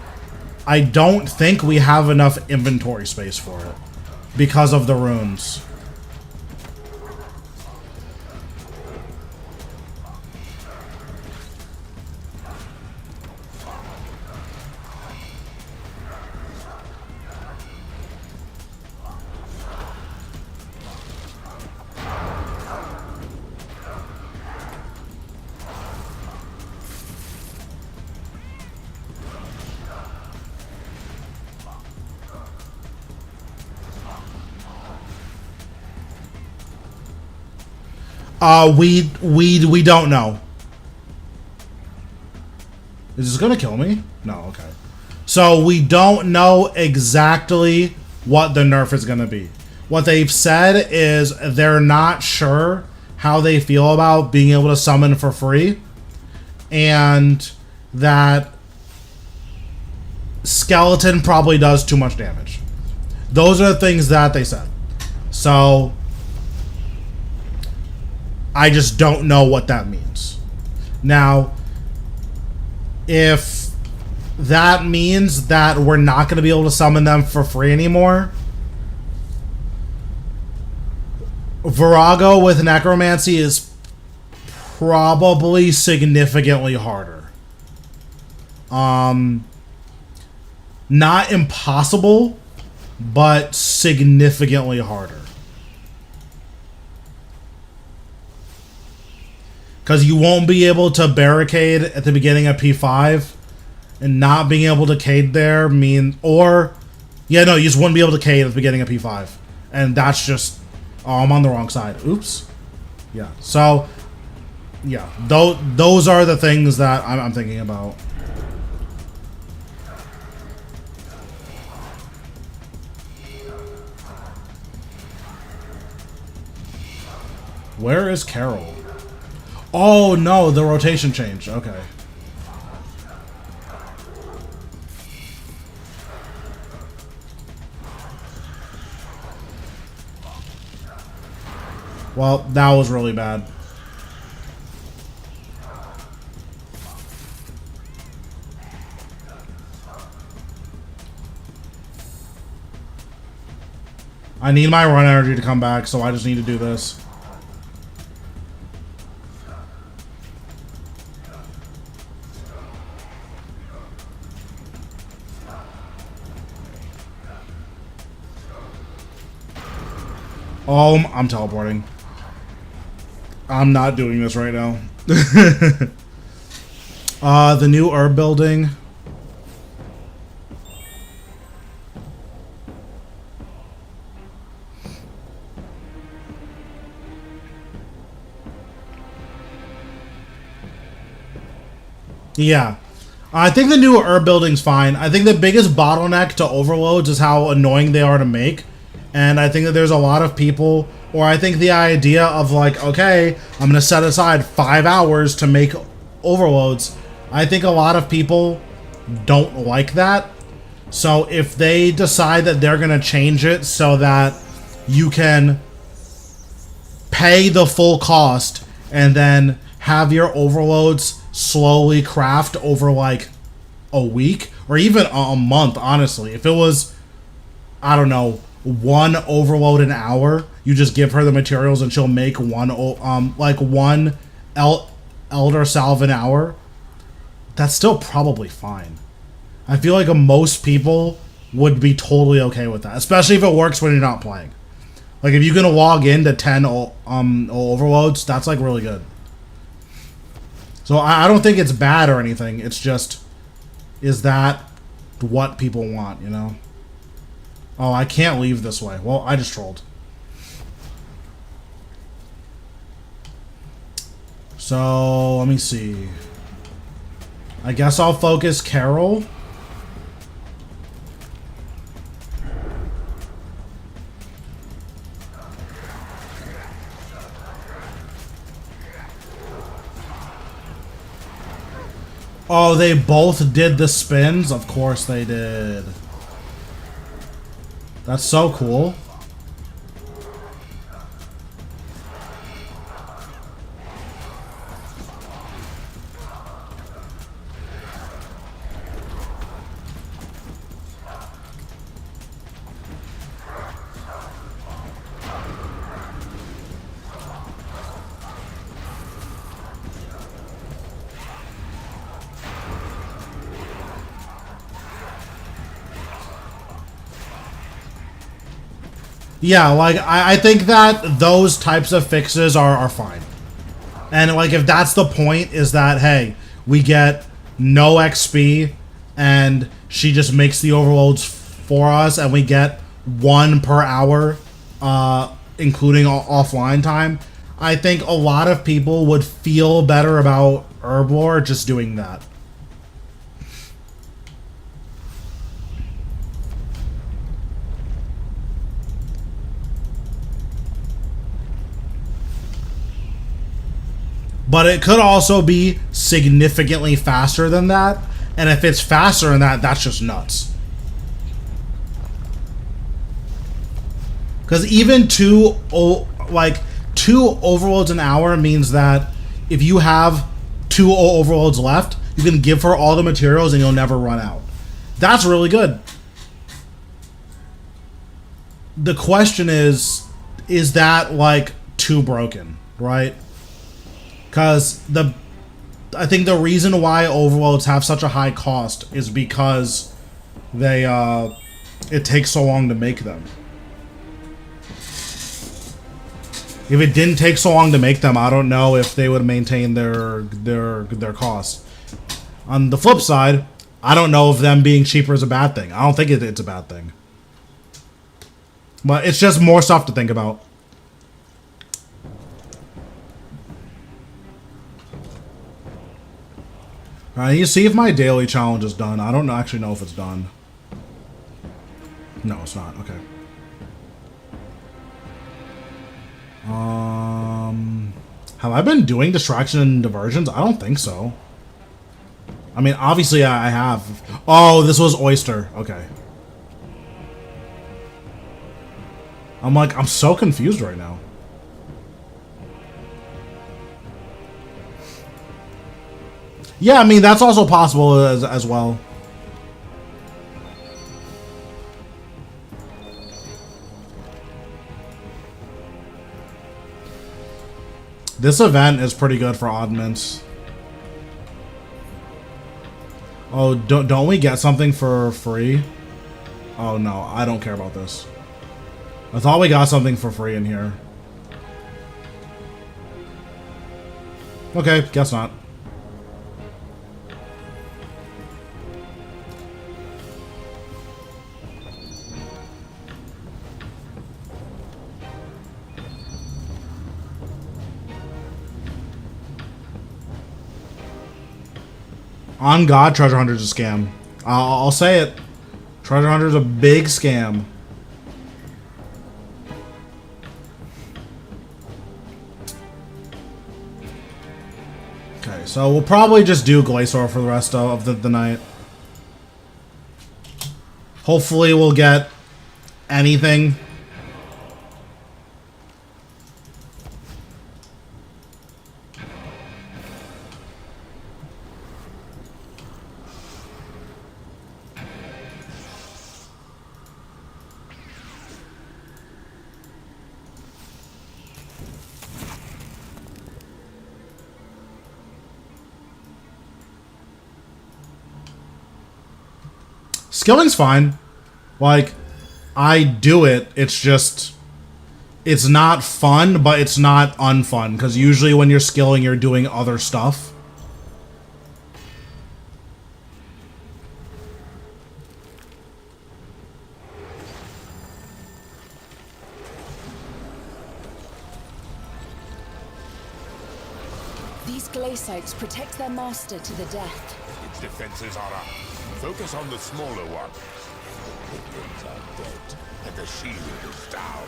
I don't think we have enough inventory space for it because of the runes. We don't know. Is this gonna kill me? No, okay. So we don't know exactly what the nerf is gonna be. What they've said is they're not sure how they feel about being able to summon for free, and that skeleton probably does too much damage. Those are the things that they said. So I just don't know what that means. Now, if that means that we're not going to be able to summon them for free anymore, Virago with necromancy is probably significantly harder. Not impossible, but significantly harder. Because you won't be able to barricade at the beginning of P5, and not being able to cade there you just wouldn't be able to cade at the beginning of P5. And that's just, oh, I'm on the wrong side. Oops. Yeah, so yeah, those are the things that I'm thinking about. Where is Carol? Oh no, the rotation changed. Okay. Well, that was really bad. I need my run energy to come back, so I just need to do this. Oh, I'm teleporting. I'm not doing this right now. The new herb building. Yeah. I think the new herb building's fine. I think the biggest bottleneck to overloads is how annoying they are to make. And I think that there's a lot of people, or I think the idea of like, okay, I'm going to set aside 5 hours to make overloads. I think a lot of people don't like that. So if they decide that they're going to change it so that you can pay the full cost and then have your overloads slowly craft over like a week or even a month, honestly. If it was, I don't know, 1 overload an hour, you just give her the materials and she'll make one elder salve an hour, that's still probably fine. I feel like most people would be totally okay with that, especially if it works when you're not playing. Like if you can log into 10 overloads, that's like really good. So I don't think it's bad or anything. It's just, is that what people want, you know? Oh, I can't leave this way. Well, I just trolled. So, let me see. I guess I'll focus Carol. Oh, they both did the spins? Of course they did. That's so cool. Yeah, like, I think that those types of fixes are fine. And, like, if that's the point, is that, hey, we get no XP, and she just makes the overloads for us, and we get 1 per hour, including offline time, I think a lot of people would feel better about Herblore just doing that. But it could also be significantly faster than that. And if it's faster than that, that's just nuts. Because even 2 overloads an hour means that if you have 2 overloads left, you can give her all the materials and you'll never run out. That's really good. The question is that like too broken, right? Because I think the reason why overloads have such a high cost is because they it takes so long to make them. If it didn't take so long to make them, I don't know if they would maintain their cost. On the flip side, I don't know if them being cheaper is a bad thing. I don't think it's a bad thing. But it's just more stuff to think about. You see if my daily challenge is done. I don't actually know if it's done. No, it's not. Okay. Have I been doing distraction and diversions? I don't think so. I mean, obviously I have. Oh, this was Oyster. Okay. I'm so confused right now. Yeah, I mean, that's also possible as well. This event is pretty good for oddments. Oh, don't we get something for free? Oh no, I don't care about this. I thought we got something for free in here. Okay, guess not. On God, Treasure Hunter's a scam. I'll say it. Treasure Hunter's a big scam. Okay, so we'll probably just do Glacor for the rest of the night. Hopefully we'll get anything. Skilling's fine. Like, I do it. It's just... It's not fun, but it's not unfun. Because usually when you're skilling, you're doing other stuff. These glacites protect their master to the death. Its defenses are up. Focus on the smaller ones. The minions are dead, and the shield is down.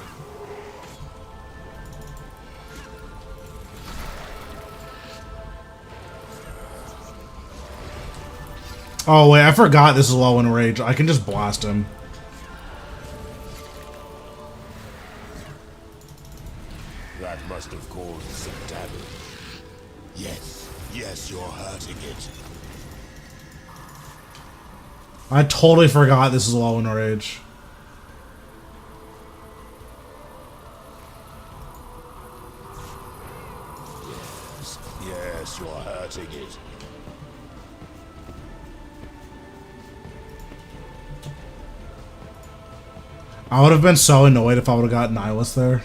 Oh wait, I forgot this is low in rage. I can just blast him. That must have caused some damage. Yes, you're hurting it. I totally forgot this is low in rage. Yes, you're hurting it. I would have been so annoyed if I would have got Nilas there.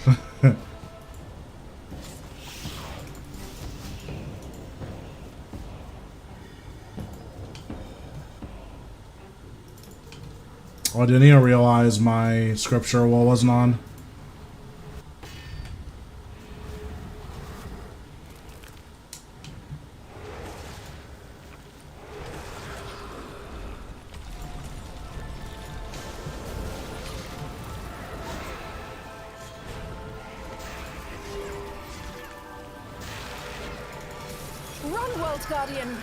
Oh, didn't even realize my scripture wall wasn't on. Run, World Guardian!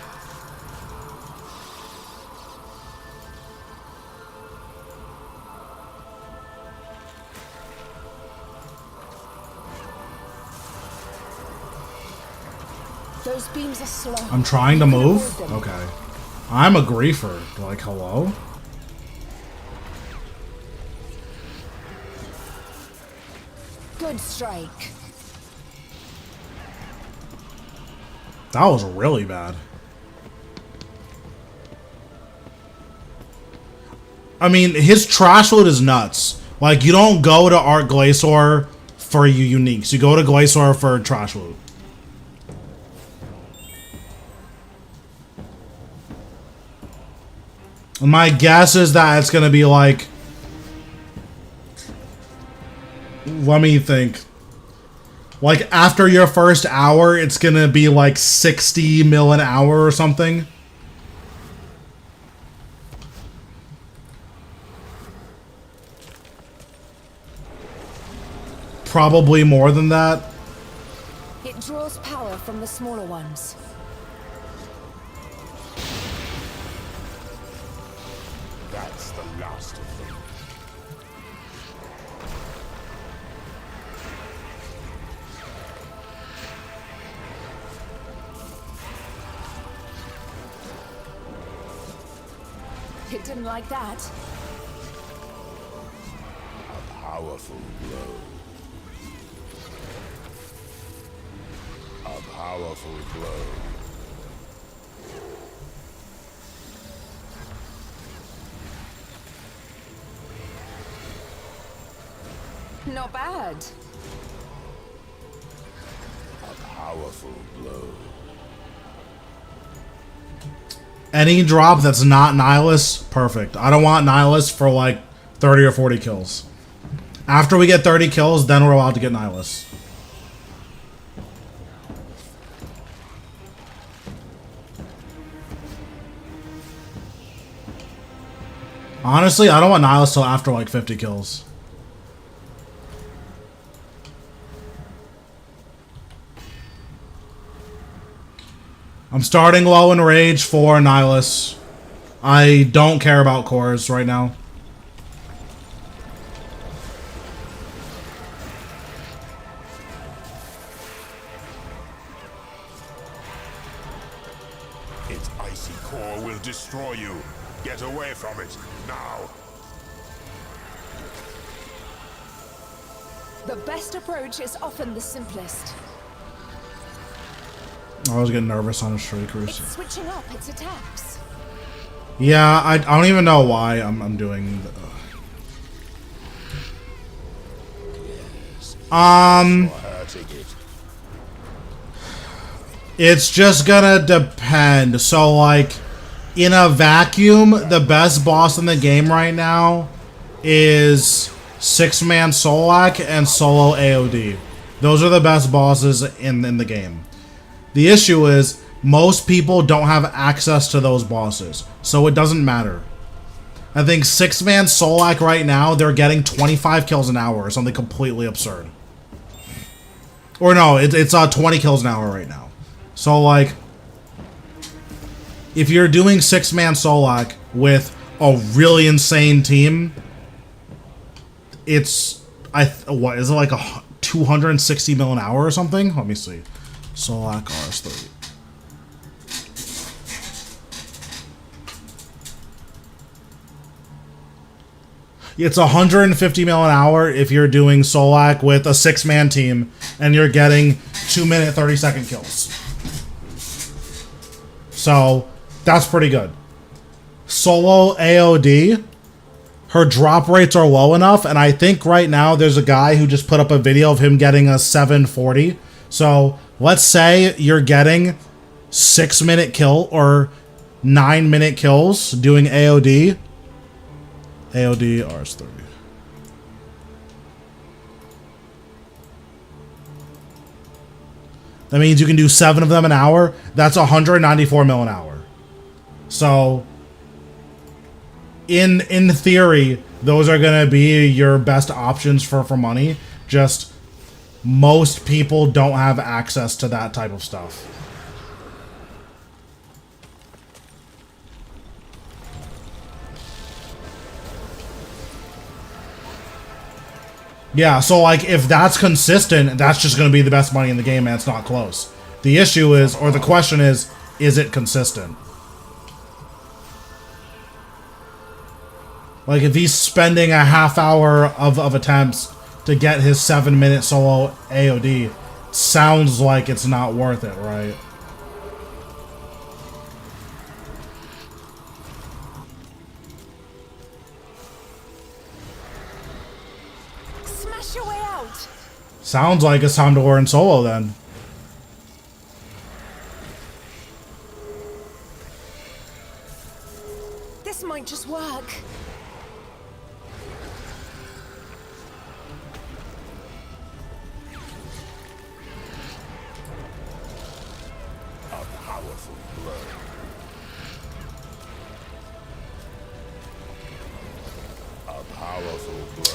Those beams are slow. I'm trying to move? Okay. I'm a griefer. Like, hello? Good strike. That was really bad. I mean, his trash load is nuts. Like, you don't go to Arch-Glacor for your uniques. You go to Glacor for trash loot. My guess is that it's going to be like... Let me think. Like, after your first hour, it's going to be like 60 mil an hour or something. probably more than that. It draws power from the smaller ones. That's the last of them. It didn't like that. A powerful blow. A powerful blow. Not bad. A powerful blow. Any drop that's not Nilas, perfect. I don't want Nilas for like 30 or 40 kills. After we get 30 kills, then we're allowed to get Nilas. Honestly, I don't want Nilas till after like 50 kills. I'm starting low in rage for Nilas. I don't care about cores right now. Its icy core will destroy you. Get away from it, now. The best approach is often the simplest. I was getting nervous on a Shriekers. It's switching up its attacks. Yeah, I don't even know why I'm doing. It's just gonna depend. So like, in a vacuum, the best boss in the game right now is 6-man Solak and solo AOD. Those are the best bosses in the game. The issue is, most people don't have access to those bosses, so it doesn't matter. I think 6-man Solak right now, they're getting 25 kills an hour or something completely absurd. Or no, it's 20 kills an hour right now. So like, if you're doing 6-man Solak with a really insane team, it's, what, is it like a 260 mil an hour or something? Let me see. Solak RS30. It's 150 mil an hour if you're doing Solak with a 6-man team and you're getting 2-minute 30-second kills. So that's pretty good. Solo AOD, her drop rates are low enough, and I think right now there's a guy who just put up a video of him getting a 740. So let's say you're getting 6-minute kill or 9-minute kills doing AOD. AOD RS30. That means you can do 7 of them an hour. That's 194 mil an hour. So, in theory, those are going to be your best options for money. Just, most people don't have access to that type of stuff. Yeah, so like, if that's consistent, that's just going to be the best money in the game, and it's not close. The issue is, or the question is it consistent? Like, if he's spending a half hour of attempts to get his 7-minute solo AOD, sounds like it's not worth it, right? Smash your way out. Sounds like it's time to learn solo then. This might just work. A powerful blow. A powerful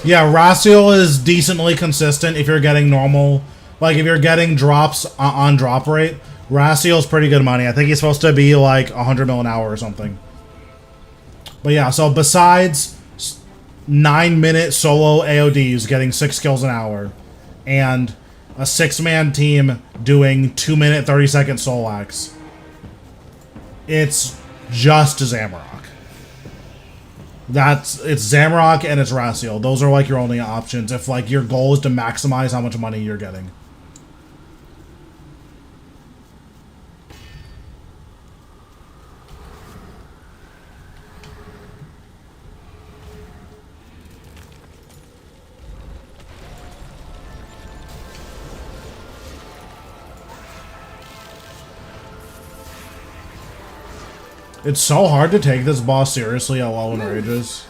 Yeah, Rasal is decently consistent if you're getting normal. Like, if you're getting drops on drop rate, Rasal's pretty good money. I think he's supposed to be like 100 mil an hour or something. But yeah, so besides 9-minute solo AODs getting 6 kills an hour, and a 6-man team doing 2-minute 30-second soul acts, it's just Zamorak. It's Zamorak and it's Rasal. Those are like your only options if like your goal is to maximize how much money you're getting. It's so hard to take this boss seriously at low in rages.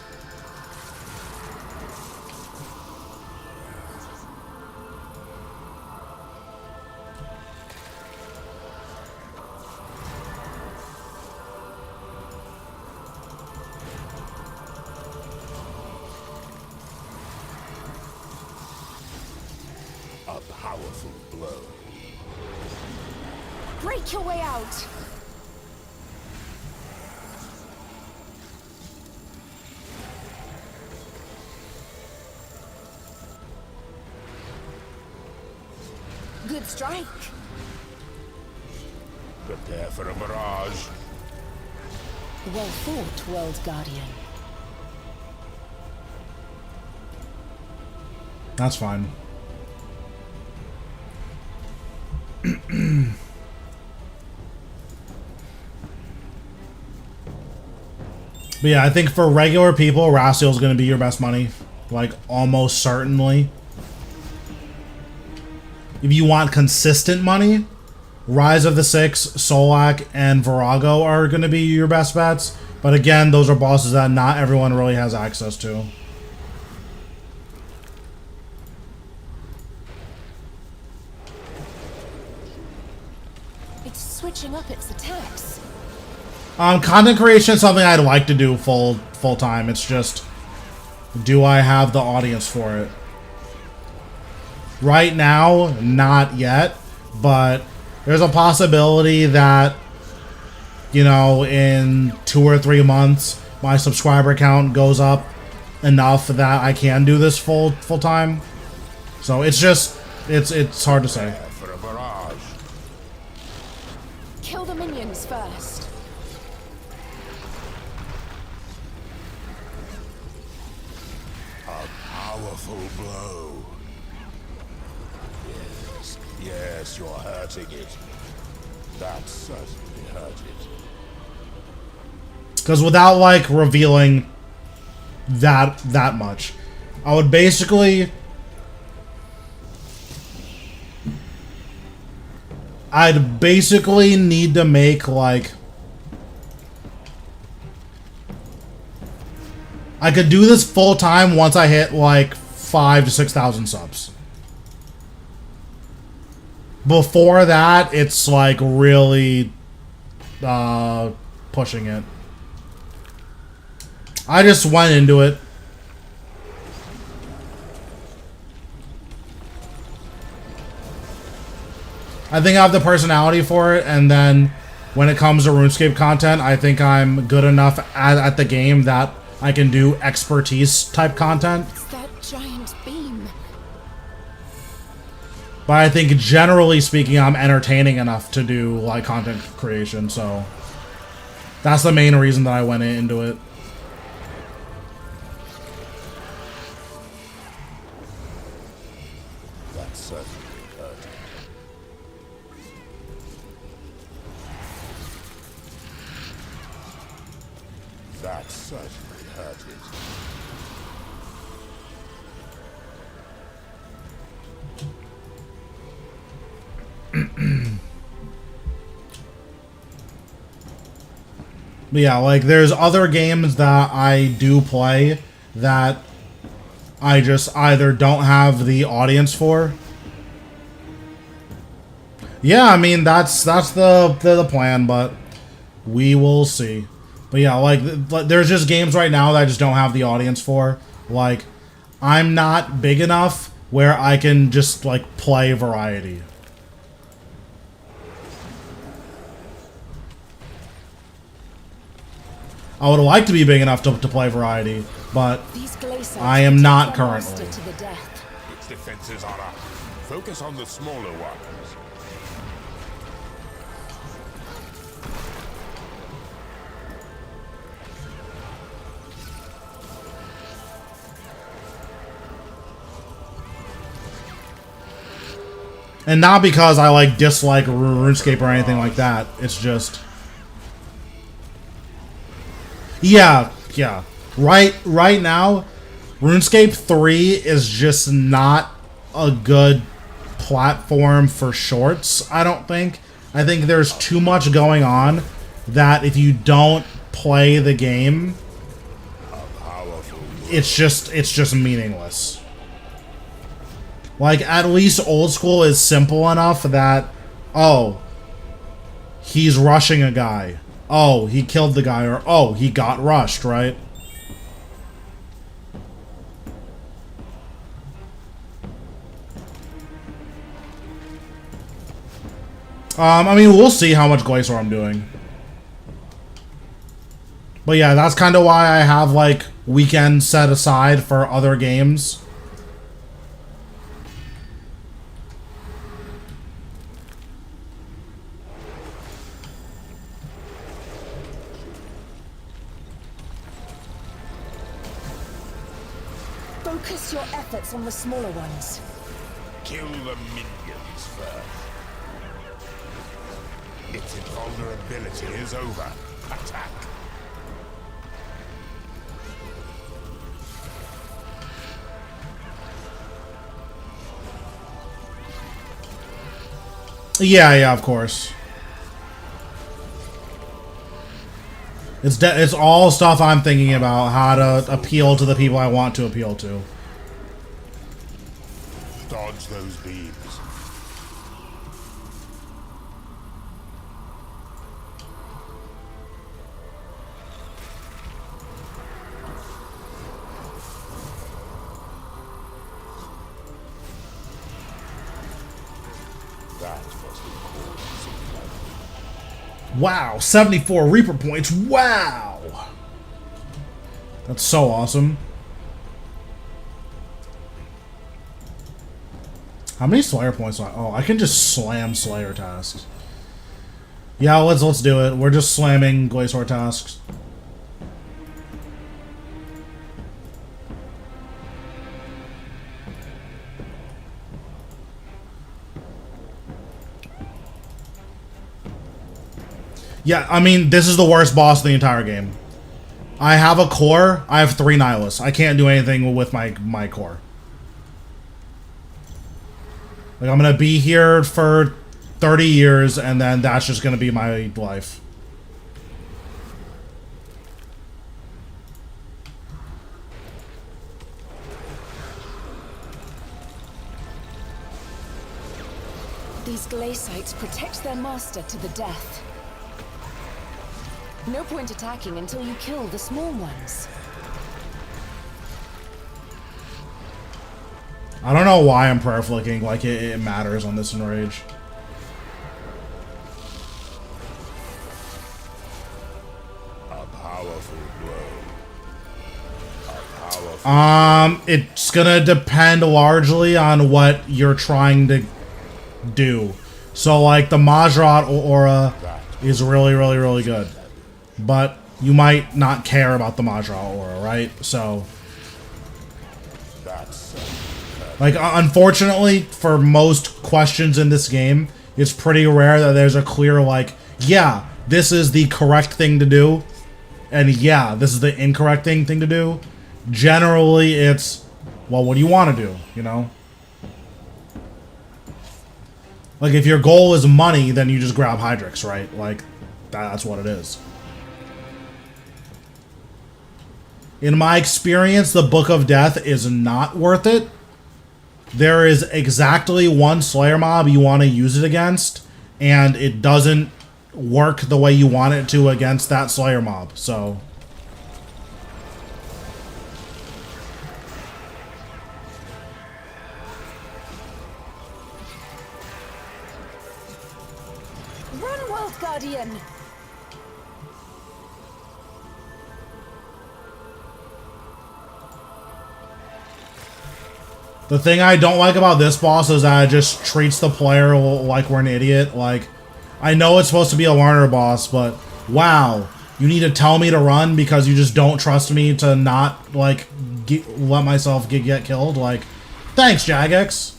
A powerful blow. Break your way out. Good strike. Prepare for a mirage. Well fought, World Guardian. That's fine. But yeah, I think for regular people, Rasal's going to be your best money. Like, almost certainly. If you want consistent money, Rise of the Six, Solak, and Virago are going to be your best bets. But again, those are bosses that not everyone really has access to. It's switching up its attacks. Content creation is something I'd like to do full time. It's just, do I have the audience for it? Right now, not yet, but there's a possibility that, you know, in 2 or 3 months, my subscriber count goes up enough that I can do this full time. So it's just, it's hard to say. For a barrage. Kill the minions first. A powerful blow. Yes, you're hurting it. That certainly hurt it. Because without, like, revealing that much, I would basically... I'd basically need to make, like... I could do this full time once I hit, like, 5,000 to 6,000 subs. Before that, it's, like, really pushing it. I just went into it. I think I have the personality for it, and then when it comes to RuneScape content, I think I'm good enough at the game that I can do expertise type content. It's that giant beam. But I think generally speaking, I'm entertaining enough to do like content creation, so that's the main reason that I went into it. That certainly hurt. That certainly hurt it. But yeah, like, there's other games that I do play that I just either don't have the audience for. Yeah, I mean, that's the plan, but we will see. But yeah, like, there's just games right now that I just don't have the audience for. Like, I'm not big enough where I can just, like, play variety. I would like to be big enough to play variety, but I am not currently. Its defenses are up. Focus on the smaller ones. And not because I, like, dislike RuneScape or anything like that. It's just... Yeah. Right now, RuneScape 3 is just not a good platform for shorts, I don't think. I think there's too much going on that if you don't play the game, it's just meaningless. Like, at least old school is simple enough that, oh, he's rushing a guy. Oh, he killed the guy, or oh, he got rushed, right? I mean, we'll see how much Glacier I'm doing. But yeah, that's kind of why I have, like, weekends set aside for other games. Focus your efforts on the smaller ones. Kill the minions first. Its invulnerability is over. Attack. Yeah, of course. It's all stuff I'm thinking about, how to appeal to the people I want to appeal to. Dodge those beams. That must be called something. Wow, 74 Reaper points. Wow! That's so awesome. How many Slayer points do I... Oh, I can just slam Slayer tasks. Yeah, let's do it. We're just slamming Glacier tasks. Yeah, I mean, this is the worst boss of the entire game. I have a core. I have 3 Nilas. I can't do anything with my core. Like, I'm gonna be here for 30 years, and then that's just gonna be my life. These glacites protect their master to the death. No point attacking until you kill the small ones. I don't know why I'm prayer flicking like it matters on this Enrage. A powerful blow. It's gonna depend largely on what you're trying to do. So, like, the Majrat aura is really good. But you might not care about the Majra aura, right? So, like, unfortunately, for most questions in this game, it's pretty rare that there's a clear, like, yeah, this is the correct thing to do, and yeah, this is the incorrect thing to do. Generally, it's, well, what do you want to do, you know? Like, if your goal is money, then you just grab Hydrix, right? Like, that's what it is. In my experience, the Book of Death is not worth it. There is exactly one Slayer mob you want to use it against, and it doesn't work the way you want it to against that Slayer mob, so... Run, World Guardian! The thing I don't like about this boss is that it just treats the player like we're an idiot. Like, I know it's supposed to be a learner boss, but wow, you need to tell me to run because you just don't trust me to not, like, let myself get killed? Like, thanks, Jagex.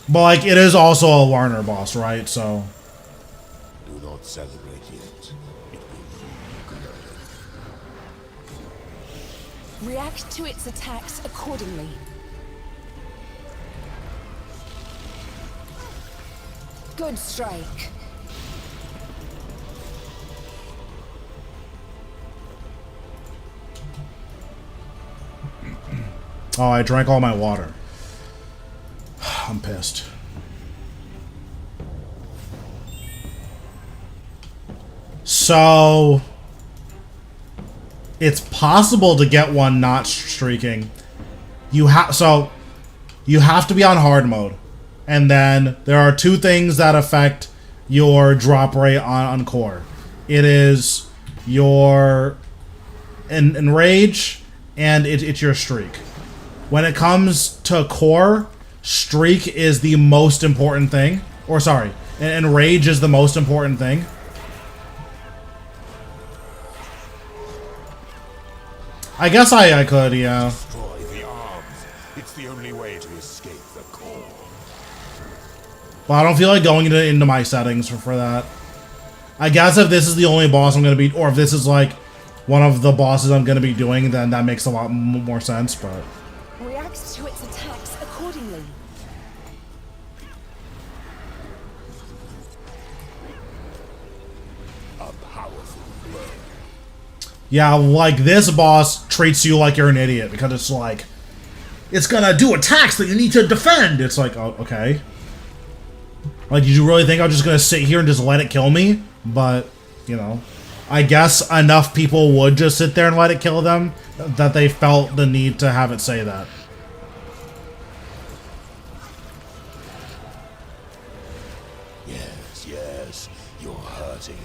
But, like, it is also a learner boss, right? So... Do not celebrate yet. It will be React to its attacks accordingly. Good strike. Oh, I drank all my water. I'm pissed. So... it's possible to get one not streaking. You have to be on hard mode. And then there are two things that affect your drop rate on core. It is your enrage and it's your streak. When it comes to core, streak is the most important thing. Or sorry, enrage is the most important thing. I guess I could, yeah. destroy the arms. It's the only way to escape the core. But I don't feel like going into my settings for that. I guess if this is the only boss I'm going to be, or if this is like one of the bosses I'm going to be doing, then that makes a lot more sense, but... React to its attacks accordingly. A powerful blow. Yeah, like this boss treats you like you're an idiot because it's like, it's gonna do attacks that you need to defend. It's like, oh, okay. Like, did you really think I'm just gonna sit here and just let it kill me? But, you know, I guess enough people would just sit there and let it kill them that they felt the need to have it say that. Yes, you're hurting.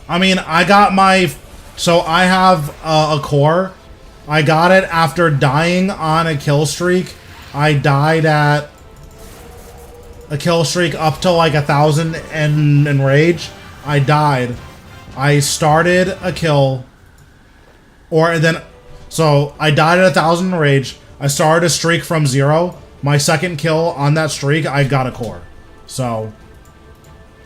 I mean, I got my... So I have a core. I got it after dying on a kill streak. I died at a kill streak up to like 1,000 in rage. I died. I started a kill. Or then... So I died at 1,000 in rage. I started a streak from 0. My second kill on that streak, I got a core. So...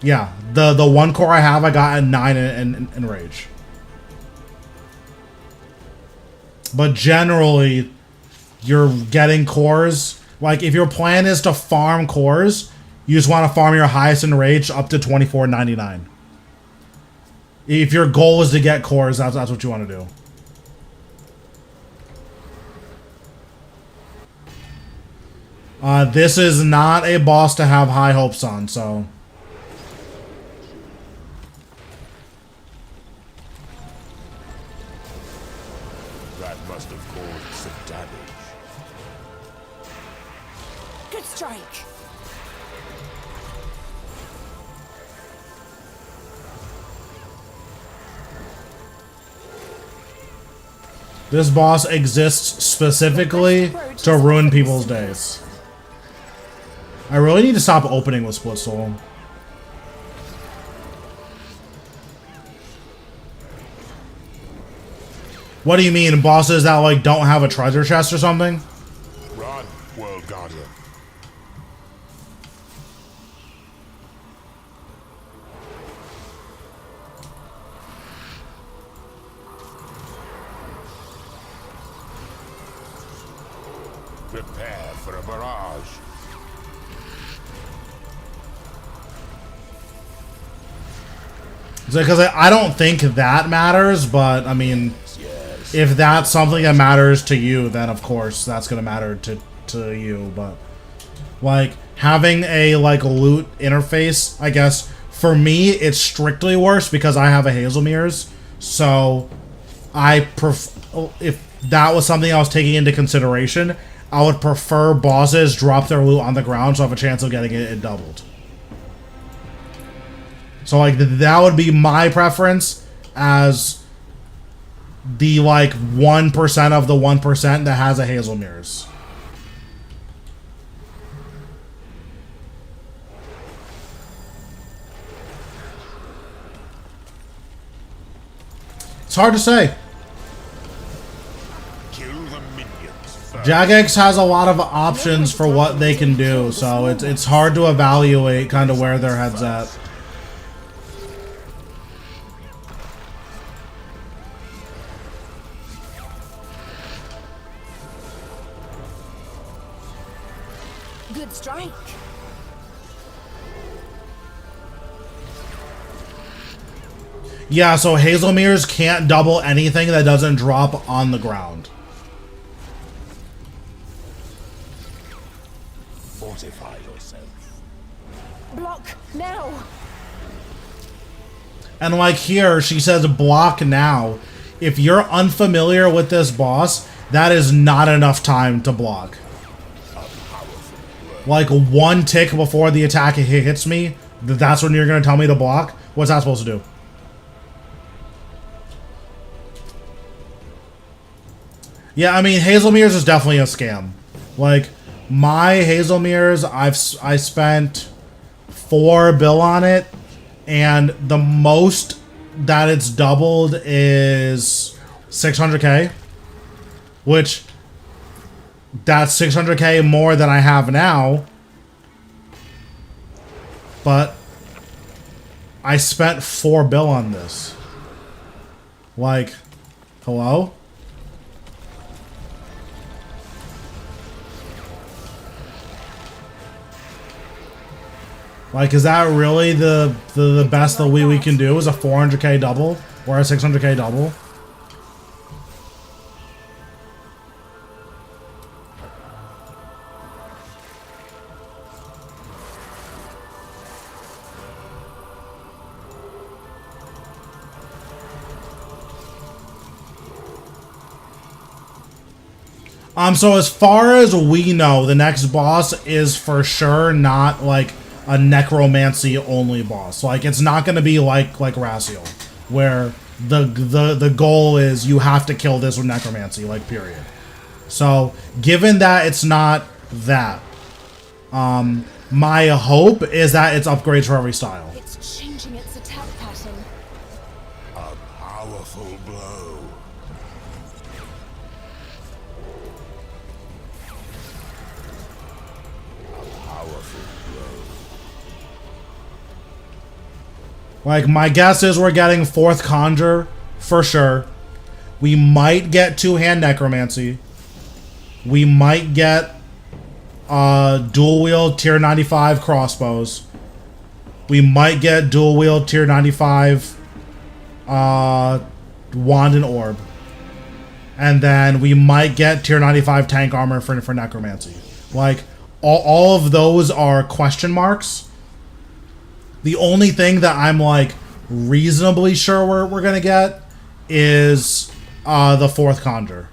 yeah, the one core I have, I got at 9 in rage. But generally, you're getting cores. Like, if your plan is to farm cores, you just want to farm your highest in rage up to 24.99. If your goal is to get cores, that's what you want to do. This is not a boss to have high hopes on, so... That must have caused some damage. Good strike. This boss exists specifically to ruin people's days. I really need to stop opening with Split Soul. What do you mean, bosses that like don't have a treasure chest or something? Run, World Guardian. Prepare for a barrage. Because I don't think that matters, but I mean, Yes. if that's something that matters to you, then of course that's gonna matter to you. But like having a like loot interface, I guess for me it's strictly worse because I have a Hazelmere's. So if that was something I was taking into consideration, I would prefer bosses drop their loot on the ground so I have a chance of getting it doubled. So like that would be my preference as the like 1% of the 1% that has a Hazel Mirrors. It's hard to say. Jagex has a lot of options for what they can do, so it's hard to evaluate kind of where their head's at. Good strike. Yeah, so Hazel Mirrors can't double anything that doesn't drop on the ground. Fortify yourself. Block now. And like here, she says block now. If you're unfamiliar with this boss, that is not enough time to block. Like one tick before the attack hits me, that's when you're going to tell me to block? What's that supposed to do? Yeah, I mean, Hazel Mirrors is definitely a scam. Like, my Hazel Mirrors, I spent 4 bill on it, and the most that it's doubled is 600k, which that's 600k more than I have now, but I spent 4 bill on this. Like, hello? Like, is that really the best that we can do is a 400k double or a 600k double? So as far as we know, the next boss is for sure not like a necromancy only boss. Like, it's not going to be like Rasal, where the goal is you have to kill this with necromancy, like, period. So given that it's not that, my hope is that it's upgrades for every style. It's changing its attack pattern. A powerful blow. Like, my guess is we're getting 4th Conjure, for sure. We might get 2-hand Necromancy. We might get dual wield tier 95 crossbows. We might get dual wield tier 95 wand and orb. And then we might get tier 95 tank armor for necromancy. Like, all of those are question marks. The only thing that I'm like reasonably sure we're gonna get is the 4th Conjure.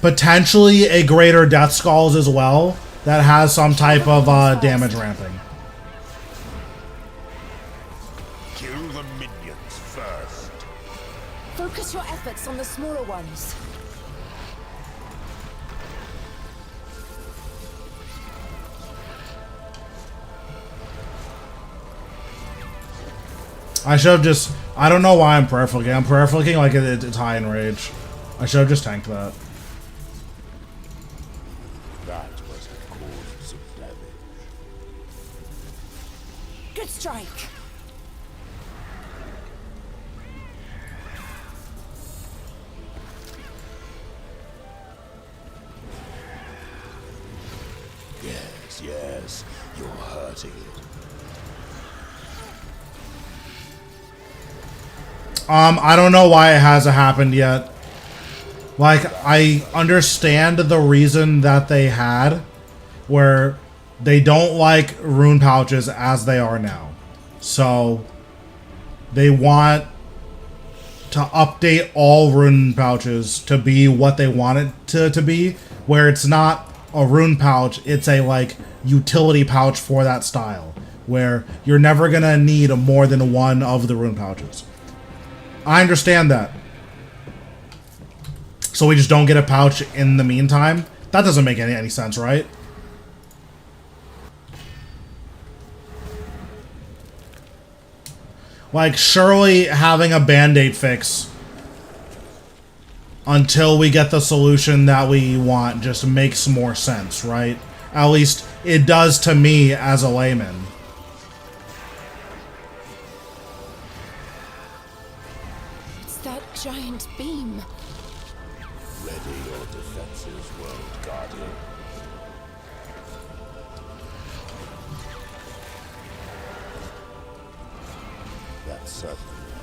Potentially a greater Death Skulls as well that has some type of damage ramping. Kill the minions first. Focus your efforts on the smaller ones. I should have just... I don't know why I'm prayer flicking. I'm prayer flicking like it's high in rage. I should have just tanked that. That was a cause of damage. Good strike. Yes, yes, you're hurting it. I don't know why it hasn't happened yet. Like, I understand the reason that they had, where they don't like rune pouches as they are now. So, they want to update all rune pouches to be what they want it to be, where it's not a rune pouch, it's a like utility pouch for that style, where you're never gonna need more than one of the rune pouches. I understand that. So we just don't get a pouch in the meantime? That doesn't make any sense, right? Like, surely having a band-aid fix until we get the solution that we want just makes more sense, right? At least it does to me as a layman. It's that giant beam. Ready your defenses, World Guardian. That's certainly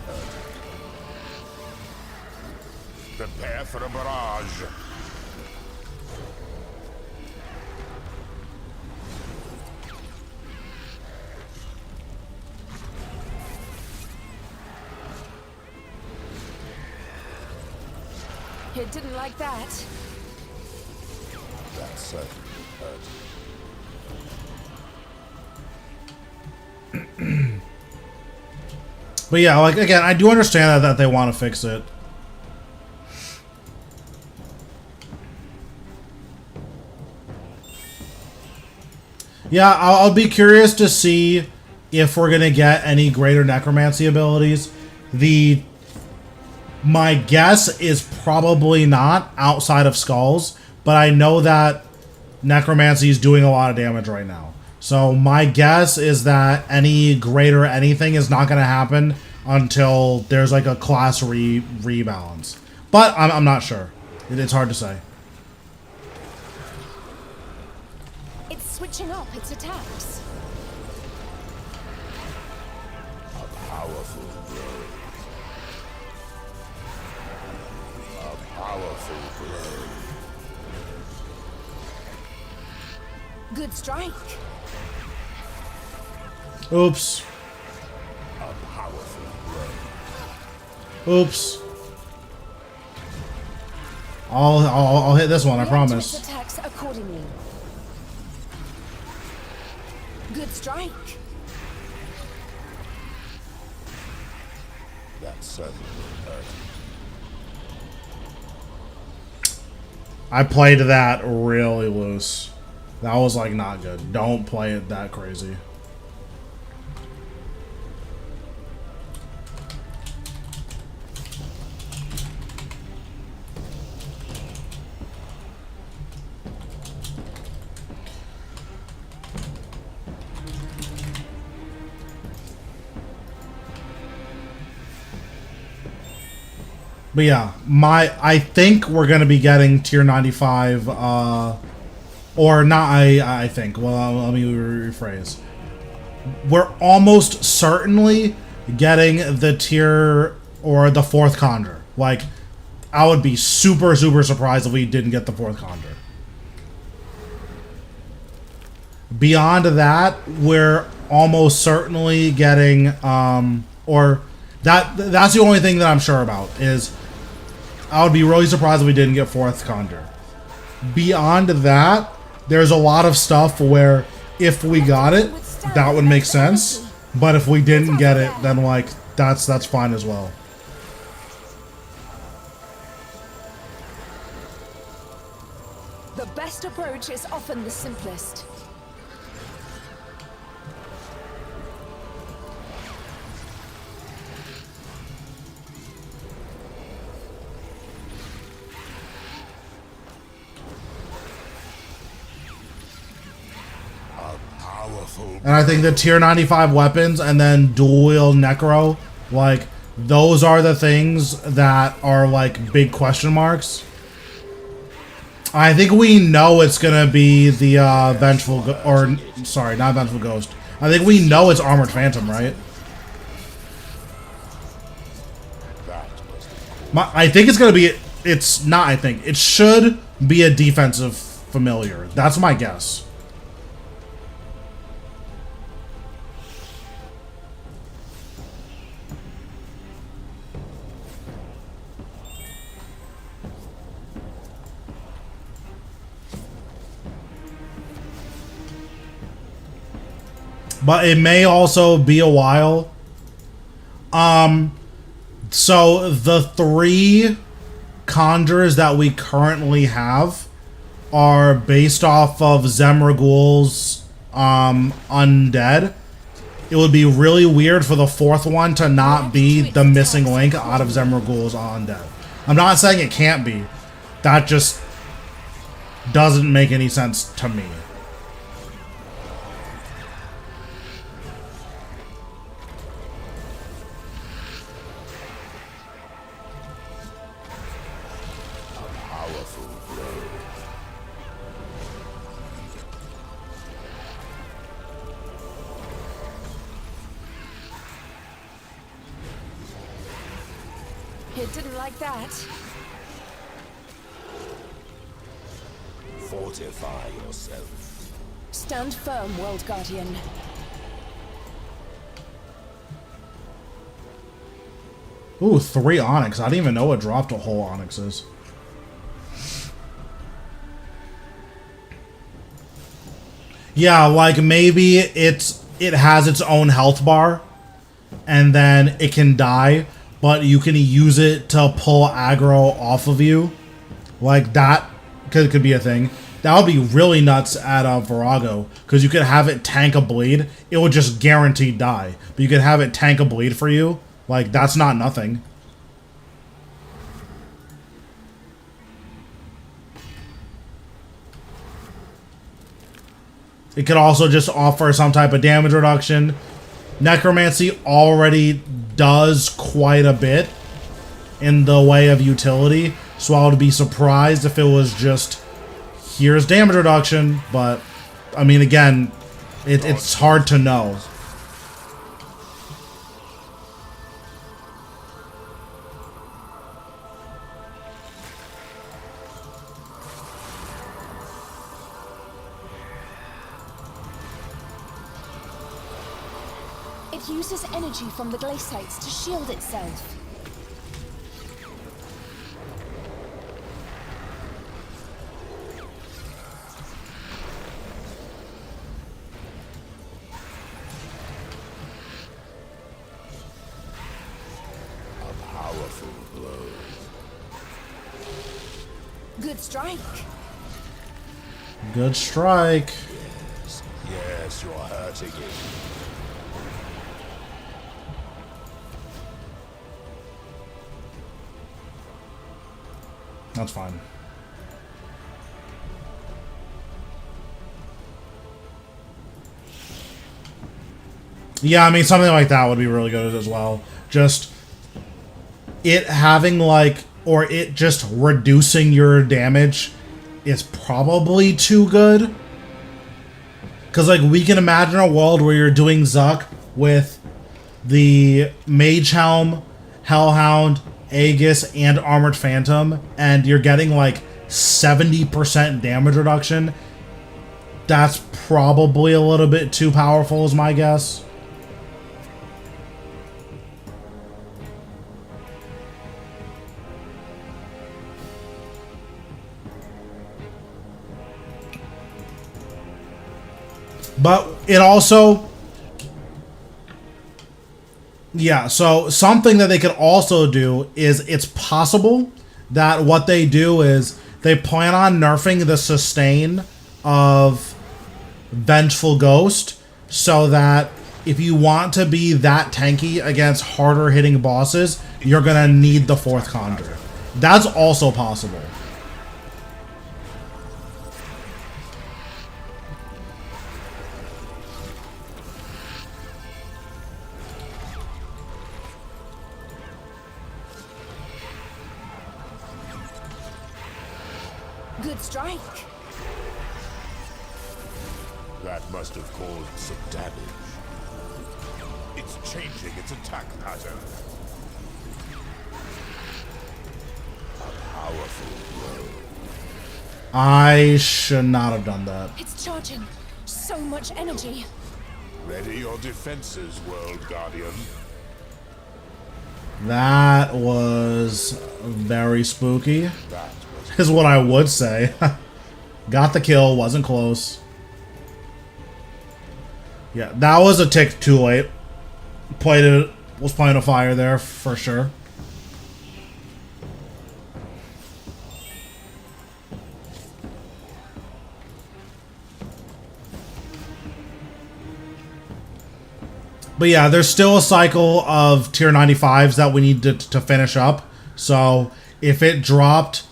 urgent. Prepare for a barrage. It didn't like that. That's certainly urgent. But yeah, like, again, I do understand that they want to fix it. Yeah, I'll be curious to see if we're gonna get any greater necromancy abilities. My guess is probably not outside of skulls, but I know that necromancy is doing a lot of damage right now. So my guess is that any greater anything is not going to happen until there's like a class rebalance. But I'm not sure. It's hard to say. It's switching up its attacks. A powerful blow. A powerful blow. Good strike. Oops. A powerful blow. Oops. I'll hit this one, I React to promise. its attacks accordingly. Good strike. That's certainly urgent. I played that really loose. That was like not good. Don't play it that crazy. But yeah, I think we're gonna be getting tier 95, or not. I think. Well, let me rephrase. We're almost certainly getting the tier or the fourth conjure. Like, I would be super surprised if we didn't get the fourth conjure. Beyond that, we're almost certainly getting, or that's the only thing that I'm sure about is. I would be really surprised if we didn't get fourth conjure. Beyond that, there's a lot of stuff where if we got it, that would make sense. But if we didn't get it, then like that's fine as well. The best approach is often the simplest. And I think the tier 95 weapons and then dual wield necro, like, those are the things that are like big question marks. I think we know it's gonna be the sorry, not Vengeful Ghost. I think we know it's Armored Phantom, right? I think it's gonna be. It's not. I think it should be a defensive familiar. That's my guess. but it may also be a while. So the 3 conjures that we currently have are based off of Zamorak's undead. It would be really weird for the 4th one to not be the missing link out of Zamorak's undead. I'm not saying it can't be. That just doesn't make any sense to me. It didn't like that. Fortify yourself. Stand firm, World Guardian. Ooh, 3 onyx. I didn't even know it dropped a whole onyxes. Yeah, like maybe it has its own health bar, and then it can die, but you can use it to pull aggro off of you. Like that could be a thing. That would be really nuts at Virago, because you could have it tank a bleed. It would just guaranteed die, but you could have it tank a bleed for you. Like, that's not nothing. It could also just offer some type of damage reduction. Necromancy already does quite a bit in the way of utility, so I would be surprised if it was just, here's damage reduction, but, I mean, again, it's hard to know. It uses energy from the glaciates to shield itself. A powerful blow. Good strike. Good strike. Yes, you're hurting it. That's fine. Yeah, I mean, something like that would be really good as well. Just it having, like, or it just reducing your damage is probably too good. Because, like, we can imagine a world where you're doing Zuck with the Mage Helm, Hellhound, Aegis, and Armored Phantom, and you're getting like 70% damage reduction. That's probably a little bit too powerful, is my guess. But it also... Yeah, so something that they could also do is it's possible that what they do is they plan on nerfing the sustain of Vengeful Ghost so that if you want to be that tanky against harder hitting bosses, you're going to need the 4th Conjure. That's also possible. Good strike. That must have caused some damage. It's changing its attack pattern. A powerful blow. I should not have done that. It's charging. So much energy. Ready your defenses, World Guardian. That was very spooky, That was is what I would say. Got the kill, wasn't close. Yeah, that was a tick too late. Was playing a fire there for sure. But yeah, there's still a cycle of tier 95s that we need to finish up. So if it dropped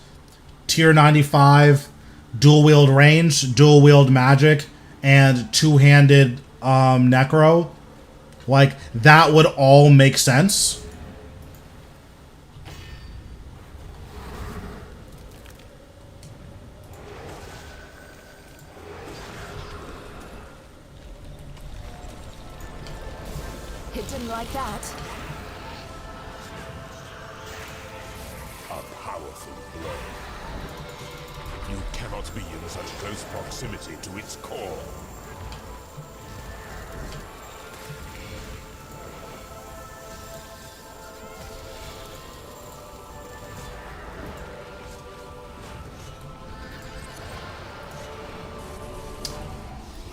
tier 95, dual wield range, dual wield magic, and two-handed necro, like that would all make sense. It didn't like that. A powerful blow. You cannot be in such close proximity to its core.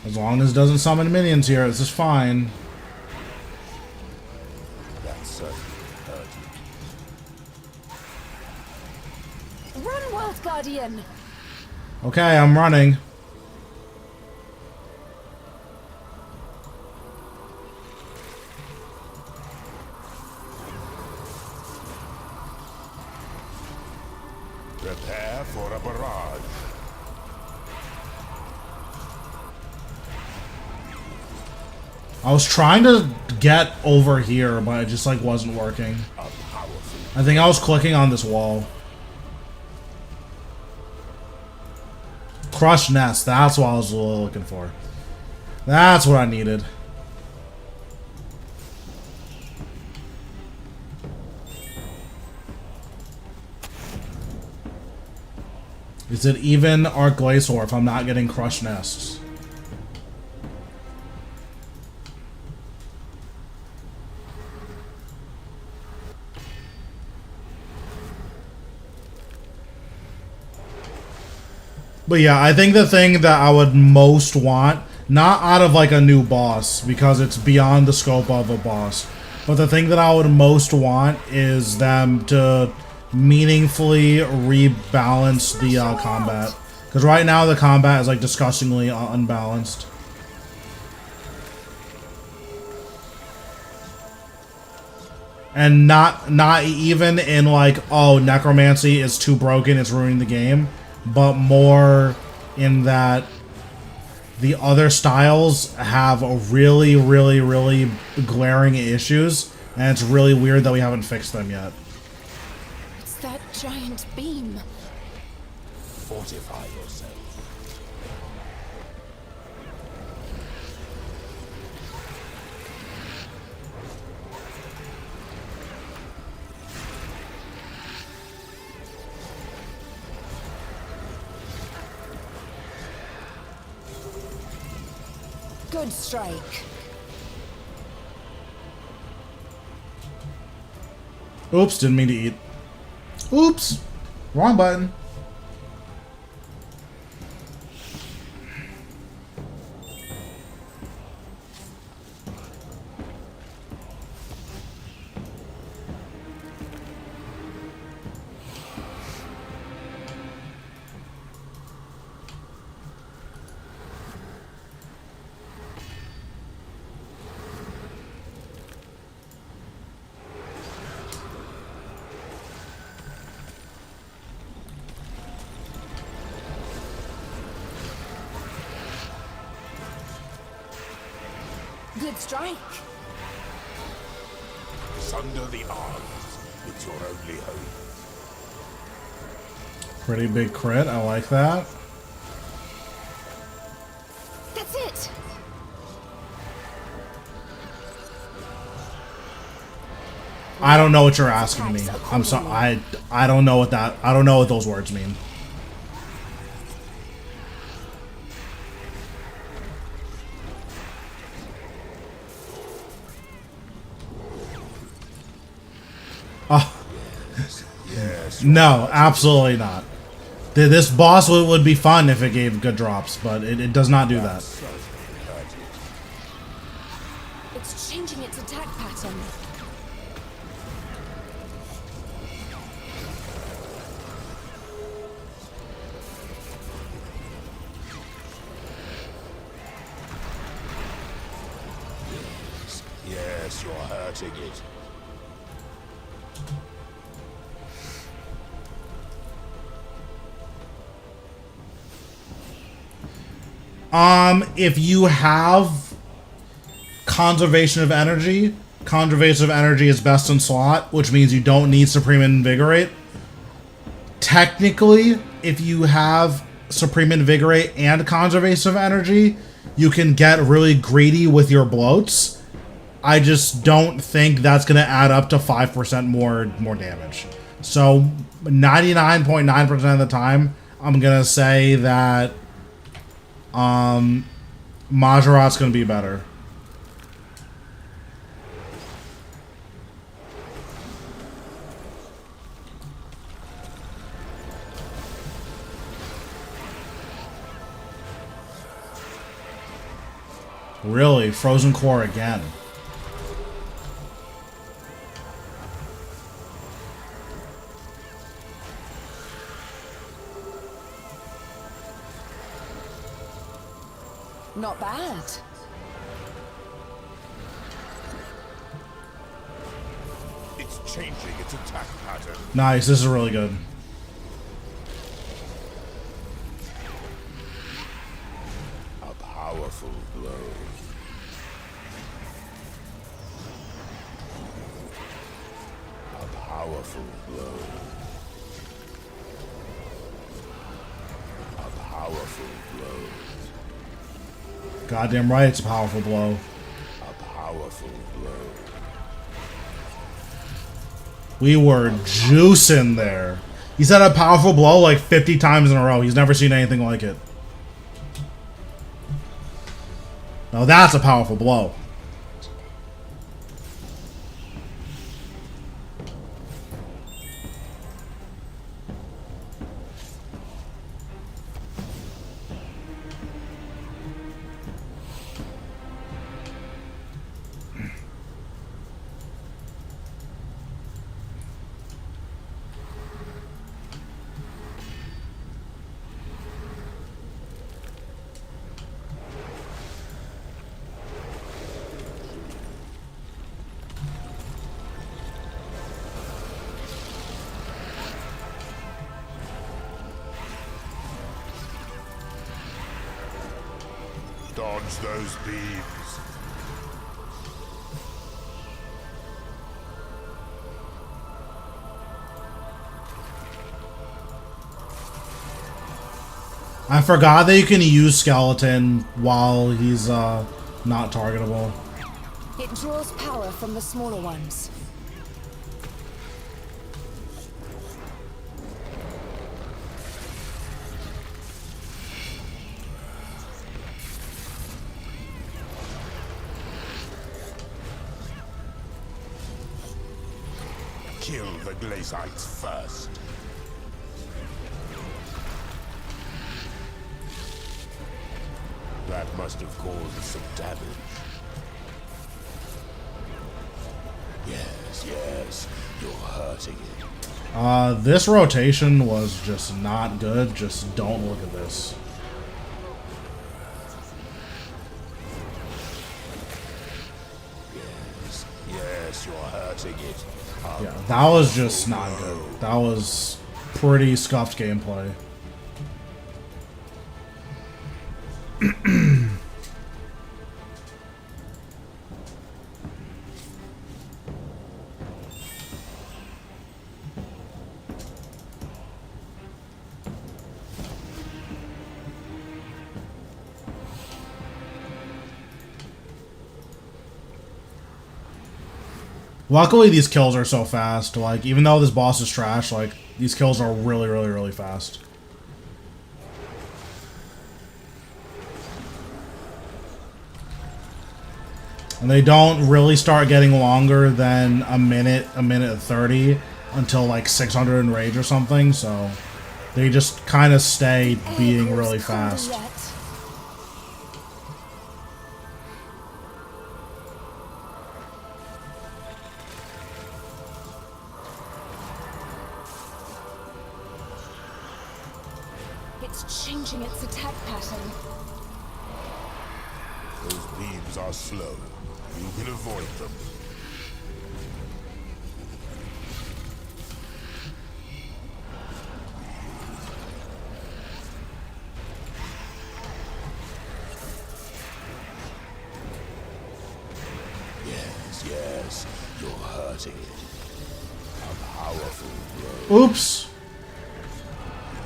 As long as it doesn't summon minions here, this is fine. That certainly hurt you. Run, World Guardian! Okay, I'm running. Prepare for a barrage. I was trying to get over here, but it just like wasn't working. I think I was clicking on this wall. Crushed nest, that's what I was looking for. That's what I needed. Is it even Arch-Glacor if I'm not getting crushed nests? But yeah, I think the thing that I would most want, not out of like a new boss, because it's beyond the scope of a boss, but the thing that I would most want is them to meaningfully rebalance the combat. Because right now the combat is like disgustingly unbalanced. And not even in like, oh, necromancy is too broken, it's ruining the game, but more in that the other styles have a really, really, really glaring issues, and it's really weird that we haven't fixed them yet. It's that giant beam. Fortify yourself. Good strike. Oops, didn't mean to eat. Oops, wrong button. Good strike. Sunder the arms. It's your only hope. Pretty big crit, I like that. That's it. I don't know what you're asking me. I'm sorry. I don't know what that. I don't know what those words mean. Oh. Yes. No, absolutely not. This boss would be fun if it gave good drops, but it does not do that. changing its attack pattern. Yes, you're hurting it. If you have conservation of energy is best in slot, which means you don't need Supreme Invigorate. Technically, if you have Supreme Invigorate and conservation of energy, you can get really greedy with your bloats. I just don't think that's going to add up to 5% more damage. So 99.9% of the time, I'm going to say that Majora's going to be better. Really? Frozen Core again? Not bad. It's changing its attack pattern. Nice, this is really good. A powerful blow. A powerful blow. A powerful blow. Goddamn right, it's a powerful blow. A powerful blow. We were juicing there. He said a powerful blow like 50 times in a row. He's never seen anything like it. Now that's a powerful blow. Dodge those beams. I forgot that you can use Skeleton while he's not targetable. It draws power from the smaller ones. Kill the glacites first. That must have caused some damage. Yes, you're hurting it. This rotation was just not good. Just don't look at this. Yes, you're hurting it. Yeah, that was just not good. That was pretty scuffed gameplay. Luckily, these kills are so fast. Like, even though this boss is trash, like, these kills are really, really, really fast. And they don't really start getting longer than a minute 30 until like 600 in rage or something, so they just kind of stay beating really fast. It's changing its attack pattern. Those beams are slow. You can avoid them. Yes, you're hurting it. A powerful blow. Oops.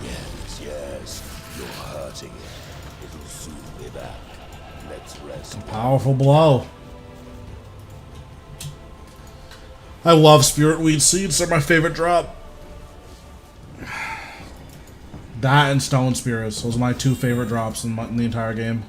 Yes, you're hurting it. It'll soon be back. Let's rest. Powerful blow. I love Spirit Weed Seeds. They're my favorite drop. That and Stone Spirits. Those are my two favorite drops in the entire game.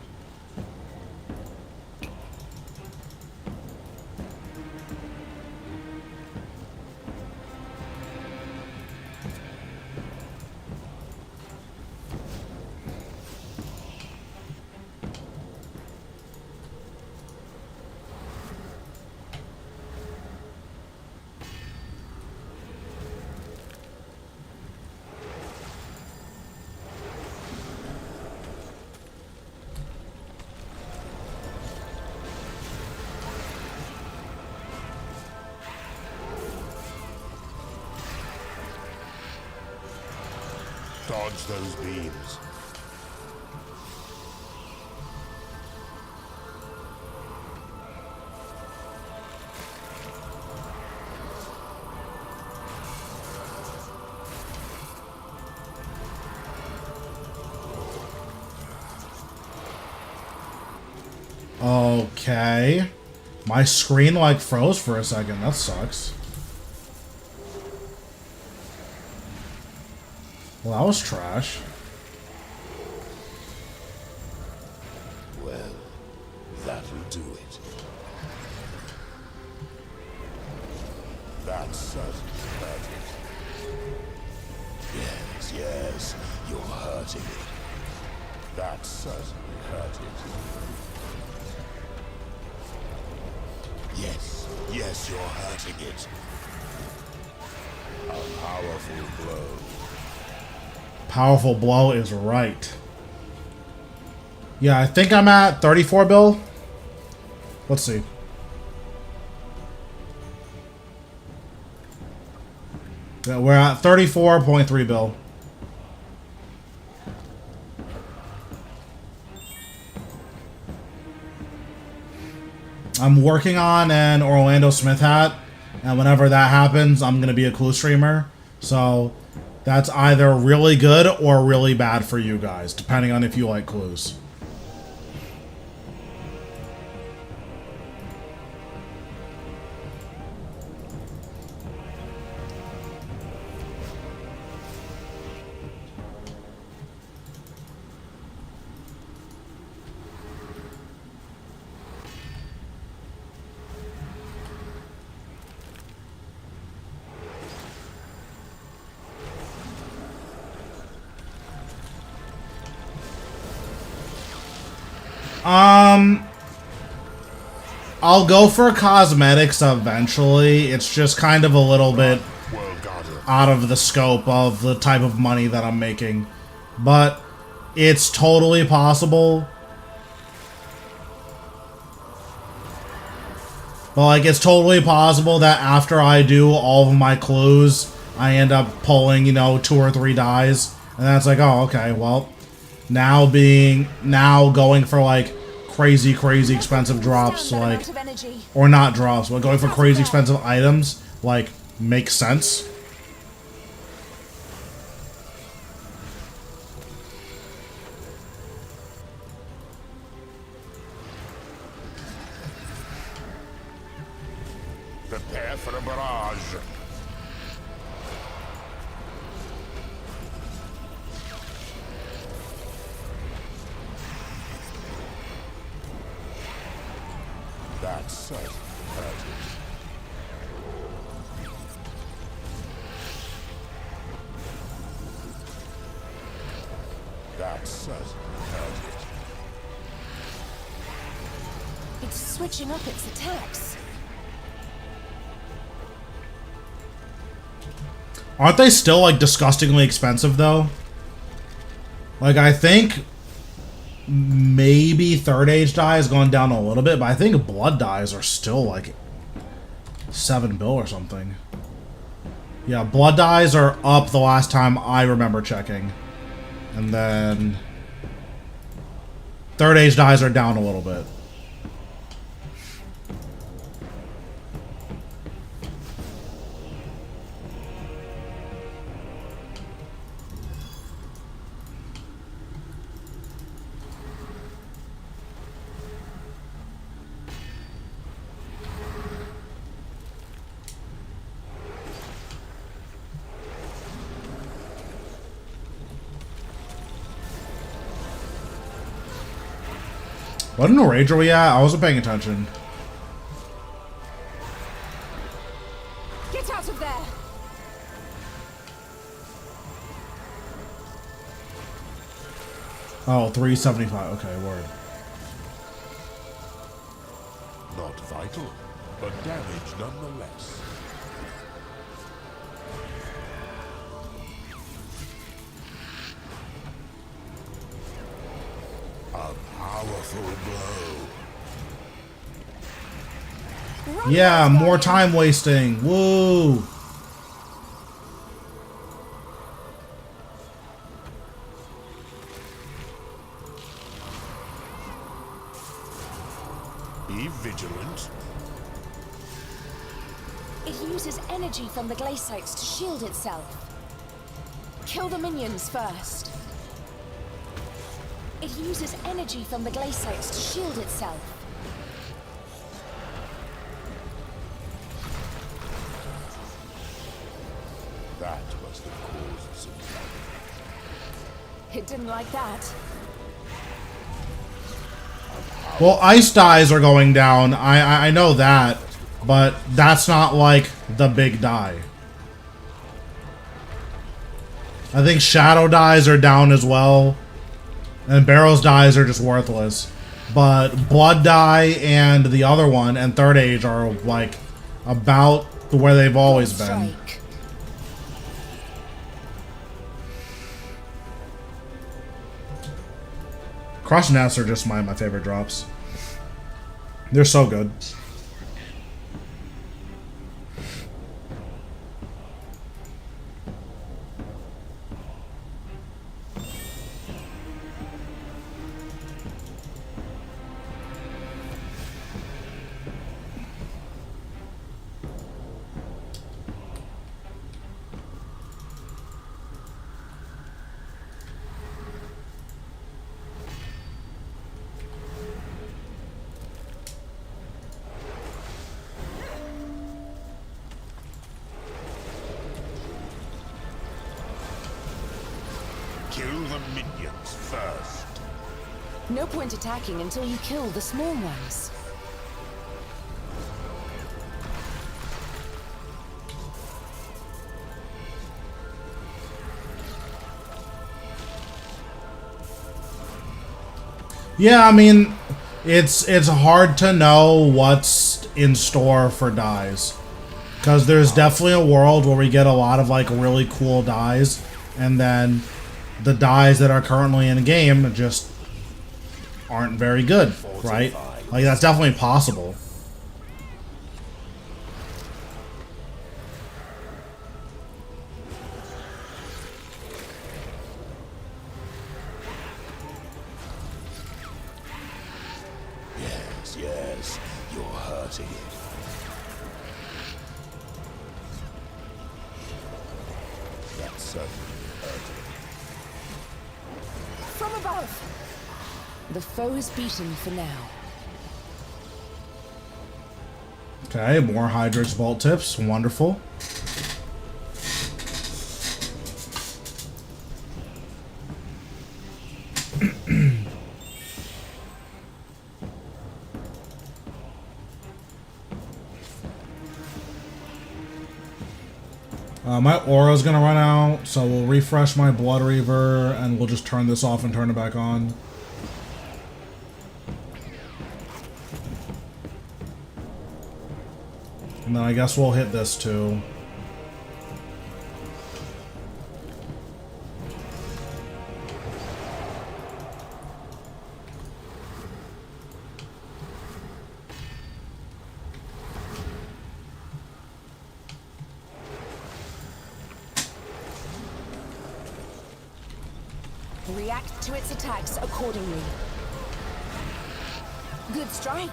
Dodge those beams. Okay. My screen like froze for a second. That sucks. Well, that was trash. Well, that'll do it. That certainly hurt it. Yes, you're hurting it. That certainly hurt it. Yes, you're hurting it. A powerful blow. Powerful blow is right. Yeah, I think I'm at 34 bill. Let's see. Yeah, we're at 34.3 bill. I'm working on an Orlando Smith hat, and whenever that happens, I'm going to be a clue streamer. So that's either really good or really bad for you guys, depending on if you like clues. I'll go for cosmetics eventually. It's just kind of a little bit out of the scope of the type of money that I'm making. But it's totally possible. But like, it's totally possible that after I do all of my clues, I end up pulling, you know, 2 or 3 dies. And that's like, oh, okay, well, now going for like crazy expensive drops, like, or not drops, but going for crazy expensive items, like, makes sense. Prepare for a barrage. That's so hurting. That's certainly hurting. It's switching up its attacks. Aren't they still like disgustingly expensive though? Like, I think maybe third age die has gone down a little bit, but I think blood dies are still like 7 bill or something. Yeah, blood dies are up the last time I remember checking. And then third age dies are down a little bit. What in the rage are we at? I wasn't paying attention. Get out of there! Oh, 375. Okay, word. Not vital, but damage nonetheless. A powerful blow. Yeah, more time wasting. Woo! Be vigilant. It uses energy from the glacites to shield itself. Kill the minions first. It uses energy from the glacites to shield itself. That was the cause of some trouble. It didn't like that. Well, ice dies are going down. I know that, but that's not like the big die. I think shadow dies are down as well, and barrels dies are just worthless. But blood die and the other one and third age are like about where they've always been. Strike. Crush nests are just my favorite drops. They're so good. Kill the minions first. No point attacking until you kill the small ones. Yeah, I mean, it's hard to know what's in store for dies. Because there's definitely a world where we get a lot of like really cool dies, and then the dies that are currently in the game just aren't very good, right? Like, that's definitely possible. Yes, yes, you're hurting. That's certainly hurting. From above! The foe is beaten for now. Okay, more Hydra's Bolt tips. Wonderful. My aura's gonna run out, so we'll refresh my Blood Reaver, and we'll just turn this off and turn it back on. And then I guess we'll hit this too. React to its attacks accordingly. Good strike.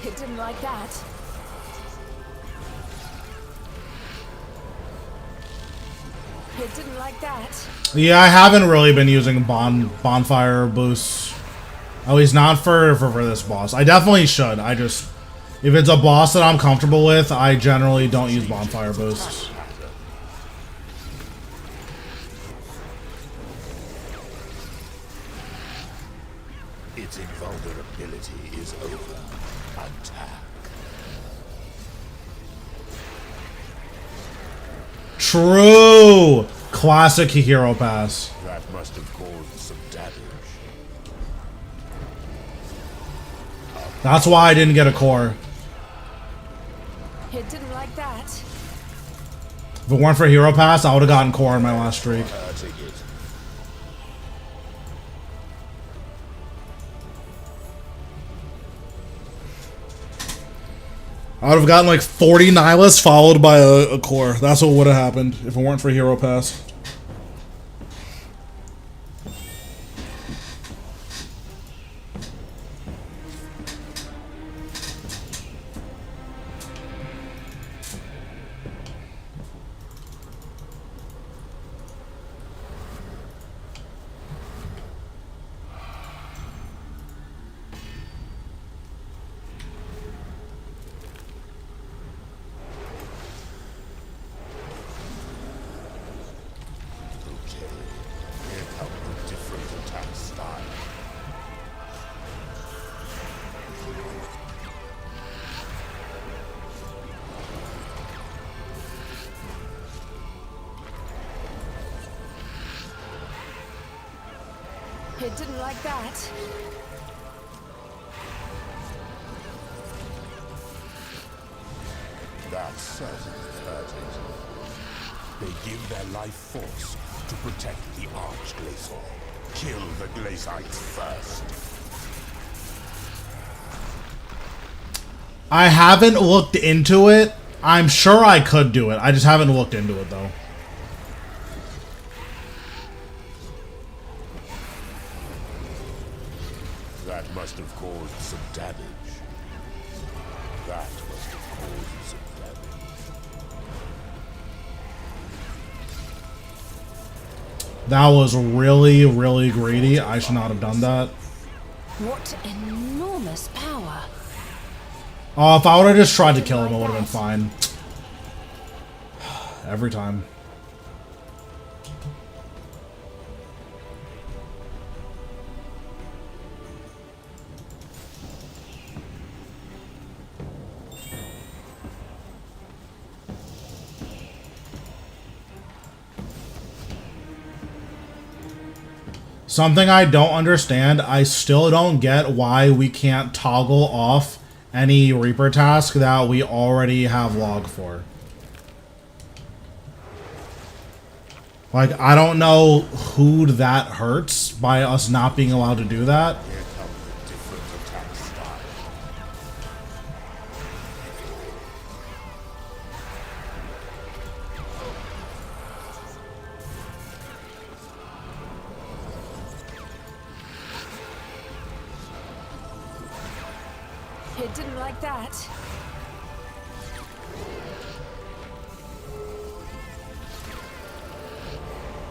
It didn't like that. It didn't like that. Yeah, I haven't really been using bonfire boosts. At least not for this boss. I definitely should. I just... If it's a boss that I'm comfortable with, I generally don't use bonfire boosts. Its invulnerability is over. Attack. True! Classic hero pass. That must have caused some damage. That's why I didn't get a core. It didn't like that. If it weren't for hero pass, I would have gotten core in my last streak. I would have gotten like 40 Nilas followed by a core. That's what would have happened if it weren't for hero pass. It didn't like that. That certainly hurt it. They give their life force to protect the Arch-Glacor. Kill the Glacites first. I haven't looked into it. I'm sure I could do it. I just haven't looked into it though. That must have caused some damage. That must have caused some damage. That was really, really greedy. I should not have done that. What enormous power. Oh, if I would have just tried to kill him, it would have been fine. Every time. Something I don't understand, I still don't get why we can't toggle off any Reaper task that we already have log for. Like, I don't know who that hurts by us not being allowed to do that. Here come the different attack style. It didn't like that.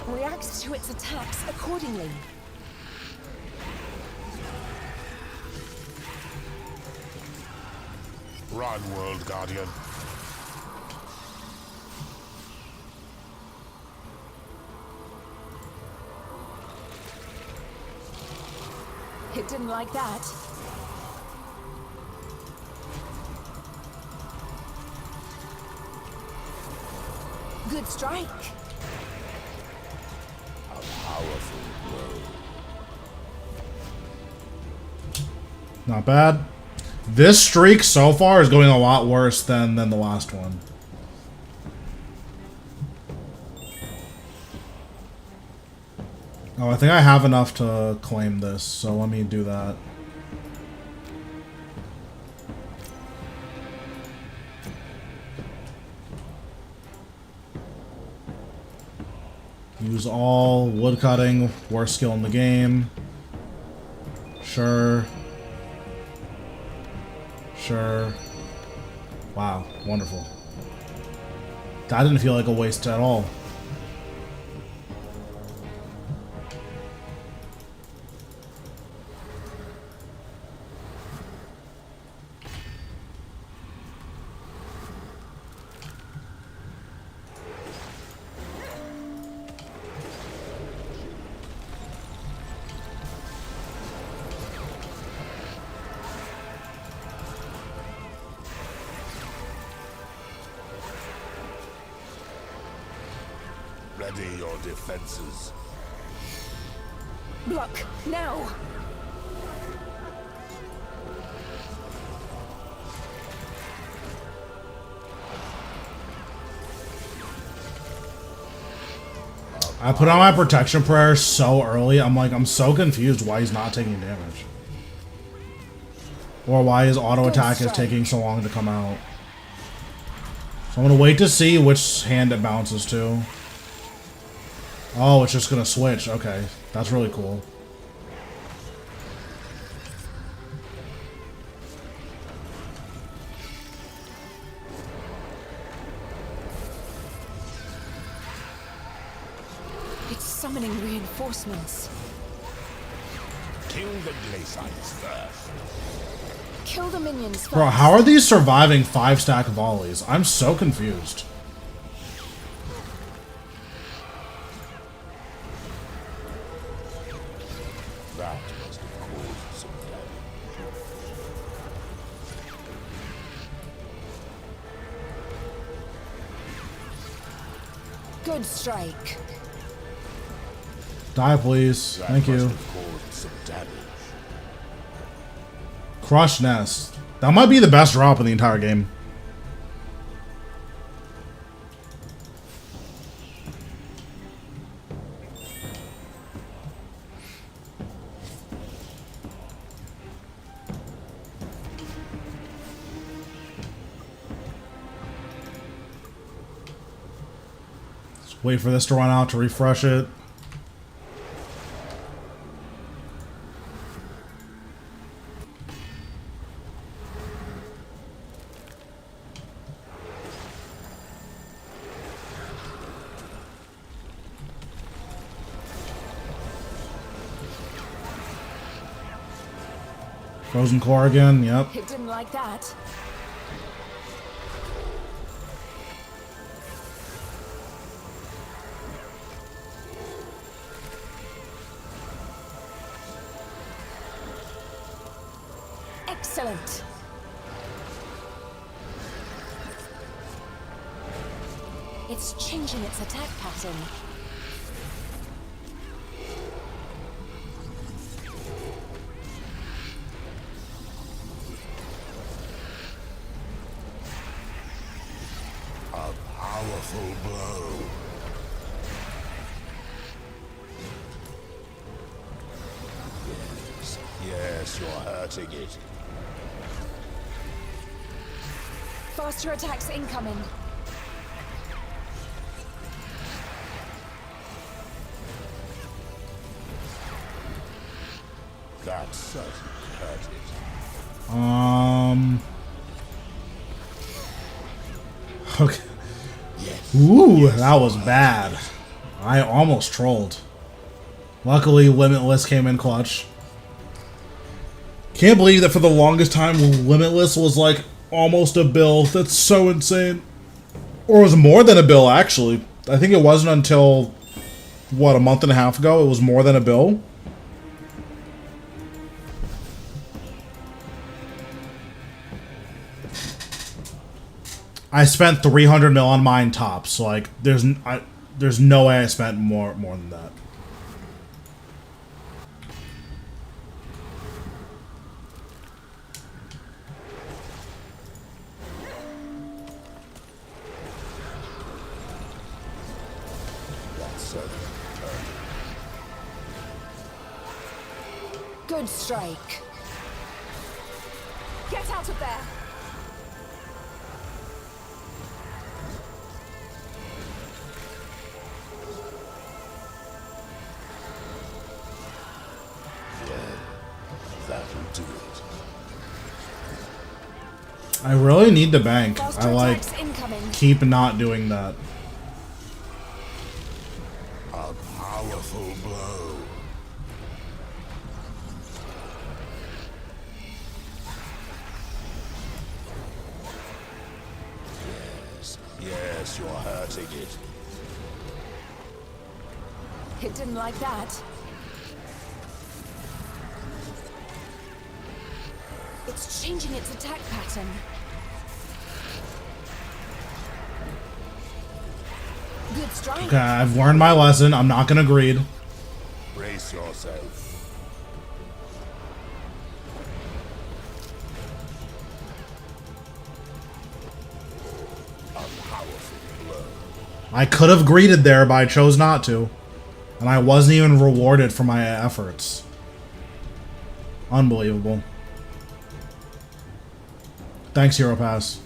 Reacts to its attacks accordingly. Run, World Guardian. It didn't like that. Good strike. A powerful blow. Not bad. This streak so far is going a lot worse than the last one. Oh, I think I have enough to claim this, so let me do that. Use all wood cutting, worst skill in the game. Sure. Sure. Wow, wonderful. That didn't feel like a waste at all. Ready your defenses. Block, now! I put on my protection prayer so early. I'm so confused why he's not taking damage. Or why his auto attack is taking so long to come out. So I'm gonna wait to see which hand it bounces to. Oh, it's just gonna switch. Okay, that's really cool. It's summoning reinforcements. Kill the Glacites first. Kill the minions first. Bro, how are these surviving 5-stack volleys? I'm so confused. That must have caused some damage. Good strike. Die, please. That Thank must you. have caused some damage. Crush Nest. That might be the best drop in the entire game. Let's wait for this to run out to refresh it. Frozen core again, yep. It didn't like that. Excellent. It's changing its attack pattern. Powerful blow. Yes, you're hurting it. Faster attacks incoming. That certainly hurt it. Okay. Yes. Ooh, that was bad. I almost trolled. Luckily, Limitless came in clutch. Can't believe that for the longest time, Limitless was like almost a bill. That's so insane. Or it was more than a bill, actually. I think it wasn't until, what, a month and a half ago? It was more than a bill. I spent 300 mil on mine tops, so like there's no way I spent more than that. That certainly hurt it. Good strike. Get out of there. I really need to bank. Faster I like attacks incoming. keep not doing that. A powerful blow. Yes, you're hurting it. It didn't like that. It's changing its attack pattern. Good strike. Okay, I've learned my lesson. I'm not gonna greed. Brace yourself. A powerful blow. I could have greeted there, but I chose not to. And I wasn't even rewarded for my efforts. Unbelievable. Thanks, Hero Pass.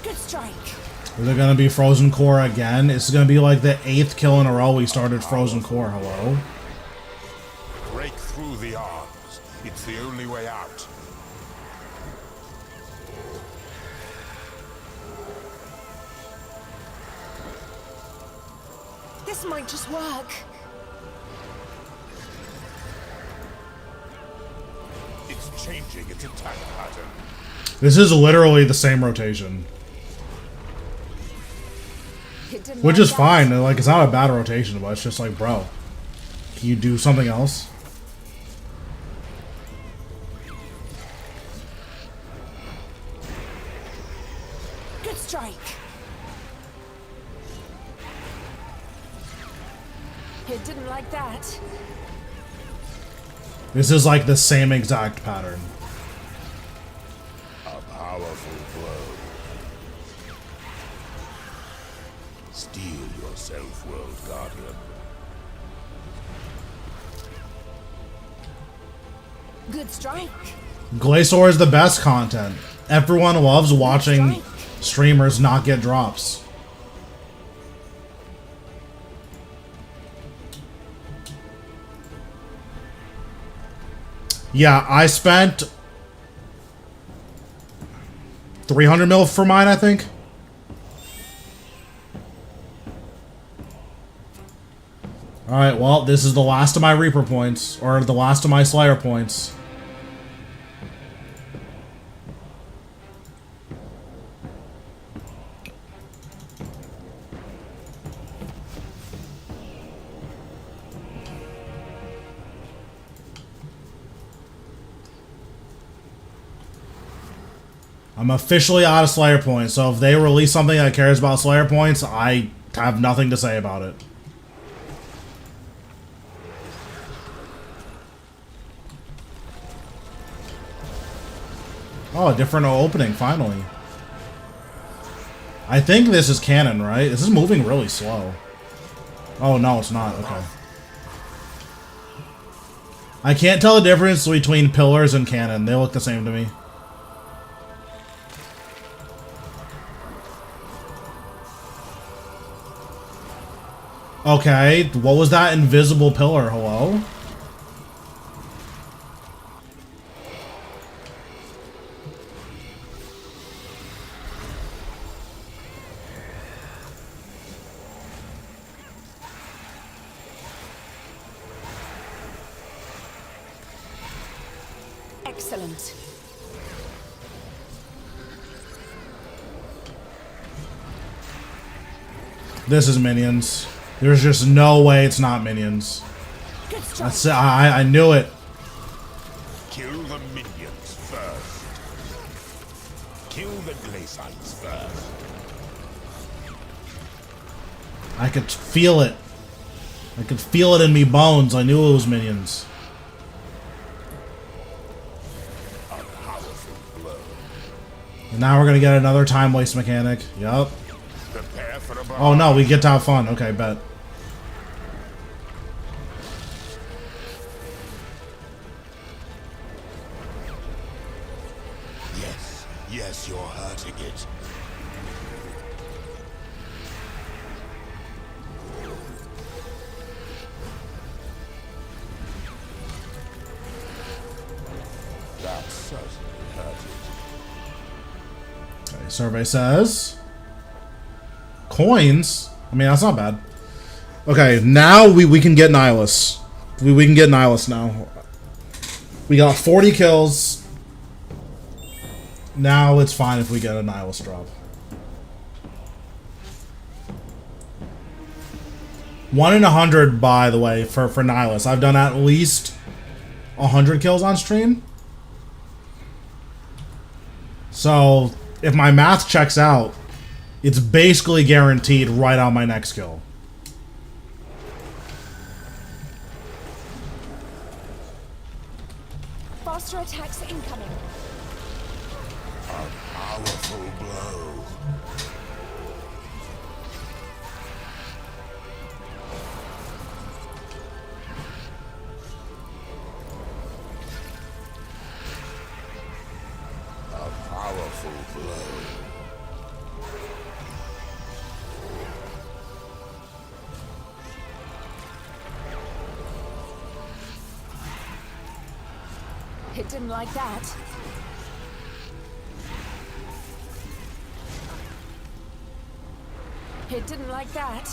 Good strike. Is it gonna be Frozen Core again? This is gonna be like the 8th kill in a row we started Frozen Core. Hello? Break through the arms. It's the only way out. This might just work. It's changing its attack pattern. This is literally the same rotation. It didn't Which like is that. fine. Like, it's not a bad rotation, but it's just like, bro. Can you do something else? Good strike. It didn't like that. This is like the same exact pattern. A powerful blow. Steel yourself, World Guardian. Good strike. Glacor is the best content. Everyone loves watching streamers not get drops. Yeah, I spent 300 mil for mine, I think. Alright, well, this is the last of my Reaper points, or the last of my Slayer points. I'm officially out of Slayer points, so if they release something that cares about Slayer points, I have nothing to say about it. Oh, a different opening, finally. I think this is canon, right? This is moving really slow. Oh, no, it's not. Okay. I can't tell the difference between pillars and canon. They look the same to me. Okay, what was that invisible pillar? Hello? Excellent. This is minions. There's just no way it's not minions. Good strike. That's it. I knew it. Kill the minions first. Kill the Glacites first. I could feel it. I could feel it in me bones. I knew it was minions. A powerful blow. Now we're gonna get another time waste mechanic. Yup. Prepare for a barrage. Oh no, we get to have fun. Okay, bet. Yes, yes, you're hurting it. That certainly hurt it. Okay, survey says coins. I mean, that's not bad. Okay, now we can get Nilas. We can get Nilas now. We got 40 kills. Now it's fine if we get a Nilas drop. 1 in 100, by the way, for Nilas. I've done at least 100 kills on stream. So, if my math checks out, it's basically guaranteed right on my next kill. Faster attacks incoming. A powerful blow. A powerful blow. It didn't like that. It didn't like that.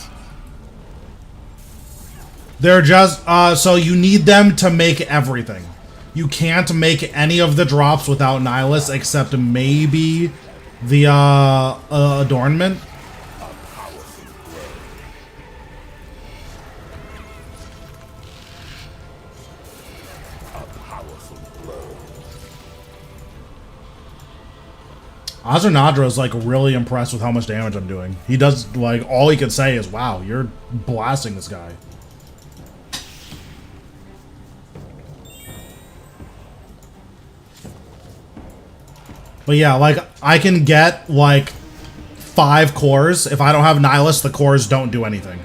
They're just, so you need them to make everything. You can't make any of the drops without Nilas except maybe the, adornment. Azernadra is like really impressed with how much damage I'm doing. He does, like, all he can say is, wow, you're blasting this guy. But yeah, like, I can get, like, 5 cores. If I don't have Nilas, the cores don't do anything.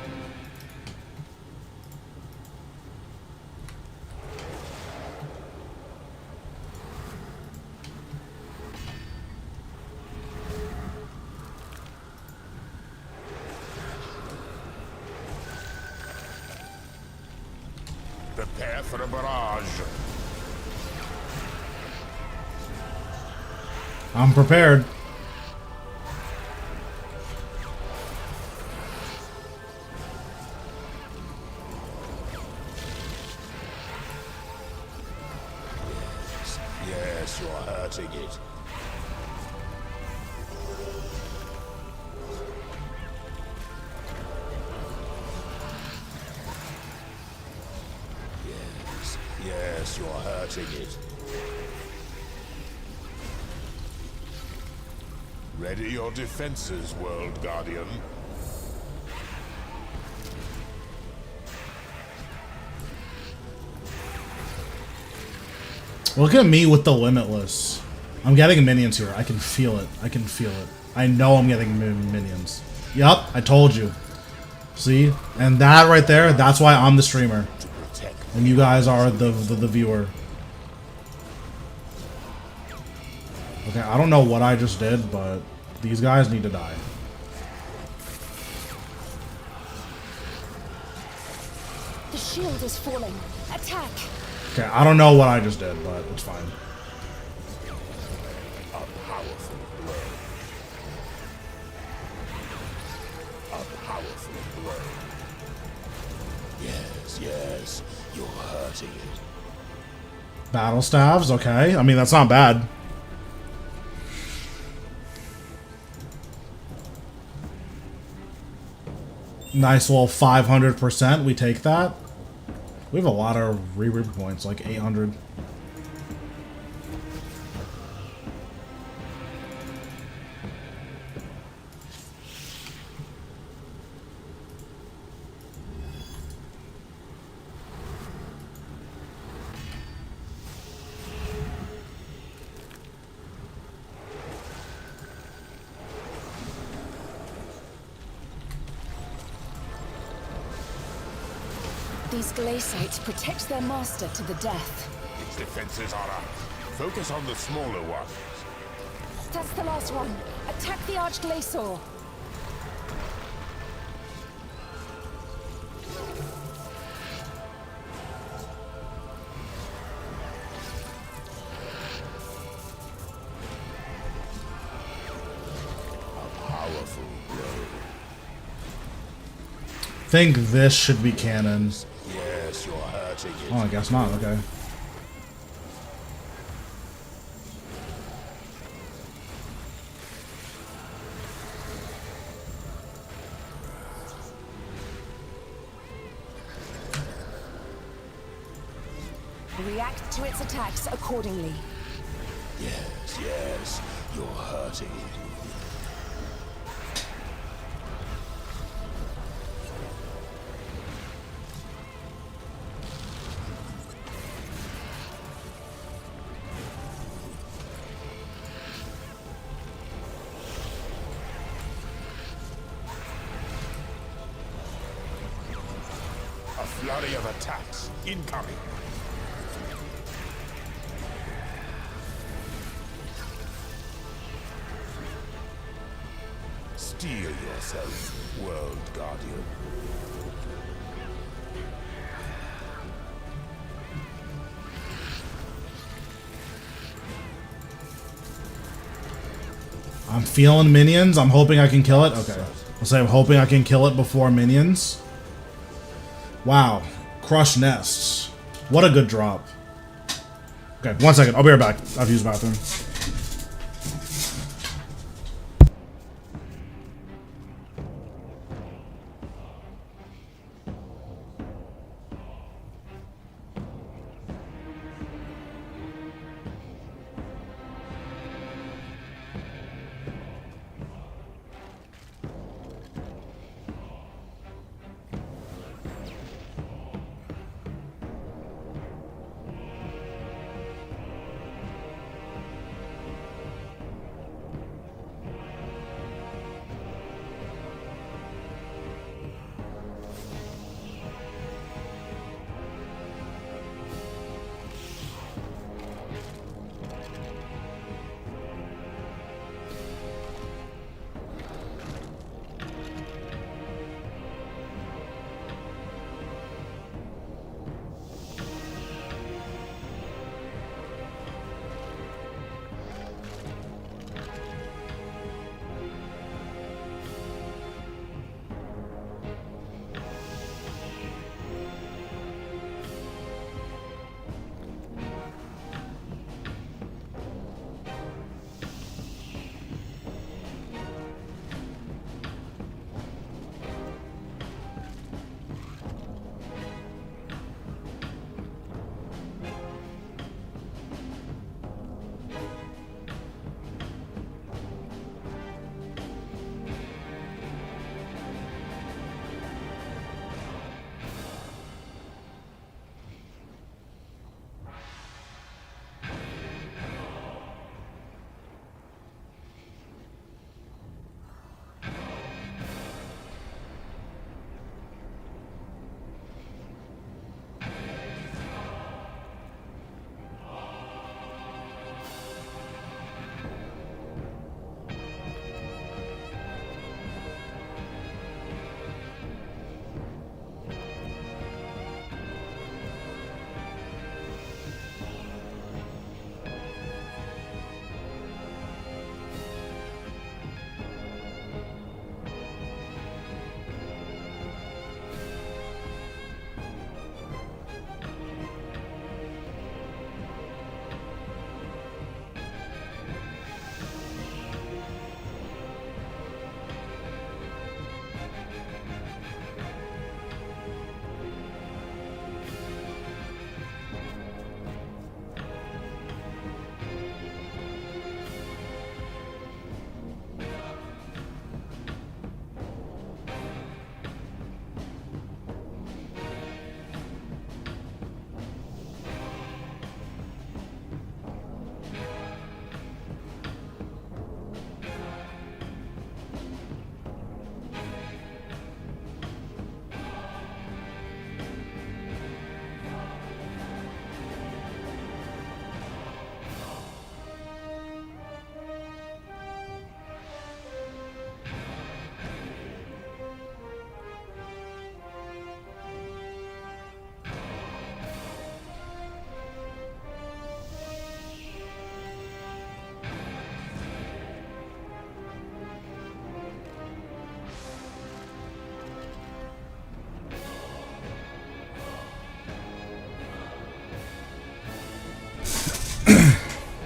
Prepare for a barrage. I'm prepared. Yes, you're hurting it. Yes, you're hurting it. Ready your defenses, World Guardian. Look at me with the Limitless. I'm getting minions here. I can feel it. I can feel it. I know I'm getting minions. Yup, I told you. See? And that right there, that's why I'm the streamer. And you guys are the viewer. Okay, I don't know what I just did, but these guys need to die. The shield is falling. Attack! Okay, I don't know what I just did, but it's fine. A powerful blow. A powerful blow. Yes, yes, you're hurting it. Battle staves, okay. I mean, that's not bad. Nice little 500%. We take that. We have a lot of re-rip points, like 800. These glaciates protect their master to the death. Its defenses are up. Focus on the smaller ones. That's the last one. Attack the Arch-Glacor. Powerful blow. Think this should be canon. Yes, you're hurting it. Oh, I guess not. Okay. React to its attacks accordingly. Yes, yes, you're hurting it. A flurry of attacks incoming. Steel yourself, World Guardian. I'm feeling minions. I'm hoping I can kill it. Okay. I'll say I'm hoping I can kill it before minions. Wow. Crush nests. What a good drop. Okay, 1 second. I'll be right back. I've used the bathroom.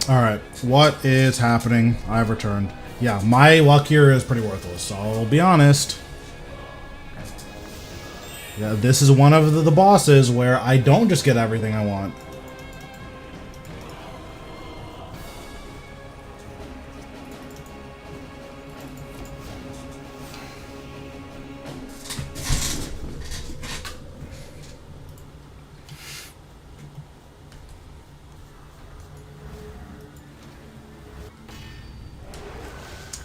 Alright, what is happening? I've returned. Yeah, my luck here is pretty worthless, so I'll be honest. Yeah, this is one of the bosses where I don't just get everything I want.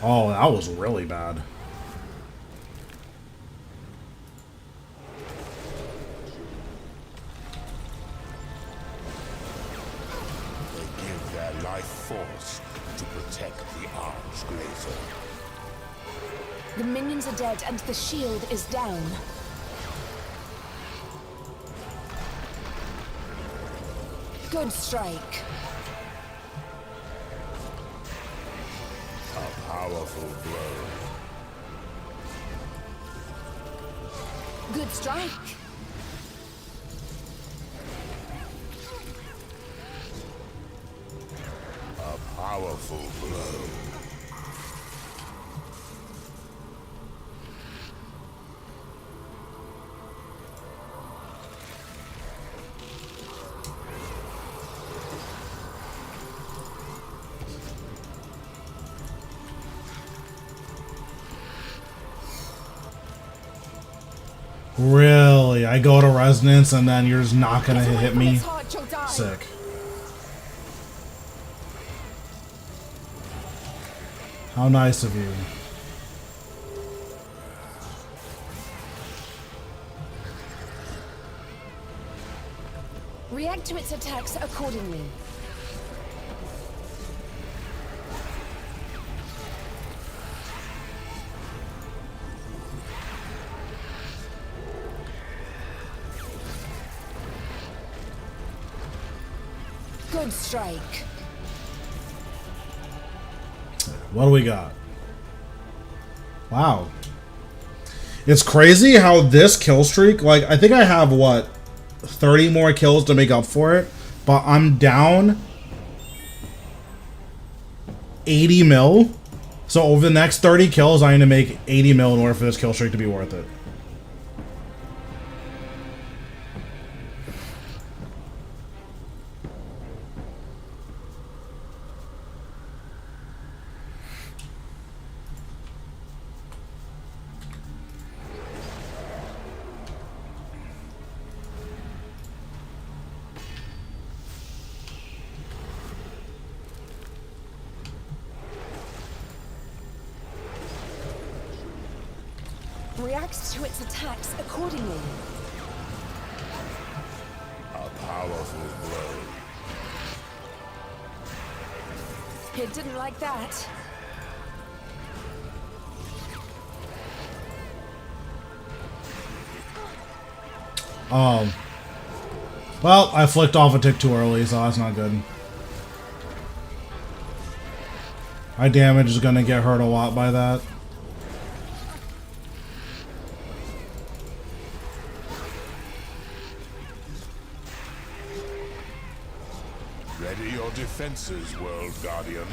Oh, that was really bad. They give their life force to protect the Arch-Glacor. The minions are dead and the shield is down. Good strike. A powerful blow. Good strike. A powerful blow. Really? I go to resonance and then you're just not gonna Get away hit from me? its heart, you'll die. Sick. How nice of you. React to its attacks accordingly. Good strike. What do we got? Wow. It's crazy how this kill streak, like, I think I have, what, 30 more kills to make up for it, but I'm down 80 mil. So over the next 30 kills, I need to make 80 mil in order for this kill streak to be worth it. React to its attacks accordingly. A powerful blow. It didn't like that. Well, I flicked off a tick too early, so that's not good. My damage is gonna get hurt a lot by that. Ready your defenses, World Guardian.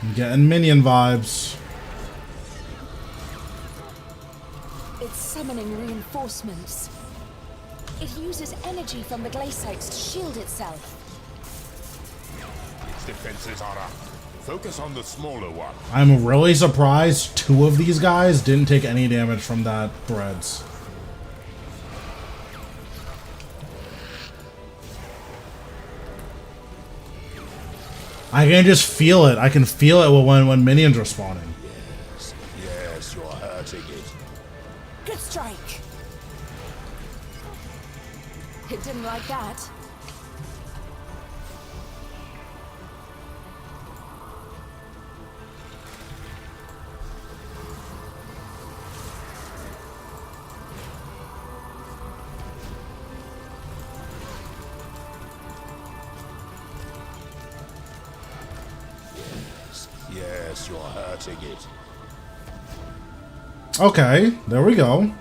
I'm getting minion vibes. It's summoning reinforcements. It uses energy from the glacites to shield itself. Its defenses are up. Focus on the smaller one. I'm really surprised 2 of these guys didn't take any damage from that threads. I can just feel it. I can feel it when minions are spawning. Yes, yes, you're hurting it. Good strike. It didn't like that. Yes, you're hurting it. Okay, there we go.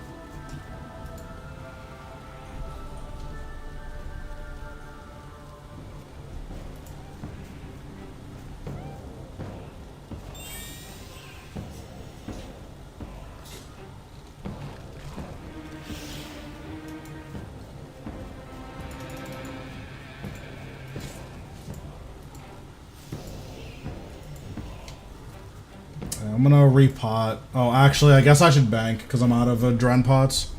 I'm gonna repot. Oh, actually, I guess I should bank because I'm out of adren pots.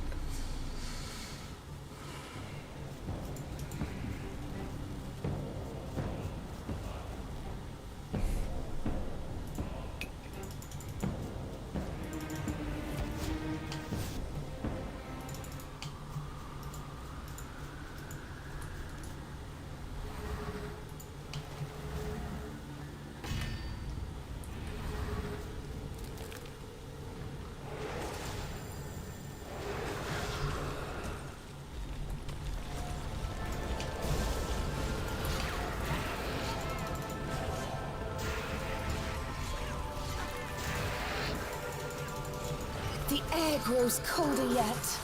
The air grows colder yet.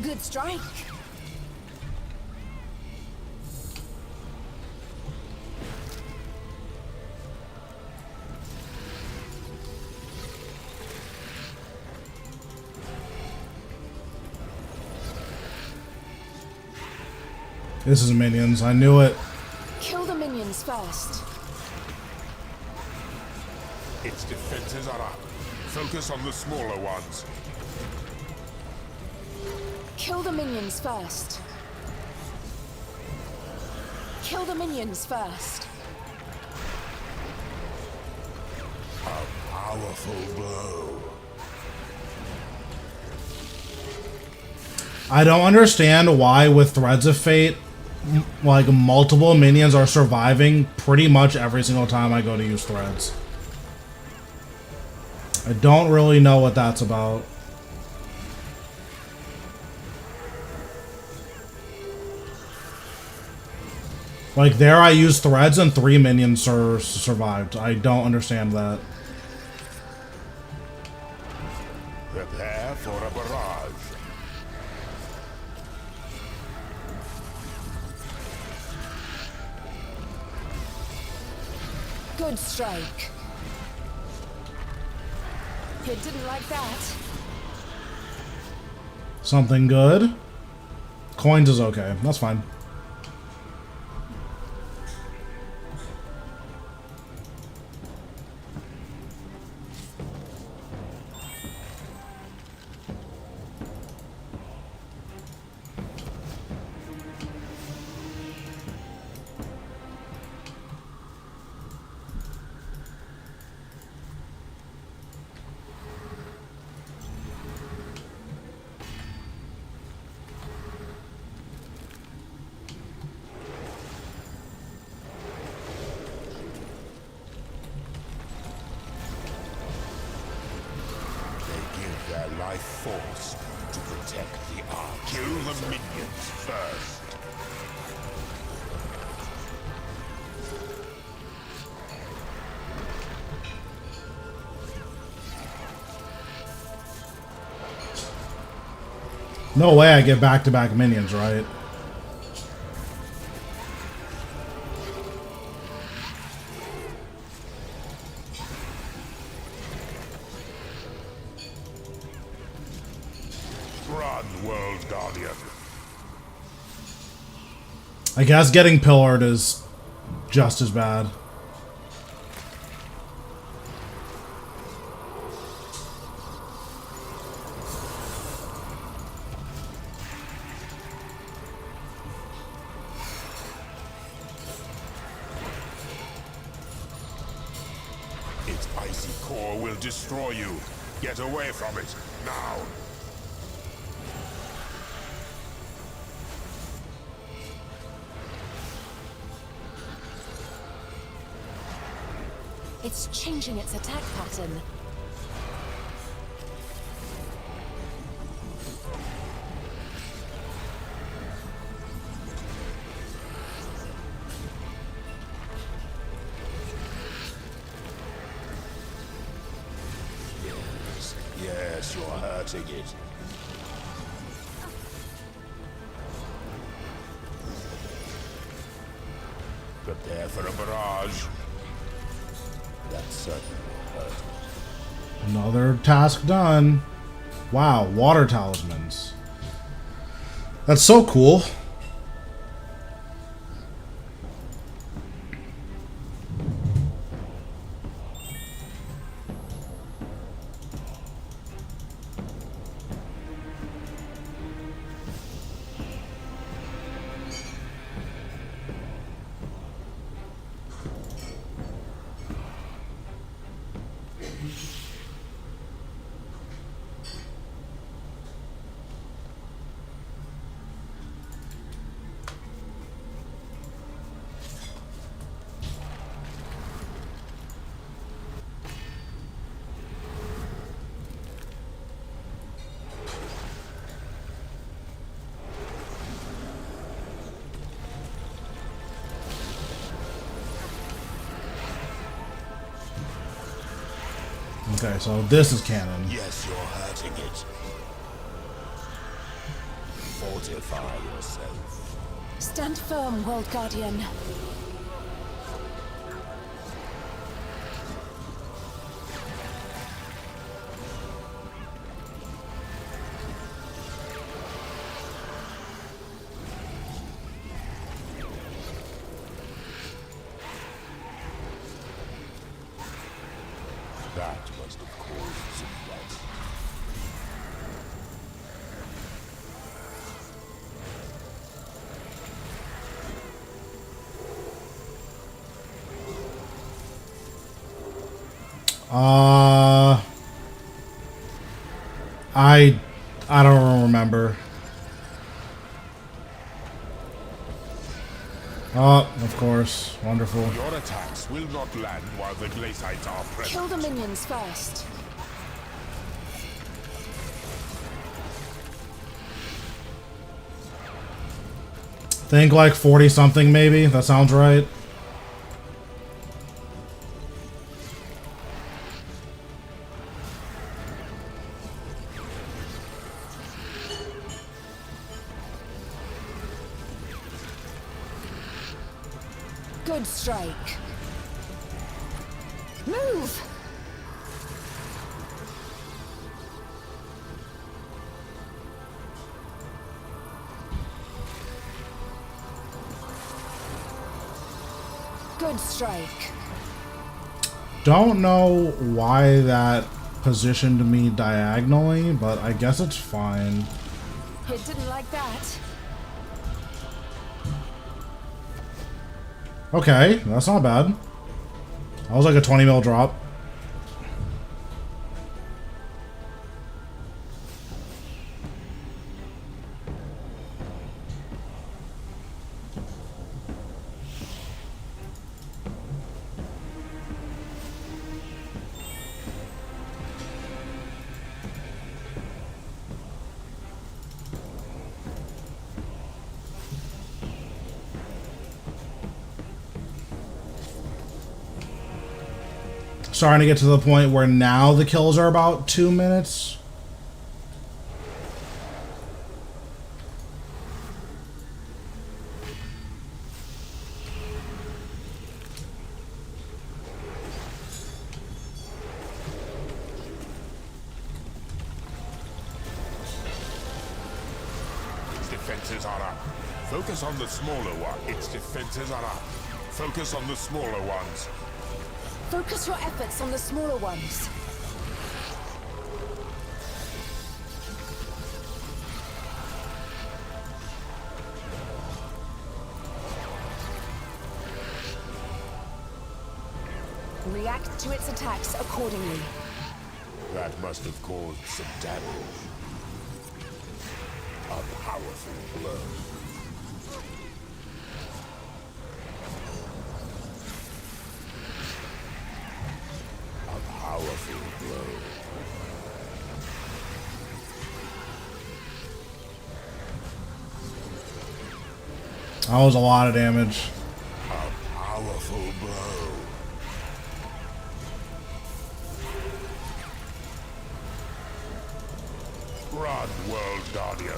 Good strike. This is minions. I knew it. Kill the minions first. Its defenses are up. Focus on the smaller ones. Kill the minions first. Kill the minions first. A powerful blow. I don't understand why with Threads of Fate, like, multiple minions are surviving pretty much every single time I go to use Threads. I don't really know what that's about. Like, there I used Threads and 3 minions survived. I don't understand that. Prepare for a barrage. Good strike. It didn't like that. Something good? Coins is okay. That's fine. Life force to protect the Ark. Kill the minions first. No way I get back-to-back minions, right? I guess getting pillared is just as bad. Its icy core will destroy you. Get away from it, now. It's changing its attack pattern. Yes, you're hurting it. Prepare for a barrage. That's certainly hurt. Another task done. Wow, water talismans. That's so cool. Okay, so this is canon. Yes, you're hurting it. Fortify yourself. Stand firm, World Guardian. That must have caused some rust. I don't remember. Oh, of course. Wonderful. Your attacks will not land while the glacites are present. Kill the minions first. Think like 40 something maybe. That sounds right. Good strike. Move! Good strike. Don't know why that positioned me diagonally, but I guess it's fine. It didn't like that. Okay, that's not bad. That was like a 20 mil drop. Starting to get to the point where now the kills are about 2 minutes. Its defenses are up. Focus on the smaller one. Its defenses are up. Focus on the smaller ones. Focus your efforts on the smaller ones. React to its attacks accordingly. That must have caused some damage. A powerful blow. That was a lot of damage. A powerful blow. Run, World Guardian.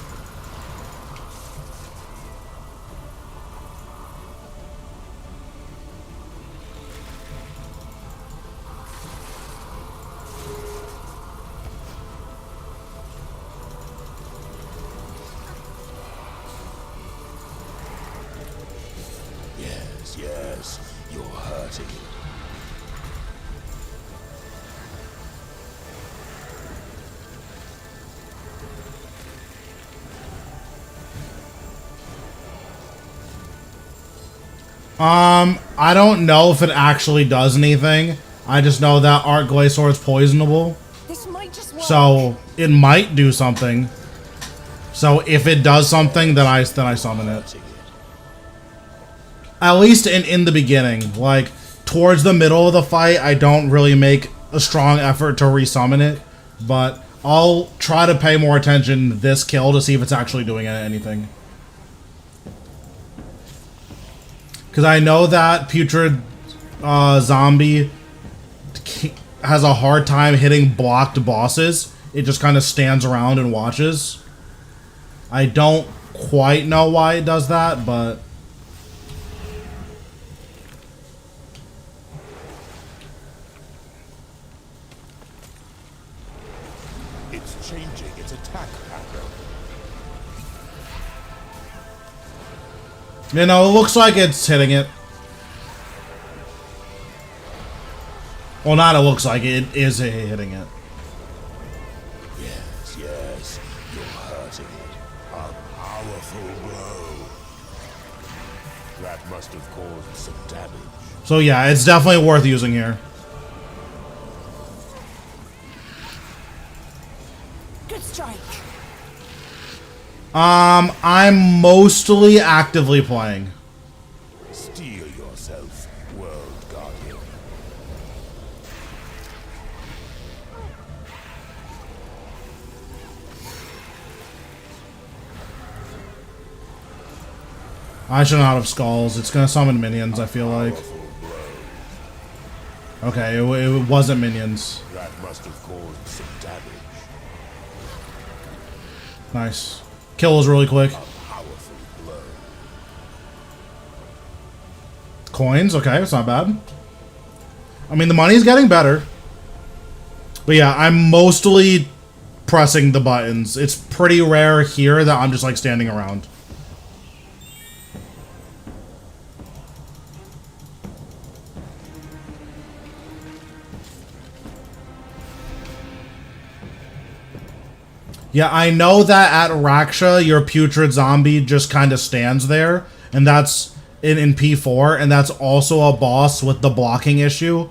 Yes, you're hurting. I don't know if it actually does anything. I just know that Arch-Glacor is poisonable. This might just work. So it might do something. So if it does something, then I summon it. At least in the beginning. Like, towards the middle of the fight, I don't really make a strong effort to resummon it. But I'll try to pay more attention to this kill to see if it's actually doing anything. Because I know that Putrid Zombie has a hard time hitting blocked bosses. It just kind of stands around and watches. I don't quite know why it does that, but... It's changing its attack pattern. You know, it looks like it's hitting it. Well, not it looks like it is hitting it. Yes, you're hurting it. A powerful blow. That must have caused some damage. So yeah, it's definitely worth using here. Good strike. I'm mostly actively playing. Steel yourself, World Guardian. I should not have skulls. It's gonna summon minions, I feel like. Okay, it wasn't minions. That must have caused some damage. Nice. Kill was really quick. Powerful blow. Coins, okay, it's not bad. I mean, the money's getting better. But yeah, I'm mostly pressing the buttons. It's pretty rare here that I'm just like standing around. Yeah, I know that at Raksha, your Putrid Zombie just kind of stands there, and that's in P4, and that's also a boss with the blocking issue,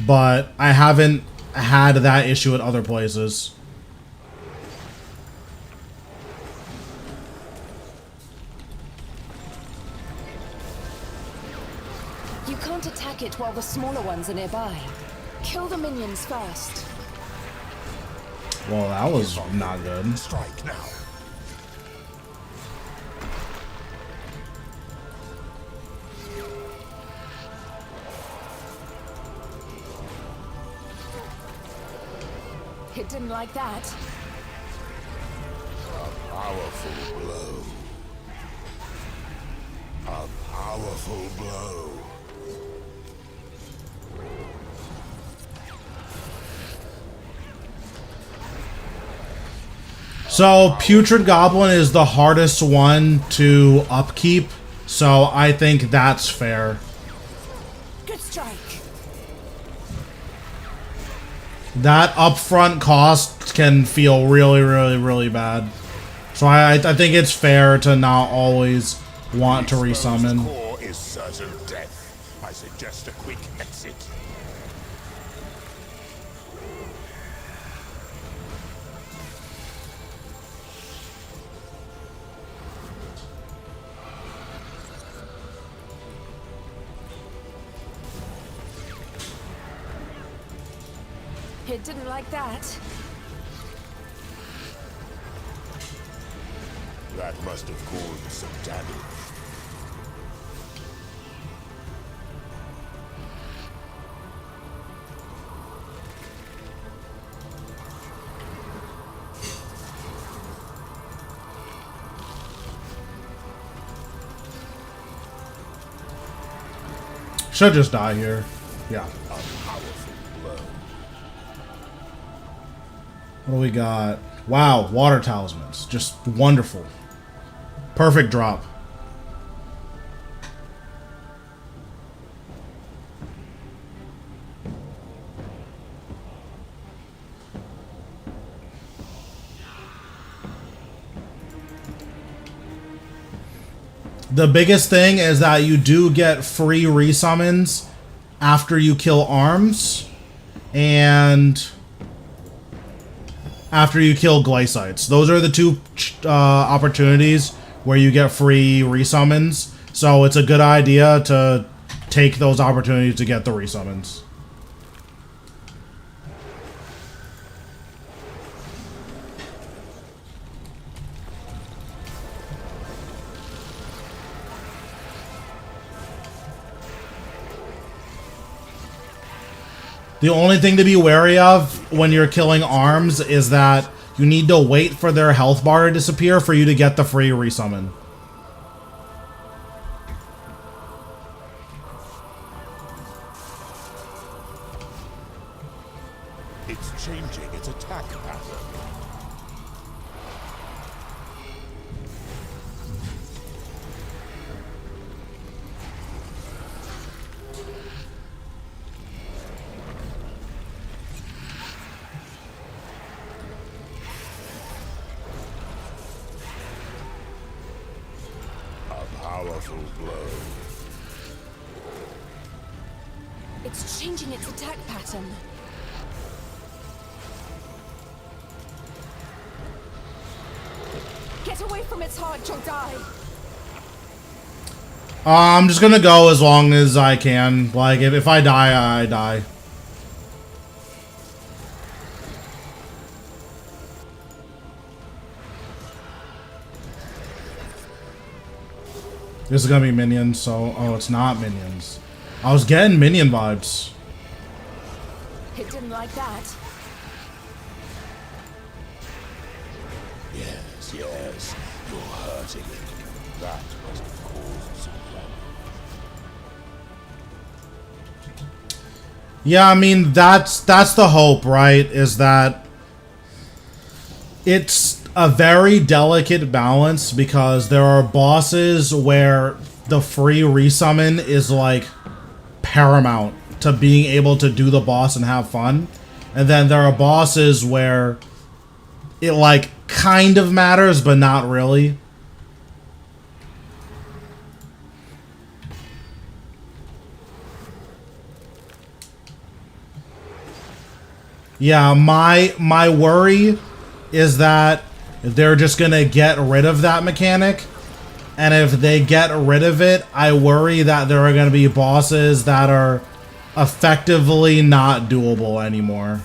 but I haven't had that issue at other places. You can't attack it while the smaller ones are nearby. Kill the minions first. Well, that was not good. Strike now. It didn't like that. A powerful blow. A powerful blow. So, Putrid Goblin is the hardest one to upkeep, so I think that's fair. Good strike. That upfront cost can feel really, really, really bad. So I think it's fair to not always want to resummon. Core is certain death. I suggest a quick exit. It didn't like that. That must have caused some damage. Should just die here. Yeah. What do we got? Wow, water talismans. Just wonderful. Perfect drop. The biggest thing is that you do get free resummons after you kill arms and after you kill glacites. Those are the two opportunities where you get free resummons. So it's a good idea to take those opportunities to get the resummons. The only thing to be wary of when you're killing arms is that you need to wait for their health bar to disappear for you to get the free resummon. It's changing its attack pattern. Powerful blow. It's changing its attack pattern. Get away from its heart, you'll die. I'm just gonna go as long as I can. Like, if I die, I die. This is gonna be minions, so... Oh, it's not minions. I was getting minion vibes. It didn't like that. Yes, yes, you're hurting it. That must have caused some damage. Yeah, I mean, that's the hope, right? Is that it's a very delicate balance because there are bosses where the free resummon is like paramount to being able to do the boss and have fun. And then there are bosses where it like kind of matters, but not really. Yeah, my worry is that they're just gonna get rid of that mechanic, and if they get rid of it, I worry that there are gonna be bosses that are effectively not doable anymore.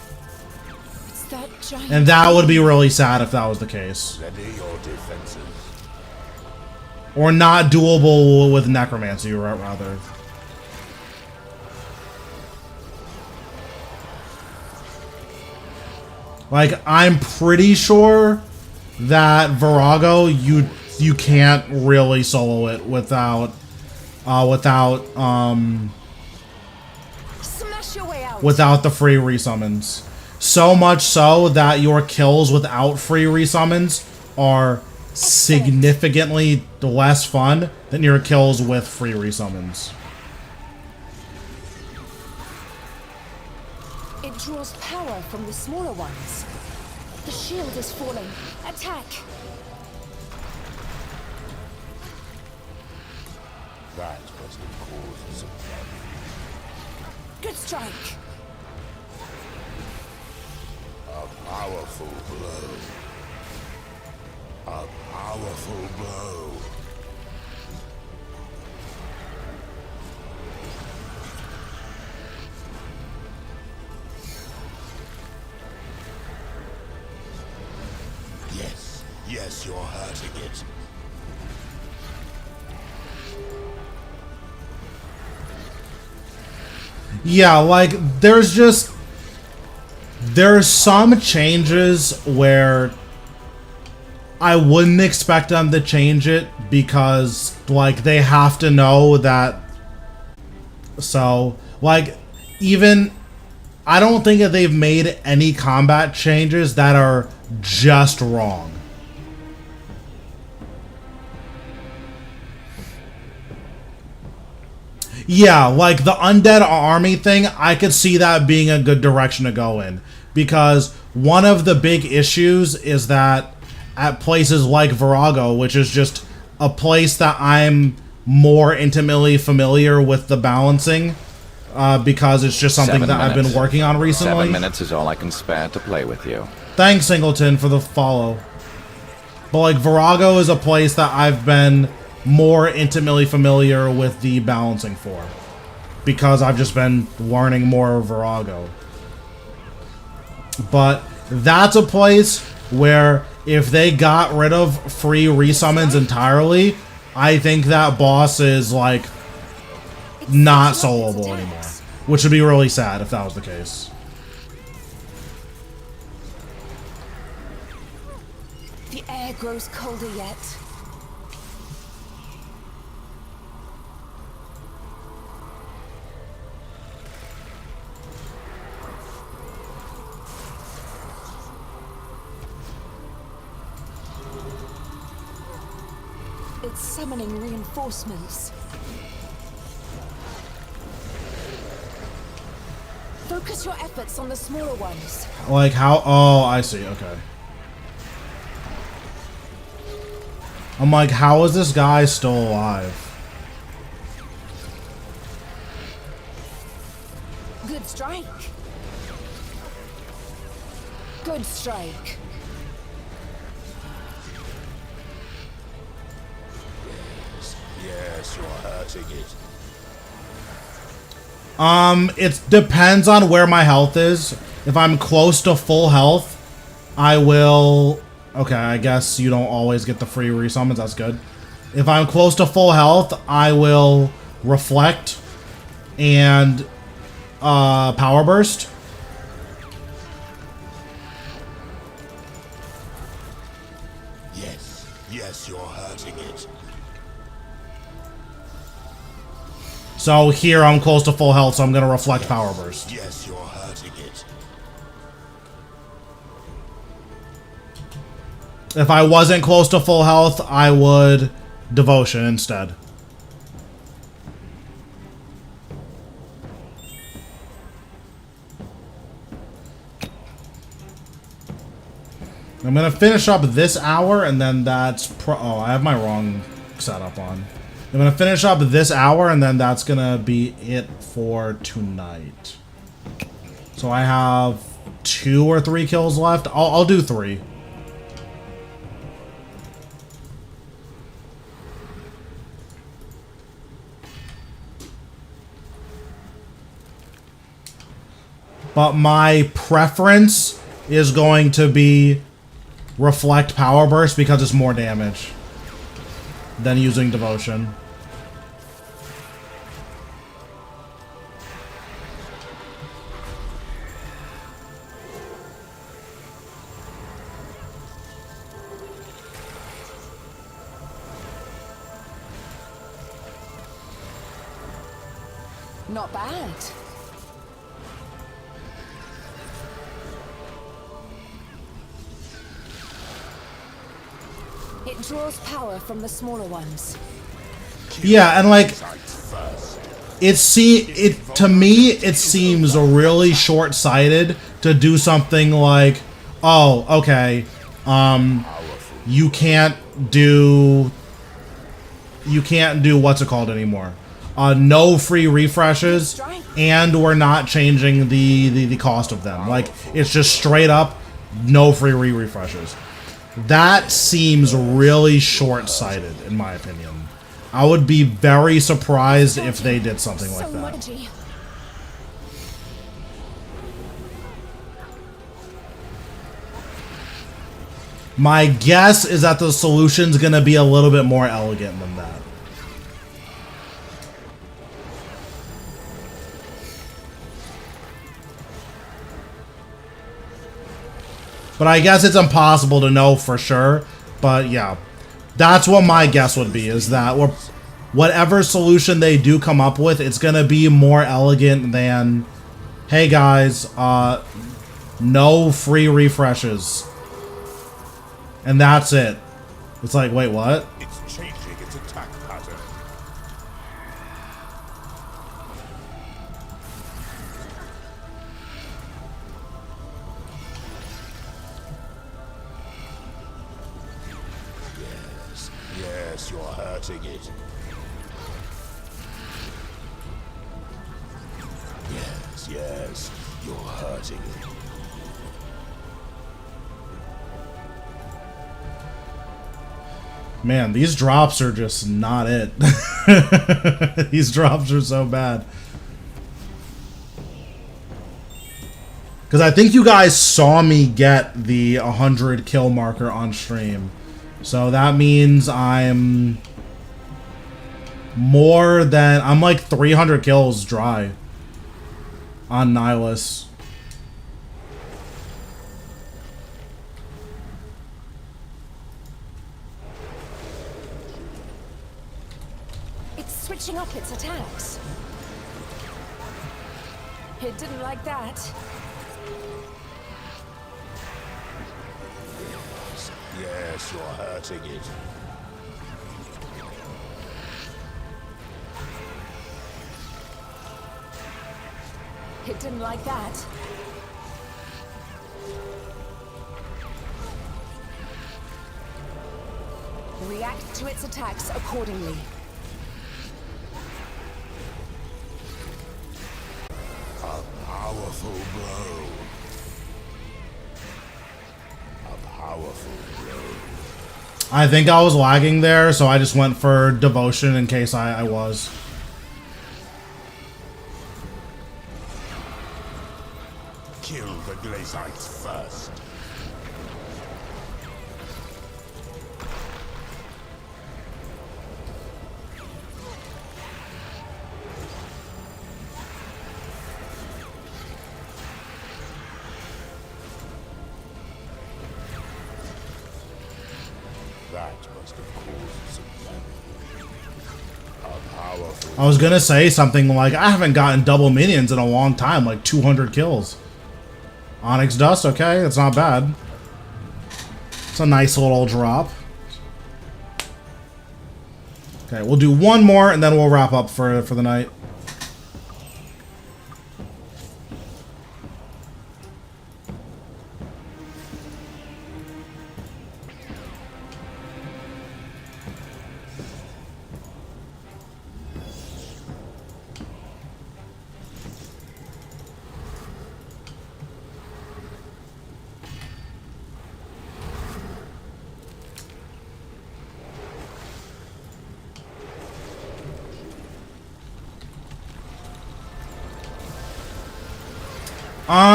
It's that giant. And that would be really sad if that was the case. Ready your defenses. Or not doable with necromancy, rather. Like, I'm pretty sure that Virago, you can't really solo it without Smash your way out. without the free resummons. So much so that your kills without free resummons are significantly less fun than your kills with free resummons. It draws power from the smaller ones. The shield is falling. Attack! That must have caused some damage. Good strike! A powerful blow. A powerful blow. Yes, yes, you're hurting it. Yeah, like, there's some changes where I wouldn't expect them to change it because, like, they have to know that So, like, even I don't think that they've made any combat changes that are just wrong. Yeah, like the undead army thing, I could see that being a good direction to go in. Because one of the big issues is that at places like Virago, which is just a place that I'm more intimately familiar with the balancing, because it's just something that I've been working on recently. 7 minutes is all I can spare to play with you. Thanks, Singleton, for the follow. But like Virago is a place that I've been more intimately familiar with the balancing for, because I've just been learning more of Virago. But that's a place where if they got rid of free resummons entirely, I think that boss is like not soloable anymore, which would be really sad if that was the case. The air grows colder yet. It's summoning reinforcements. Focus your efforts on the smaller ones. Like how? Oh, I see. Okay. I'm like, how is this guy still alive? Good strike. Good strike. Yes, you're hurting it. It depends on where my health is. If I'm close to full health, I will... Okay, I guess you don't always get the free resummons, that's good. If I'm close to full health, I will reflect and power burst. Yes, you're hurting it. So here I'm close to full health, so I'm gonna reflect power burst. Yes, you're hurting it. If I wasn't close to full health, I would devotion instead. I'm gonna finish up this hour, and then that's oh, I have my wrong setup on. I'm gonna finish up this hour, and then that's gonna be it for tonight. So I have 2 or 3 kills left. I'll do 3. But my preference is going to be reflect power burst because it's more damage than using devotion. Not bad. It draws power from the smaller ones. Yeah, and like to me it seems really short-sighted to do something like, oh, okay, you can't do what's it called anymore. No free refreshes, and we're not changing the cost of them. Like, it's just straight up no free refreshes. That seems really short-sighted, in my opinion. I would be very surprised if they did something like that. My guess is that the solution's gonna be a little bit more elegant than that. But I guess it's impossible to know for sure. But yeah, that's what my guess would be, is that whatever solution they do come up with, it's gonna be more elegant than, hey guys, no free refreshes. And that's it. It's like, wait, what? It's changing its attack pattern. Yes, you're hurting it. Yes, you're hurting it. Man, these drops are just not it. These drops are so bad. Because I think you guys saw me get the 100 kill marker on stream. So that means I'm more than... I'm like 300 kills dry on Nilas. It's switching up its attacks. It didn't like that. Yes, you're hurting it. It didn't like that. React to its attacks accordingly. A powerful blow. A powerful blow. I think I was lagging there, so I just went for devotion in case I was. Kill the Glacites first. That must have caused some damage. A powerful. I was gonna say something like, I haven't gotten double minions in a long time, like 200 kills. Onyx Dust, okay, that's not bad. It's a nice little drop. Okay, we'll do one more and then we'll wrap up for the night.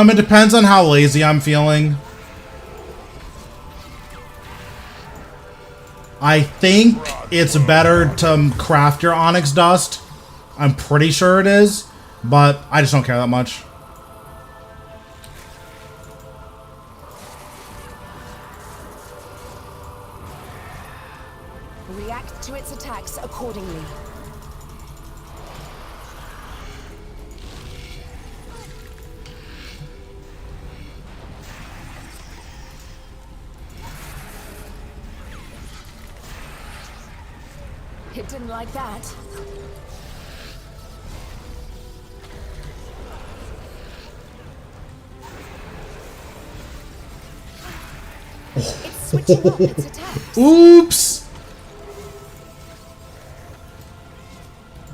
It depends on how lazy I'm feeling. I think it's better to craft your Onyx Dust. I'm pretty sure it is, but I just don't care that much. React to its attacks accordingly. It didn't like that. It's switching up its attacks. Oops!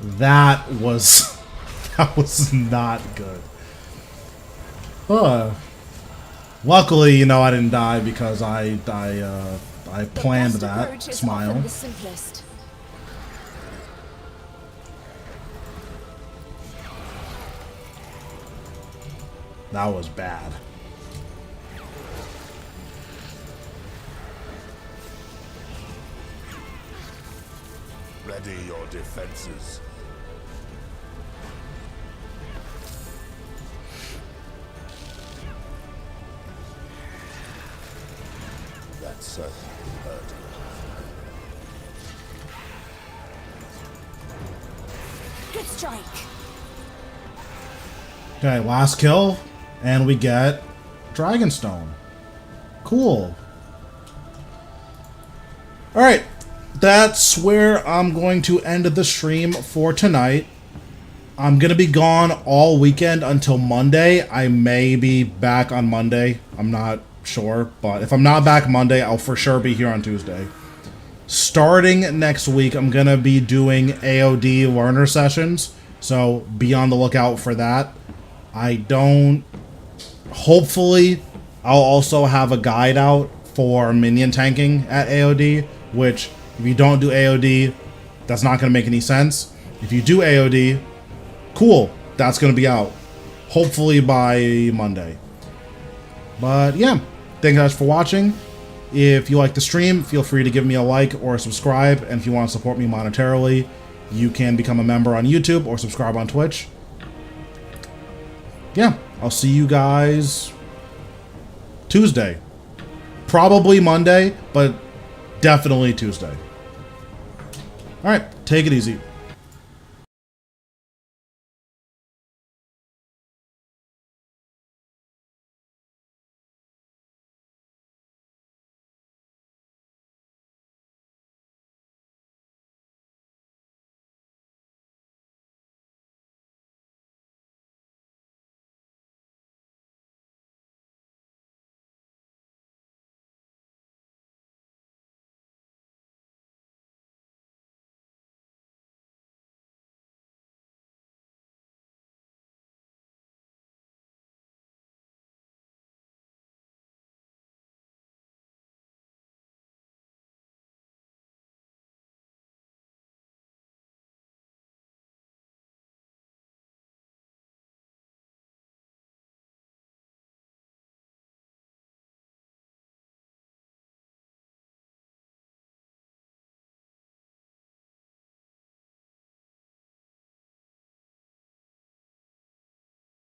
That was not good. Luckily, you know, I didn't die because I planned that. Smile. The simplest. That was bad. Ready your defenses. That's certainly hurt. strike. Okay, last kill, and we get Dragonstone. Cool. Alright, that's where I'm going to end the stream for tonight. I'm going to be gone all weekend until Monday. I may be back on Monday. I'm not sure, but if I'm not back Monday, I'll for sure be here on Tuesday. Starting next week, I'm going to be doing AOD learner sessions, so be on the lookout for that. Hopefully, I'll also have a guide out for minion tanking at AOD, which, if you don't do AOD, that's not going to make any sense. If you do AOD, cool, that's going to be out, hopefully by Monday. But yeah, thank you guys for watching. If you like the stream, feel free to give me a like or a subscribe, and if you want to support me monetarily, you can become a member on YouTube or subscribe on Twitch. Yeah, I'll see you guys Tuesday. Probably Monday, but definitely Tuesday. Alright, take it easy.